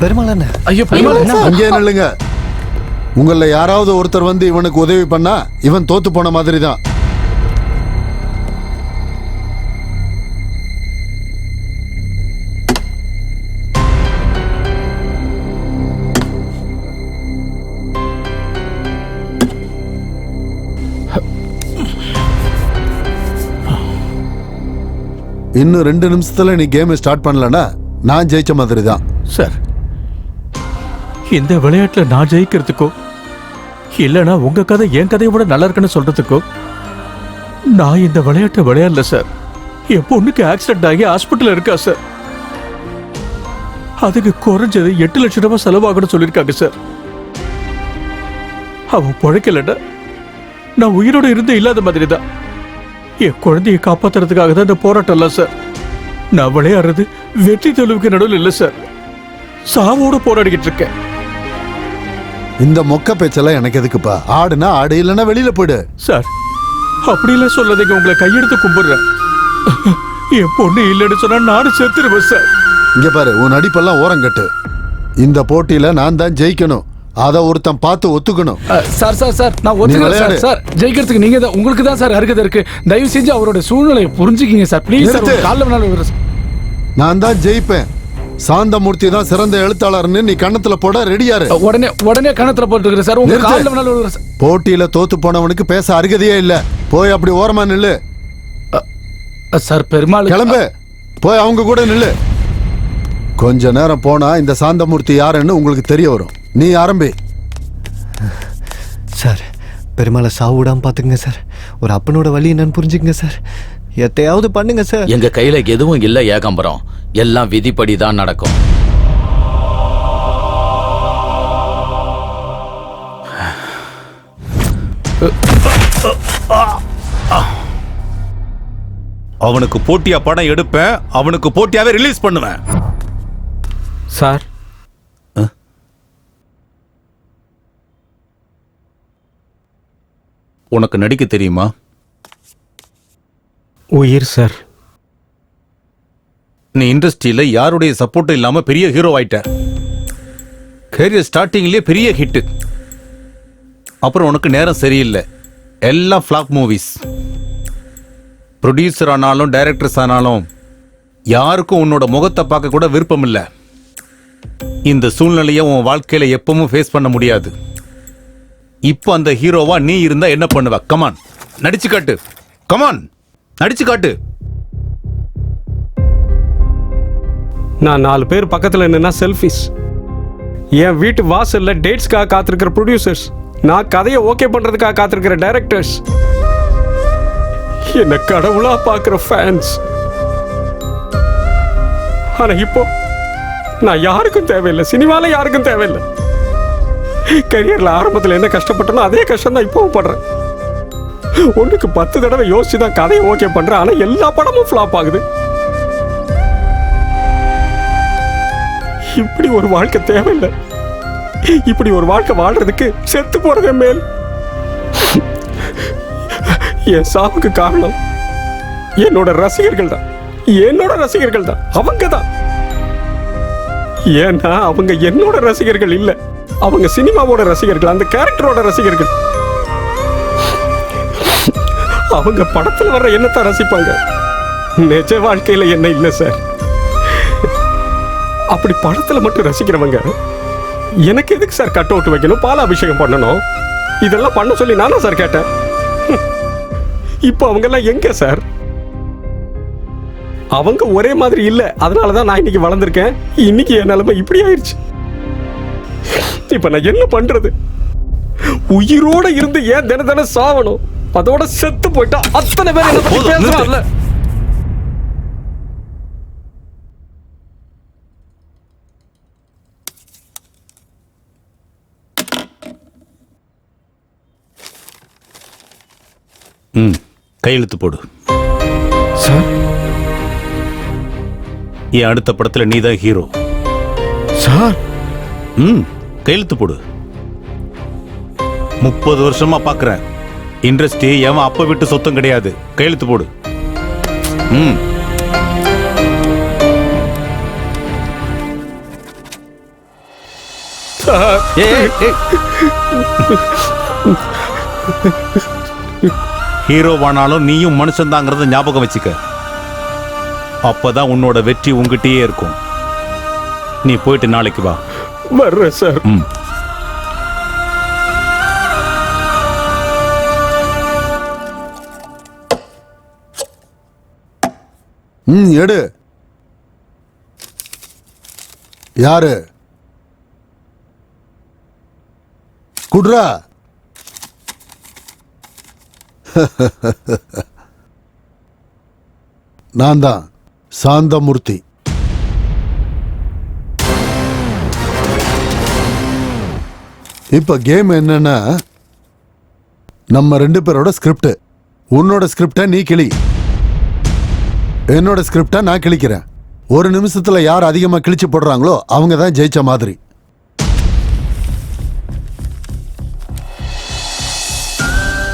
பெருமாள் என்ன? ஐயோ பெருமாள் அங்கே நில்லுங்க. உங்கள யாராவது ஒருத்தர் வந்து இவனுக்கு உதவி பண்ணா இவன் தோத்து போன மாதிரி தான். இன்னும் 2 நிமிஷத்துல நீ கேம் ஸ்டார்ட் பண்ணலனா நான் ஜெயிச்ச மாதிரி தான். சார், இந்த விளையாட்டுல நான் ஜெயிக்கிறதுக்கோ இல்லனா உங்க கதை என் கதையை விட நல்லா இருக்குன்னு சொல்றதுக்கோ நான் இந்த விளையாட்டை விளையாடல சார். என் பொண்ணுக்கு ஆக்சிடென்ட் ஆகி ஹாஸ்பிட்டல் இருக்கா சார். அதுக்கு குறைஞ்சது 8 லட்சம் ரூபாய் செலவாகணும்னு சொல்லியிருக்காங்க சார். அவன் பிழைக்கலன்னா நான் உயிரோட இருந்து இல்லாத மாதிரி தான். என் குழந்தையை காப்பாத்துறதுக்காக தான் இந்த போராட்டம் இல்ல சார். நான் விளையாடுறது வெற்றி தோல்விக்கு நடுவில் இல்லை சார். சாவோட போராடிக்கிட்டு இருக்கேன். இந்த மொக்க பேச்செல்லாம் எனக்கு எதுக்குப்பா? ஆடுனா ஆடு, இல்லைன்னா வெளியில போயிடு. சார், அப்படிலாம் சொல்லாதீங்க. உங்களை கையெடுத்து கும்பிடுறேன். என் பொண்ணு இல்லைன்னு சொன்னா நானும் செத்துருவேன் சார். இங்க பாரு, உன் நடிப்பெல்லாம் ஓரங்கட்டு. இந்த போட்டியில நான் தான் ஜெயிக்கணும். அத ஒருத்தன் பார்த்து ஒத்துக்கணும். சார் சார் சார் நான் ஒத்துக்கிறேன் சார். சார் ஜெயிக்கிறதுக்கு நீங்க தான், உங்களுக்கு தான் சார் அருகதை இருக்கு. தயவு செஞ்சு அவரோட சூழ்நிலையை புரிஞ்சுக்கிங்க சார். ப்ளீஸ் சார், காலைல வேணாலும். நான் தான் ஜெயிப்பேன். சாந்தமூர்த்தி தான் சிறந்த எழுத்தாளர்னு நீ கண்ணத்துல போட ரெடியாரு. உடனே கண்ணத்துல போட்டுக்கிறேன் சார். உங்க காலைல வேணாலும். போட்டியில தோத்து போனவனுக்கு பேச அருகதையே இல்ல. போய் அப்படி ஓரமா நில்லு. சார் பெருமாள் கிளம்பு, போய் அவங்க கூட நில்லு. கொஞ்ச நேரம் போனா இந்த சாந்தமூர்த்தி யாருன்னு உங்களுக்கு தெரிய வரும். நீ ஆரம்பி. சார், பெருமாளை சாவு விடாம பாத்துங்க சார். ஒரு அப்பனோட வழி என்னன்னு புரிஞ்சுக்கங்க சார். எத்தையாவது பண்ணுங்க சார். எங்க கையில எதுவும் இல்ல ஏகாம்பரம். எல்லாம் விதிப்படி தான் நடக்கும். அவனுக்கு போட்டியா படம் எடுப்பேன், அவனுக்கு போட்டியாவே ரிலீஸ் பண்ணுவேன். சார், உனக்கு நடிக்க தெரியுமா? உயிர் சார். நீ இண்டஸ்ட்ரியில யாருடைய சப்போர்ட்டும் இல்லாம பெரிய ஹீரோ ஆயிட்ட. கேரியர் ஸ்டார்டிங்லயே பெரிய ஹிட். அப்புறம் உனக்கு நேரம் சரியில்லை, எல்லாம் ஃபிளாப் மூவிஸ். ப்ரொடியூசர் ஆனாலும் டைரக்டர்ஸ் ஆனாலும் யாருக்கும் உன்னோட முகத்தை பார்க்க கூட விருப்பம் இல்லை. இந்த சூழ்நிலையை உன் வாழ்க்கையில எப்பவும் ஃபேஸ் பண்ண முடியாது. இப்போ அந்த ஹீரோவா நீ இருந்தா என்ன பண்ணுவ? கமான், நடிச்சு காட்டு. கமான், நடிச்சு காட்டு. நான் 4 பேர் பக்கத்தில் நின்னா செல்ஃபிஷ். என் வீட்டு வாசல்ல டேட்ஸ்க்காக காத்திருக்கிற ப்ரொடியூசர்ஸ், நான் கதையை ஓகே பண்றதுக்காக காத்திருக்கிற டைரக்டர்ஸ், என்ன கடவுளா பார்க்குற ஃபேன்ஸ். ஆனா இப்போ நான் யாருக்கும் தேவையில்லை, சினிமால யாருக்கும் தேவையில்லை. கரியர்ல ஆரம்பத்தில் என்ன கஷ்டப்பட்டனோ அதே கஷ்டம் தான் இப்பவும் படுறேன். ஒன்றுக்கு 10 தடவை யோசிச்சு தான் கதையை ஓகே பண்றேன். ஆனா எல்லா படமும் ஃபிளாப் ஆகுது. இப்படி ஒரு வாழ்க்கை தேவையில்லை. இப்படி ஒரு வாழ்க்கை வாழ்றதுக்கு செத்து போறதே மேல். என் சாவுக்கு காரணம் என்னோட ரசிகர்கள் தான். என்னோட ரசிகர்கள் தான், அவங்க தான். ஏன்னா அவங்க என்னோட ரசிகர்கள் இல்ல, அவங்க சினிமாவோட ரசிகர்கள், அந்த கேரக்டரோட ரசிகர்கள். அவங்க படத்துல வர்ற என்னத்தான் ரசிப்பாங்க, நிஜ வாழ்க்கையில என்ன இல்லை சார். அப்படி படத்துல மட்டும் ரசிக்கிறவங்க எனக்கு எதுக்கு சார் கட் அவுட் வைக்கணும், பாலாபிஷேகம் பண்ணணும், இதெல்லாம் பண்ண சொல்லி நானா சார் கேட்டேன். இப்போ அவங்க எல்லாம் எங்க சார்? அவங்க ஒரே மாதிரி இல்ல, அதனாலதான் நான் இன்னைக்கு வளர்ந்திருக்கேன். இன்னைக்கு என் நிலைமை இப்படி ஆயிடுச்சு. இப்ப நான் என்ன பண்றது? உயிரோட இருந்து ஏன் தின சாவணும்? அதோட செத்து போயிட்டா அத்தனை பேர் என்ன பத்தி பேசுறாங்கல்ல. கையெழுத்து போடு சார். என் அடுத்த படத்துல நீதான் ஹீரோ சார். கையெழுத்து போடு. 30 வருஷமா பாக்குறேன், இண்டஸ்ட்ரி எவன் அப்ப விட்டு சொத்தம் கிடையாது. கையெழுத்து போடு. ஹீரோவானாலும் நீயும் மனுஷன்தாங்கிறத ஞாபகம் வச்சுக்க. அப்பதான் உன்னோட வெற்றி உங்ககிட்டயே இருக்கும். நீ போயிட்டு நாளைக்கு வா. வர்றேன் சார். எடு. யாரு குட்ரா? நான் தான் சாந்தமூர்த்தி. இப்ப கேம் என்னன்னா, நம்ம 2 பேரோட ஸ்கிரிப்ட். உன்னோட ஸ்கிரிப்டை நீ கிளி, என்னோட ஸ்கிரிப்டை நான் கிழிக்கிறேன். ஒரு நிமிஷத்துல யார் அதிகமா கிழிச்சு போடுறாங்களோ அவங்க தான் ஜெயிச்ச மாதிரி.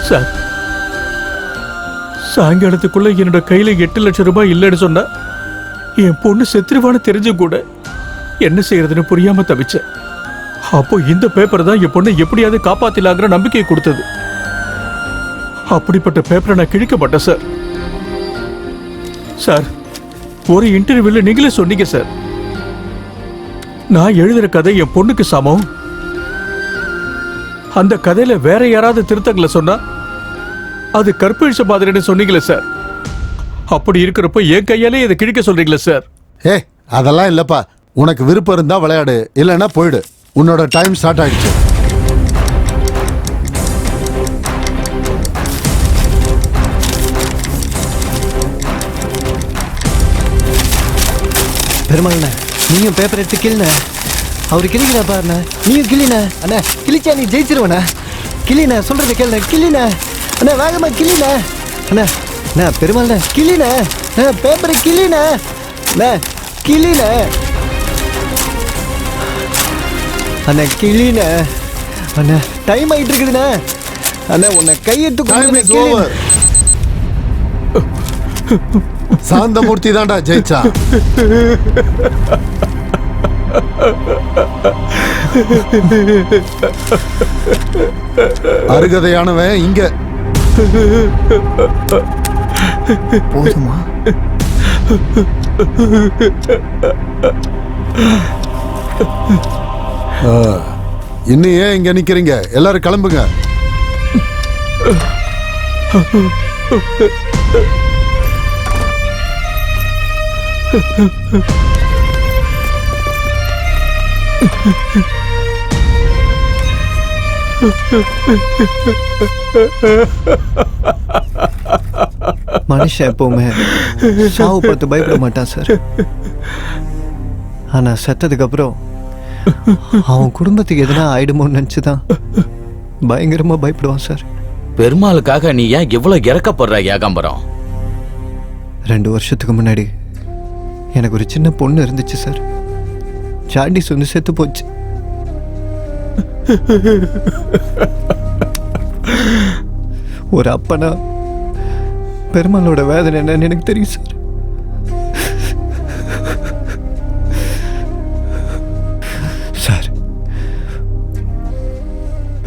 சார், சாயங்காலத்துக்குள்ள என்னோட கையில 8 லட்சம் ரூபாய் இல்லைன்னு சொன்னா என் பொண்ணு செத்துருவான்னு தெரிஞ்சும் கூட என்ன செய்யறதுன்னு புரியாம தவிச்சேன். அப்போ இந்த பேப்பர் தான் என் பொண்ணை எப்படியாவது காப்பாத்திலாங்கிற நம்பிக்கையை கொடுத்தது. அப்படிப்பட்ட பேப்பரை நான் கிழிக்க மாட்டேன் சார். சார், ஒரு இன்டர்வியூல நீங்களே சொன்னீங்க சார், நான் எழுதுற கதை என் பொண்ணுக்கு சமம். அந்த கதையில வேற யாராவது திருத்தங்களை சொன்னா அது கற்பழிச்ச மாதிரின்னு சொன்னீங்களே சார். அப்படி இருக்கிறப்போ என் கையாலே இதை கிழிக்க சொல்றீங்களே சார். அதெல்லாம் இல்லப்பா. உனக்கு விருப்பம் இருந்தா விளையாடு, இல்லைன்னா போயிடு. உன்னோட டைம் ஸ்டார்ட் ஆயிடுச்சு. பெருமாள்ண்ண, நீயும் பேப்பர் எடுத்து கிளின. அவரு கிளிக்கிறா பாருண்ண, நீயும் கிளின. அண்ணா கிழிச்சா நீ ஜெயிச்சிருவண்ணா. கிளின, சொல்றதை கேளுண்ண. கிளின அண்ணா, வேகமா கிளின. அண்ணா அண்ணா பெருமாள்ண்ண, கிளின. பேப்பரை கிளின. அண்ணா கிளின. அண்ணா கிளின. அண்ணா டைம் ஆயிட்டு இருக்குதுண்ணா. அண்ணா உன்னை கையெடுத்து சாந்தமூர்த்தி தான்டா ஜெயிச்சா. அருகதையானவன் இங்க. போதுமா? இன்னும் ஏன் இங்க நிக்கிறீங்க? எல்லாரும் கிளம்புங்க. மனுஷன் எப்பவுமே சாவு பார்த்து பயப்பட மாட்டான் சார். ஆனா செத்ததுக்கு அப்புறம் அவன் குடும்பத்துக்கு எதனா ஆயிடுமோன்னு நினைச்சுதான் பயங்கரமா பயப்படுவான் சார். பெருமாளுக்காக நீ ஏன் இவ்வளவு இறக்கப்படுற ஏகாம்பரம்? 2 வருஷத்துக்கு முன்னாடி எனக்கு ஒரு சின்ன பொண்ணு இருந்துச்சு சார். ஜாண்டிஸ் வந்து செத்து போச்சு. ஒரு அப்பனா பெருமாளோட வேதனை என்னன்னு எனக்கு தெரியும் சார். சார்,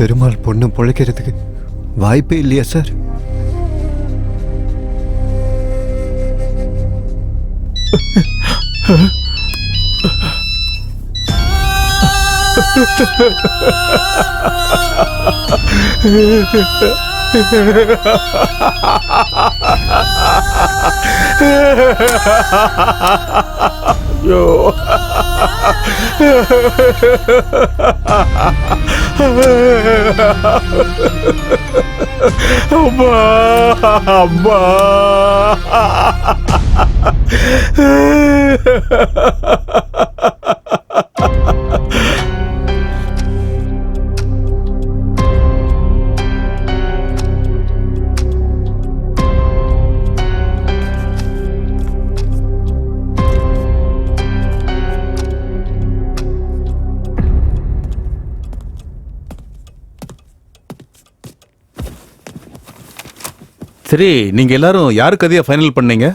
பெருமாள் பொண்ணு பொழைக்கிறதுக்கு வாய்ப்பே இல்லையா சார்? ஐயோ. அம்மா அம்மா. சரி, நீங்க எல்லாரும் யாரு கதையை ஃபைனல் பண்ணீங்க?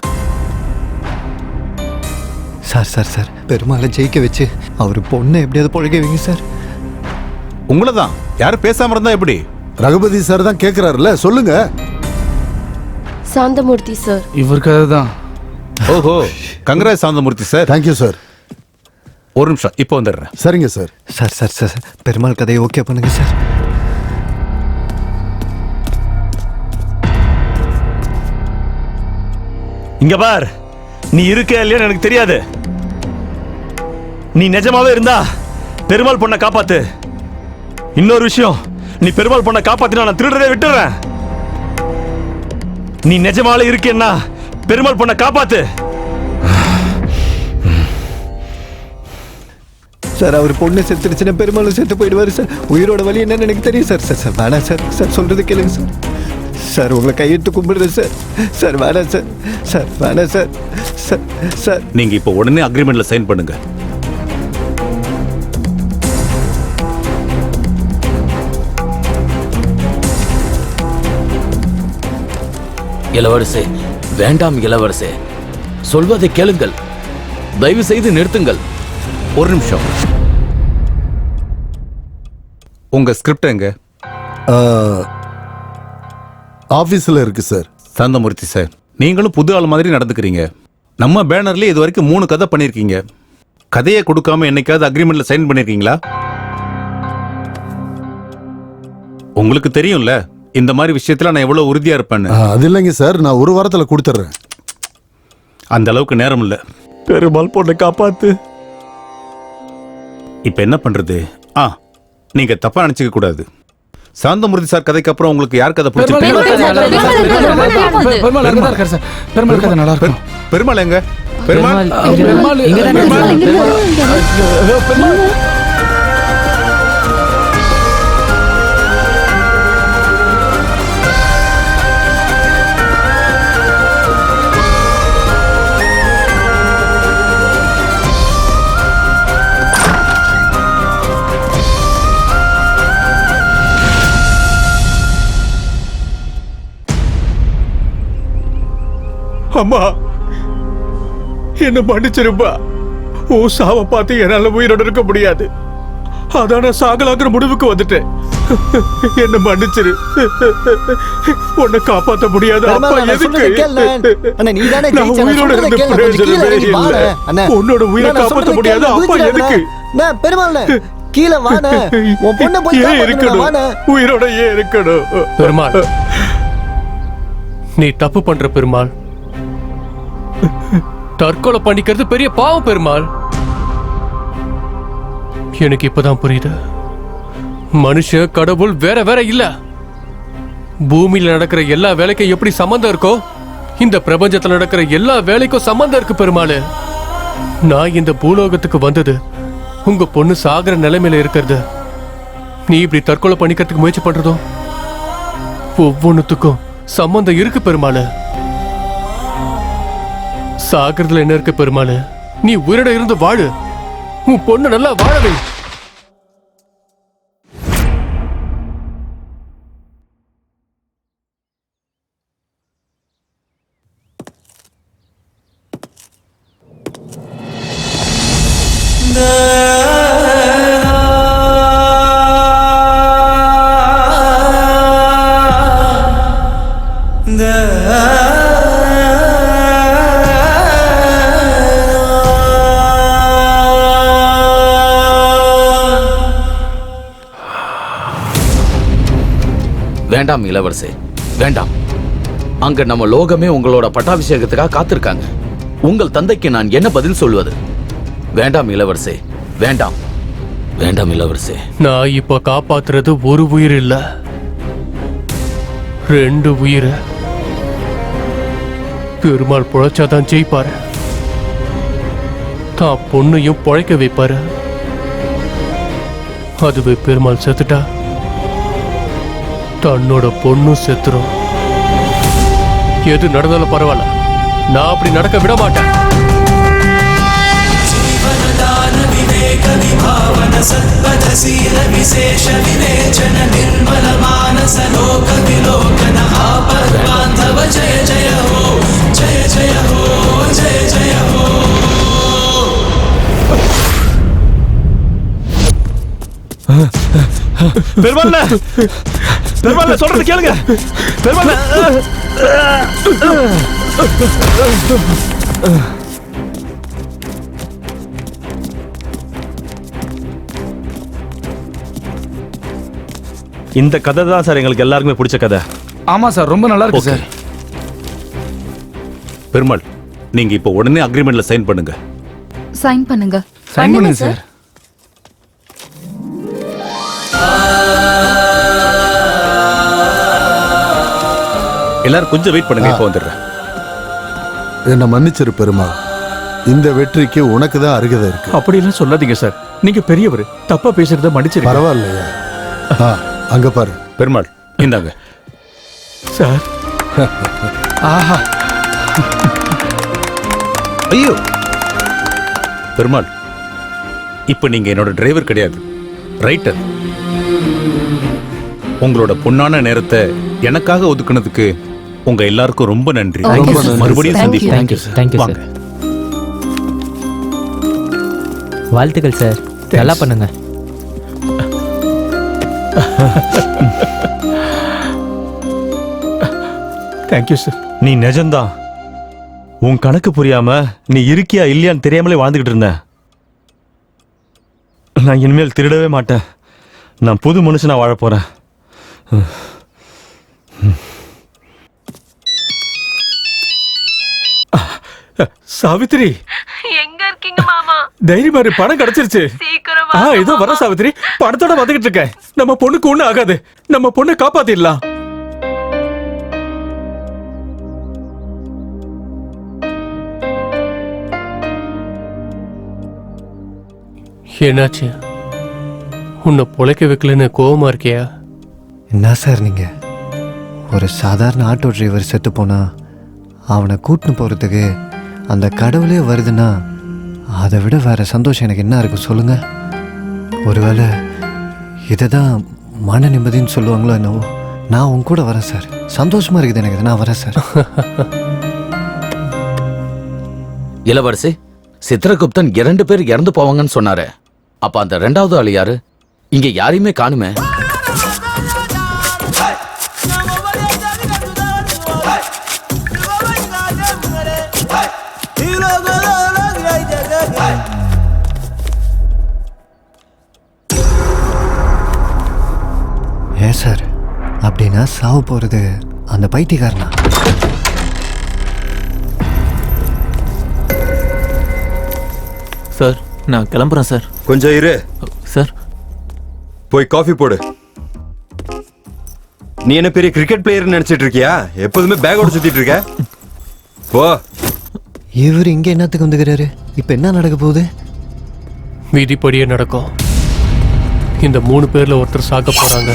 சார் சார் சார், பெருமாளை ஜெயிக்க வச்சு அவர் பொண்ணை எப்படியாவது பொழைக்க வைங்க சார். உங்களை தான். யாரும் பேசாம இருந்தா எப்படி? ரகுபதி சார் தான் கேக்குறாருல, சொல்லுங்க. சாந்தமூர்த்தி சார். இவருக்காக தான். ஓஹோ, Gangaraj Santhamurthy sir. Thank you sir. ஒரு நிமிஷம், இப்போ வந்துடுறேன். சரிங்க sir. Sir sir sir, Perumal கதையை ஓகே பண்ணுங்க சார். இங்க பார், நீ இருக்க இல்லையான்னு எனக்கு தெரியாது. நீ நிஜமாவே இருந்தா பெருமாள் பொண்ணை காப்பாத்து. இன்னொரு விஷயம், நீ பெருமாள் பொண்ணை காப்பாத்தினா நான் திருடுறதை விட்டுறேன். நீ நிஜமாவே இருக்கேன்னா பெருமாள் பொண்ணை காப்பாத்து. சார், அவர் பொண்ணு செத்துருச்சுன்னா பெருமாளும் செத்து போயிடுவாரு சார். உயிரோட வலி என்னன்னு எனக்கு தெரியும் சார். சார் சார் வேணாம் சார். சார் சொல்றது கேளுங்க சார். சார் உங்களை கையெடுத்து கும்பிடுறேன் சார். சார் வேணாம் சார். சார் வேணாம் சார். சார் சார், நீங்க இப்போ உடனே அக்ரிமெண்ட்ல சைன் பண்ணுங்க. இளவரசே, வேண்டாம் இளவரசே, சொல்வதை கேளுங்கள். தயவு செய்து நிறுத்துங்கள். ஒரு நிமிஷம். உங்க ஸ்கிரிப்ட் எங்க? ஆபீஸ்ல இருக்கு சார். சாந்தமூர்த்தி சார், நீங்களும் புது ஆள் மாதிரி நடந்துக்கிறீங்க. நம்ம பேனர்ல இது வரைக்கும் 3 கதை பண்ணிருக்கீங்க. கதையை கொடுக்காம என்னைக்காவது அக்ரிமெண்ட்ல சைன் பண்ணிருக்கீங்களா? உங்களுக்கு தெரியும்ல இந்த மாதிரி விஷயத்துல நான் எவ்வளவு உறுதியா இருப்பேன்னு. அது இல்லைங்க சார், நான் 1 வாரத்துல கொடுத்துட்றேன். அந்த அளவுக்கு நேரம் இல்ல. பெருமாள் பொண்ணை காப்பாத்து. இப்ப என்ன பண்றது? நீங்க தப்பா நினைச்சுக்க கூடாது. சாந்தமூர்த்தி சார் கதைக்கு அப்புறம் உங்களுக்கு யார் கதை பிடிச்சிருக்கு? பெருமாள் எங்க? பெருமாள் அம்மா என்ன மன்னிச்சிருப்பா. உன் சாவை பார்த்து என்னால உயிரோட இருக்க முடியாது. அதான் நான் சாகலாங்கிற முடிவுக்கு வந்துட்டேன். என்ன மன்னிச்சிரு. உன்னை காப்பாத்த முடியாது. அப்பா எதுக்கு? நான் உயிரோட இருந்த பிரயோஜனமே இல்லை. உன்னோட உயிரை காப்பாத்த முடியாது. அப்பா எதுக்கு? பெருமாள் கீழே வாண்ணே. உன் பொண்ணை போய் ஏன் இருக்கணும்? உயிரோட ஏன் இருக்கணும்? பெருமாள், நீ தப்பு பண்ற பெருமாள். தற்கொலை பண்ணிக்கிறது பெரிய பாவம் பெருமாள். எனக்கு இப்பதான் புரியுது, மனுஷன் கடவுள் வேற வேற இல்ல. பூமியில நடக்கிற எல்லா வேலைக்கும் எப்படி சம்பந்தம் இருக்கோ, இந்த பிரபஞ்சத்துல நடக்கிற எல்லா வேலைக்கும் சம்பந்தம் இருக்கு பெருமாள். நான் இந்த பூலோகத்துக்கு வந்தது உங்க பொண்ணு சாகர நிலைமையில இருக்கிறது. நீ இப்படி தற்கொலை பண்ணிக்கிறதுக்கு முயற்சி பண்றதும் ஒவ்வொன்னுத்துக்கும் சம்பந்தம் இருக்கு பெருமாள். சாகிறதுல என்ன இருக்கு பெருமாள்? நீ உயிரோட இருந்து வாழு. உன் பொண்ணு நல்லா வாழவே. வேண்டாம் இளவரசே, வேண்டாம். அங்க நம்ம லோகமே உங்களோட பட்டாபிஷேகத்துக்காக காத்திருக்காங்க. உங்கள் தந்தைக்கு நான் என்ன பதில் சொல்வது? வேண்டாம் இளவரசே, வேண்டாம். வேண்டாம் இளவரசே. நான் இப்ப காப்பாத்துறது ஒரு உயிர் இல்ல, 2 உயிர். பெருமாள் பொழைச்சாதான் ஜெயிப்பாரு. தான் பொண்ணையும் பொழைக்க வைப்பாரு. அதுவே பெருமாள் செத்துட்டா தன்னோட பொண்ணும் செத்துரும். எது நடந்தாலும் பரவாயில்ல, நான் அப்படி நடக்க விட மாட்டேன். பெருமாள், பெருமாள் சொல்றது கேளுங்க. பெருமாள், இந்த கதை தான் சார் எங்களுக்கு எல்லாருக்குமே பிடிச்ச கதை. ஆமா சார், ரொம்ப நல்லா இருக்கு சார். பெருமாள், நீங்க இப்போ உடனே அக்ரிமெண்ட்ல சைன் பண்ணுங்க. சைன் பண்ணுங்க. சைன் பண்ணுங்க சார். எல்லாரும் கொஞ்சம் வெயிட் பண்ணுங்க, இப்போ வந்துடுறேன். என்ன மன்னிச்சிரு பெருமாள். இந்த வெற்றிக்கு உனக்கு தான் அருகதை இருக்கு. அப்படி எல்லாம் சொல்லாதீங்க சார். நீங்க பெரியவர், தப்பா பேசுறத மன்னிச்சிரு. பரவாயில்லையா? அங்க பாரு. பெருமாள் இந்தாங்க சார். ஆஹா, ஐயோ பெருமாள், இப்ப நீங்க என்னோட டிரைவர் கிடையாது, ரைட்டர். உங்களோட பொன்னான நேரத்தை எனக்காக ஒதுக்குனதுக்கு உங்க எல்லாருக்கும் ரொம்ப நன்றி. மறுபடியும் சந்திப்போம். வாங்க. வாழ்த்துக்கள் சார், நல்லா பண்ணுங்க. Thank you sir. நீ நிஜம்தான். உன் கணக்கு புரியாம நீ இருக்கியா இல்லையான்னு தெரியாமலே வாழ்ந்துகிட்டு இருந்த. நான் இனிமேல் திருடவே மாட்டேன். நான் புது மனுஷனா வாழ போறேன். சாவித்ரி, எங்க இருக்கீங்க மாமா? தைரியமா இரு, பணம் கிடைச்சிருச்சு. இதோ வர சாவித்ரி, பணத்தோட வந்துகிட்டு இருக்கேன். நம்ம பொண்ணுக்கு ஒண்ணு ஆகாது, நம்ம பொண்ணை காப்பாத்திடலாம். என்னாச்சு? உன்னை பொழைக்க வைக்கலன்னு கோவமா இருக்கியா? என்ன சார் நீங்க? ஒரு சாதாரண ஆட்டோ டிரைவர் செத்து போனா அவனை கூட்டின்னு போறதுக்கு அந்த கடவுளே வருதுன்னா அதை விட வேற சந்தோஷம் எனக்கு என்ன இருக்கு சொல்லுங்க? ஒருவேளை இதை தான் மன நிம்மதின்னு சொல்லுவாங்களோ என்னவோ. நான் உன் கூட வரேன் சார். சந்தோஷமா இருக்குது எனக்கு. நான் வரேன் சார். இளவரசி, சித்திரகுப்தன் 2 பேர் இறந்து போவாங்கன்னு சொன்னாரு. அப்ப அந்த 2வது ஆளு யாரு? இங்க யாரையுமே காணுமே. ஏன் சார், அப்படின்னா சாவு போறது அந்த பைத்தியக்காரனா? சார் நான் கிளம்புறேன் சார். கொஞ்சம் இரு சார். போய் காஃபி போடு. நீ என்ன பெரிய கிரிக்கெட் பிளேயர் நினைச்சிட்டு இருக்கியா? எப்போதுமே பேக்கோட சுத்திட்டு இருக்க. போ. இவர் இங்க என்னத்துக்கு வந்துக்கிறாரு? இப்ப என்ன நடக்க போகுது? விதிப்படியே நடக்கும். இந்த 3 பேர்ல ஒருத்தர் சாக்க போறாங்க.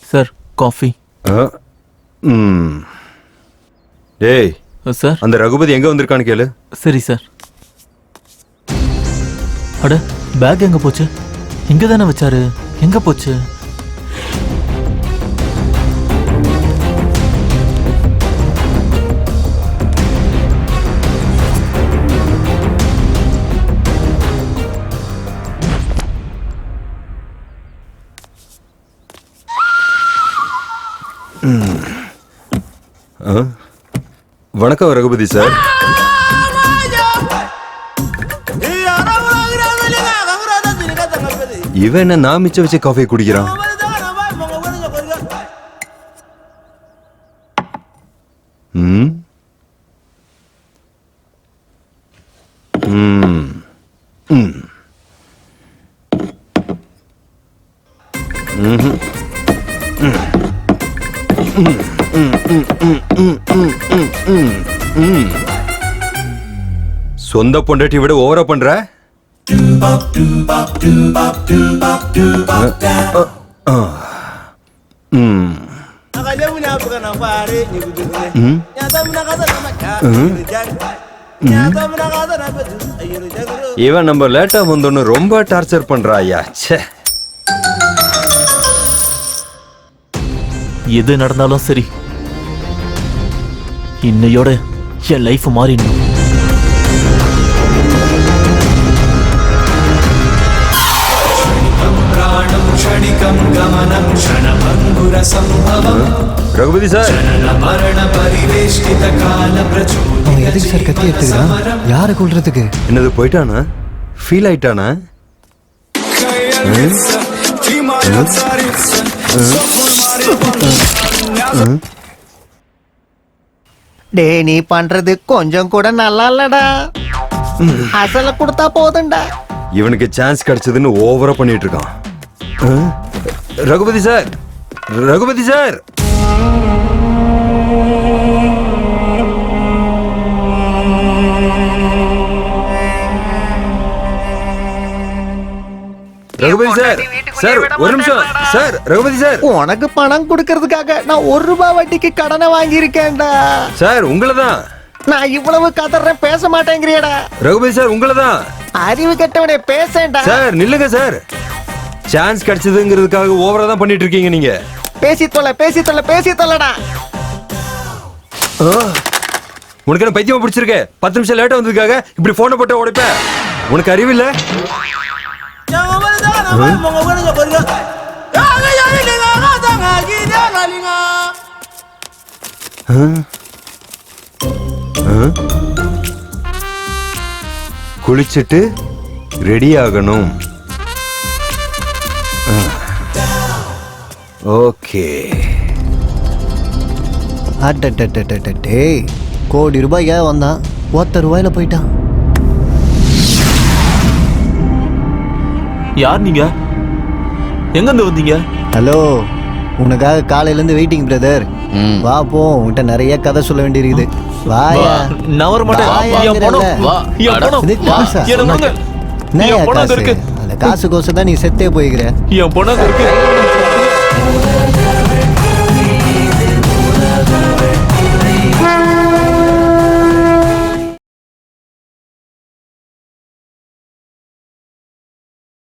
Sir coffee. டேய் சார், அந்த ரகுபதி எங்க வந்திருக்கான்னு கேளு. சரி சார். அட பேக் எங்க போச்சு? இங்க தானே வச்சாரு, எங்க போச்சு? வணக்கம் ரகுபதி சார். இவன் என்ன நான் மிச்சம் வச்சு காஃபி குடிக்கிறான்? ம் ம் ம் சொந்த பொண்டாட்டி விட ஓவரா பண்ற. இவன் நம்ம லேட்டா வந்தோன்னு ரொம்ப டார்ச்சர் பண்றா. ஐயா ச்சே. எது நடந்தாலும் சரி, இன்னையோட என் லைஃப் மாறிடணும். ரகுபதி சார், அவன் எதுக்கு சார் கத்தி எடுத்துக்கிறான்? யாரை கொல்றதுக்கு? என்னது போயிட்டானா? ஃபீல் ஆயிட்டானா? டே நீ பண்றது கொஞ்சம் கூட நல்லா இல்லடா. அசல கொடுத்தா போதும்டா. இவனுக்கு சான்ஸ் கிடைச்சதுன்னு ஓவரா பண்ணிட்டு இருக்கான். Raghupathi sir, Raghupathi sir. Raghupathi sir, sir ஒரு நிமிஷம் சார். ரகுபதி சார், உனக்கு பணம் கொடுக்கறதுக்காக நான் 1 ரூபாய் வட்டிக்கு கடனை வாங்கியிருக்கேன்டா. சார் உங்களதான். நான் இவ்வளவு கதறேன், பேச மாட்டேங்கிறியடா. ரகுபதி சார் உங்களதான். அறிவு கெட்டவனே பேசேன்டா. சார் நில்லுங்க சார். சான்ஸ் கிடைச்சதுங்கிறதுக்காக ஓவரா தான் பண்ணிட்டு இருக்கீங்க நீங்க. பேசி தொல்லடா. உனக்கு என்ன பைத்தியமா பிடிச்சிருக்க? 10 நிமிஷம் லேட்டா வந்ததுக்காக இப்படி போனை போட்டு உடைப்ப? உனக்கு அறிவில்ல? குளிச்சுட்டு ரெடி ஆகணும். ஓகே. அடடடடடே, கோடி ரூபாய்க்காக வந்தான், 1 ரூபாயில போயிட்டான். யார் நீங்க? எங்க இருந்து வந்தீங்க? ஹலோ, உனக்காக காலையில இருந்து வெயிட்டிங் பிரதர். வா போ, உன்கிட்ட நிறைய கதை சொல்ல வேண்டியிருக்குது. வாயா. நான் வர மாட்டேன். என் பணம். என் பணம். இது காசா? எனக்கு கொடுங்க. என்னய்யா என் பணம் காசு? இருக்கு. அந்த காசு கோசம் தான் நீ செத்தே போய்க்கிற. என் பணம் இருக்கு.